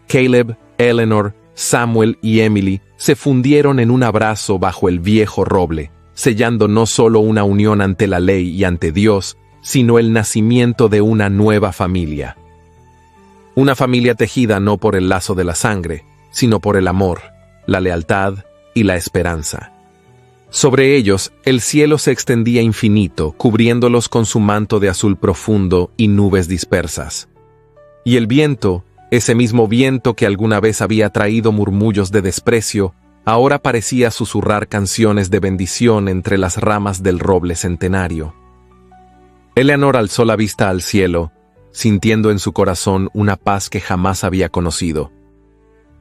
Caleb, Eleanor, Samuel y Emily se fundieron en un abrazo bajo el viejo roble, sellando no solo una unión ante la ley y ante Dios, sino el nacimiento de una nueva familia. Una familia tejida no por el lazo de la sangre, sino por el amor, la lealtad y la esperanza. Sobre ellos, el cielo se extendía infinito, cubriéndolos con su manto de azul profundo y nubes dispersas. Y el viento, ese mismo viento que alguna vez había traído murmullos de desprecio, ahora parecía susurrar canciones de bendición entre las ramas del roble centenario. Eleanor alzó la vista al cielo, sintiendo en su corazón una paz que jamás había conocido.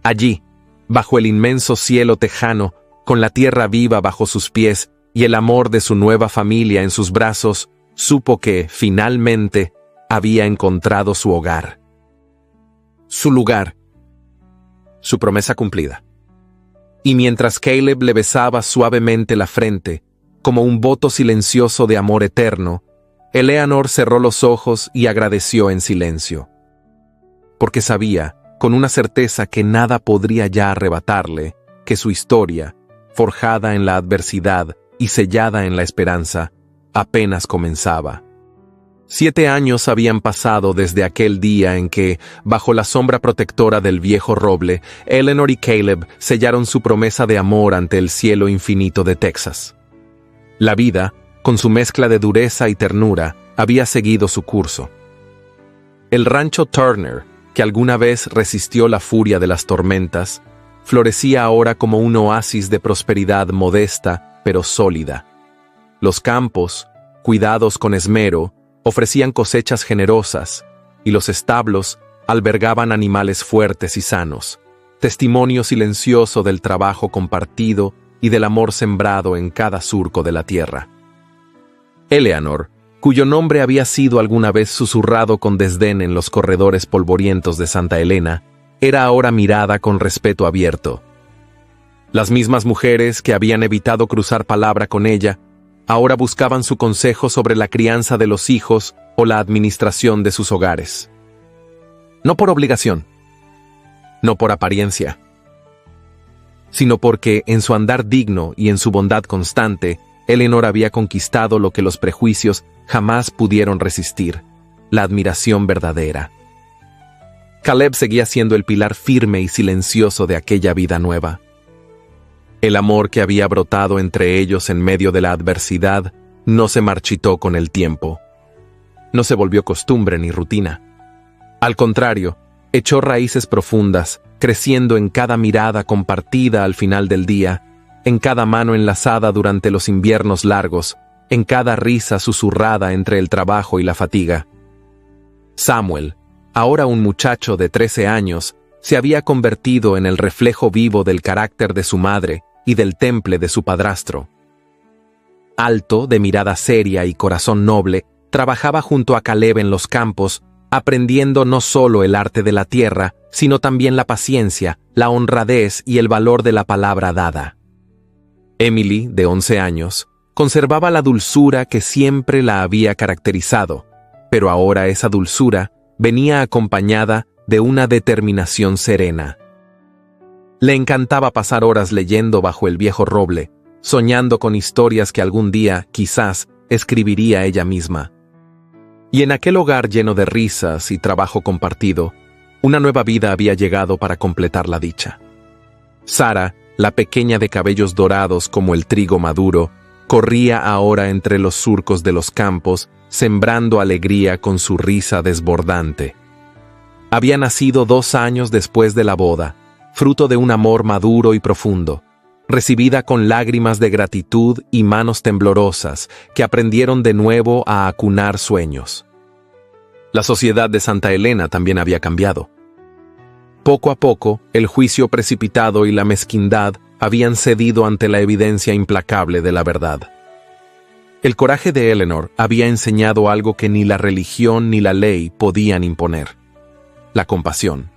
Allí, bajo el inmenso cielo tejano, con la tierra viva bajo sus pies y el amor de su nueva familia en sus brazos, supo que, finalmente, había encontrado su hogar. Su lugar. Su promesa cumplida. Y mientras Caleb le besaba suavemente la frente, como un voto silencioso de amor eterno, Eleanor cerró los ojos y agradeció en silencio. Porque sabía, con una certeza que nada podría ya arrebatarle, que su historia, forjada en la adversidad y sellada en la esperanza, apenas comenzaba. 7 años habían pasado desde aquel día en que, bajo la sombra protectora del viejo roble, Eleanor y Caleb sellaron su promesa de amor ante el cielo infinito de Texas. La vida, con su mezcla de dureza y ternura, había seguido su curso. El rancho Turner, que alguna vez resistió la furia de las tormentas, florecía ahora como un oasis de prosperidad modesta, pero sólida. Los campos, cuidados con esmero, ofrecían cosechas generosas, y los establos albergaban animales fuertes y sanos, testimonio silencioso del trabajo compartido y del amor sembrado en cada surco de la tierra. Eleanor, cuyo nombre había sido alguna vez susurrado con desdén en los corredores polvorientos de Santa Elena, era ahora mirada con respeto abierto. Las mismas mujeres que habían evitado cruzar palabra con ella, ahora buscaban su consejo sobre la crianza de los hijos o la administración de sus hogares. No por obligación, no por apariencia, sino porque, en su andar digno y en su bondad constante, Eleanor había conquistado lo que los prejuicios jamás pudieron resistir, la admiración verdadera. Caleb seguía siendo el pilar firme y silencioso de aquella vida nueva. El amor que había brotado entre ellos en medio de la adversidad no se marchitó con el tiempo. No se volvió costumbre ni rutina. Al contrario, echó raíces profundas, creciendo en cada mirada compartida al final del día, en cada mano enlazada durante los inviernos largos, en cada risa susurrada entre el trabajo y la fatiga. Samuel, ahora un muchacho de 13 años, se había convertido en el reflejo vivo del carácter de su madre y del temple de su padrastro. Alto, de mirada seria y corazón noble, trabajaba junto a Caleb en los campos, aprendiendo no solo el arte de la tierra, sino también la paciencia, la honradez y el valor de la palabra dada. Emily, de 11 años, conservaba la dulzura que siempre la había caracterizado, pero ahora esa dulzura venía acompañada de una determinación serena. Le encantaba pasar horas leyendo bajo el viejo roble, soñando con historias que algún día, quizás, escribiría ella misma. Y en aquel hogar lleno de risas y trabajo compartido, una nueva vida había llegado para completar la dicha. Sara, la pequeña de cabellos dorados como el trigo maduro, corría ahora entre los surcos de los campos, sembrando alegría con su risa desbordante. Había nacido 2 años después de la boda, fruto de un amor maduro y profundo, recibida con lágrimas de gratitud y manos temblorosas que aprendieron de nuevo a acunar sueños. La sociedad de Santa Elena también había cambiado. Poco a poco, el juicio precipitado y la mezquindad habían cedido ante la evidencia implacable de la verdad. El coraje de Eleanor había enseñado algo que ni la religión ni la ley podían imponer: la compasión.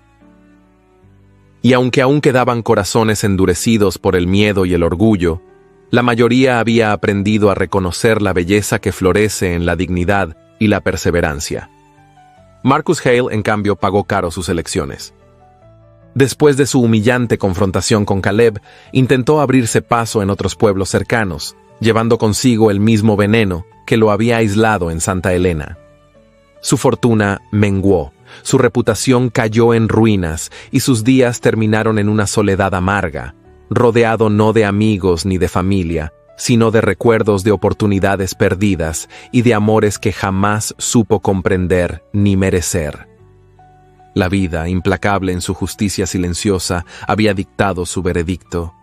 Y aunque aún quedaban corazones endurecidos por el miedo y el orgullo, la mayoría había aprendido a reconocer la belleza que florece en la dignidad y la perseverancia. Marcus Hale, en cambio, pagó caro sus elecciones. Después de su humillante confrontación con Caleb, intentó abrirse paso en otros pueblos cercanos, llevando consigo el mismo veneno que lo había aislado en Santa Elena. Su fortuna menguó, su reputación cayó en ruinas y sus días terminaron en una soledad amarga, rodeado no de amigos ni de familia, sino de recuerdos de oportunidades perdidas y de amores que jamás supo comprender ni merecer. La vida, implacable en su justicia silenciosa, había dictado su veredicto.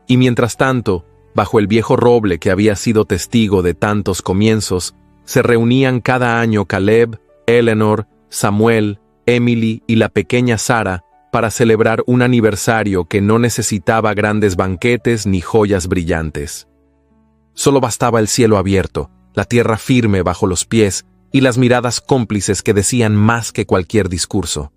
Y mientras tanto, bajo el viejo roble que había sido testigo de tantos comienzos, se reunían cada año Caleb, Eleanor, Samuel, Emily y la pequeña Sara para celebrar un aniversario que no necesitaba grandes banquetes ni joyas brillantes. Solo bastaba el cielo abierto, la tierra firme bajo los pies y las miradas cómplices que decían más que cualquier discurso.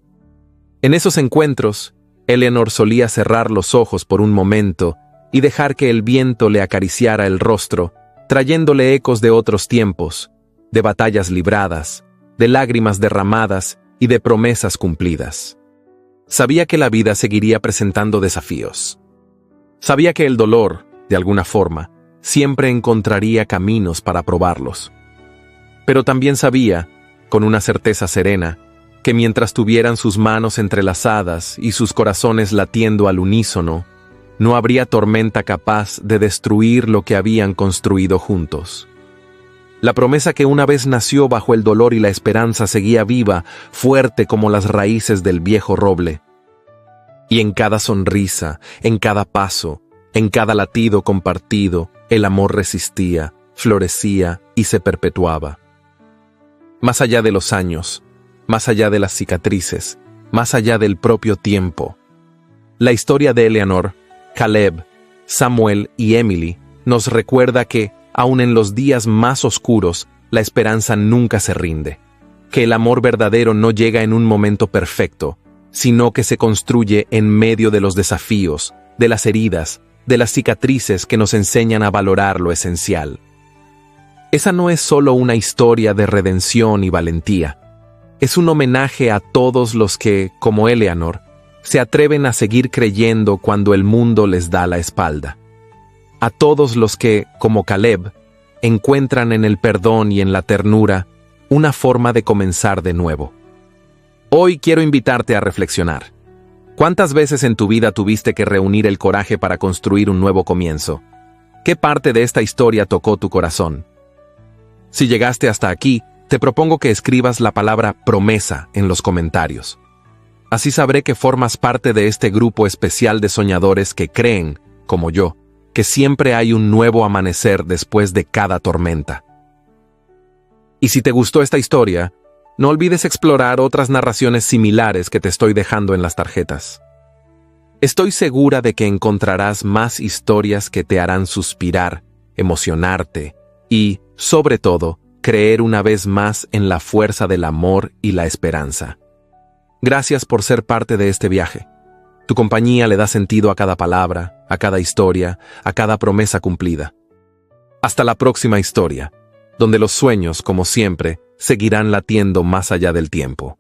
En esos encuentros, Eleanor solía cerrar los ojos por un momento y dejar que el viento le acariciara el rostro, trayéndole ecos de otros tiempos, de batallas libradas, de lágrimas derramadas y de promesas cumplidas. Sabía que la vida seguiría presentando desafíos. Sabía que el dolor, de alguna forma, siempre encontraría caminos para probarlos. Pero también sabía, con una certeza serena, que mientras tuvieran sus manos entrelazadas y sus corazones latiendo al unísono, no habría tormenta capaz de destruir lo que habían construido juntos. La promesa que una vez nació bajo el dolor y la esperanza seguía viva, fuerte como las raíces del viejo roble. Y en cada sonrisa, en cada paso, en cada latido compartido, el amor resistía, florecía y se perpetuaba. Más allá de los años, más allá de las cicatrices, más allá del propio tiempo. La historia de Eleanor, Caleb, Samuel y Emily nos recuerda que, aun en los días más oscuros, la esperanza nunca se rinde, que el amor verdadero no llega en un momento perfecto, sino que se construye en medio de los desafíos, de las heridas, de las cicatrices que nos enseñan a valorar lo esencial. Esa no es solo una historia de redención y valentía. Es un homenaje a todos los que, como Eleanor, se atreven a seguir creyendo cuando el mundo les da la espalda. A todos los que, como Caleb, encuentran en el perdón y en la ternura una forma de comenzar de nuevo. Hoy quiero invitarte a reflexionar. ¿Cuántas veces en tu vida tuviste que reunir el coraje para construir un nuevo comienzo? ¿Qué parte de esta historia tocó tu corazón? Si llegaste hasta aquí, te propongo que escribas la palabra promesa en los comentarios. Así sabré que formas parte de este grupo especial de soñadores que creen, como yo, que siempre hay un nuevo amanecer después de cada tormenta. Y si te gustó esta historia, no olvides explorar otras narraciones similares que te estoy dejando en las tarjetas. Estoy segura de que encontrarás más historias que te harán suspirar, emocionarte y, sobre todo, creer una vez más en la fuerza del amor y la esperanza. Gracias por ser parte de este viaje. Tu compañía le da sentido a cada palabra, a cada historia, a cada promesa cumplida. Hasta la próxima historia, donde los sueños, como siempre, seguirán latiendo más allá del tiempo.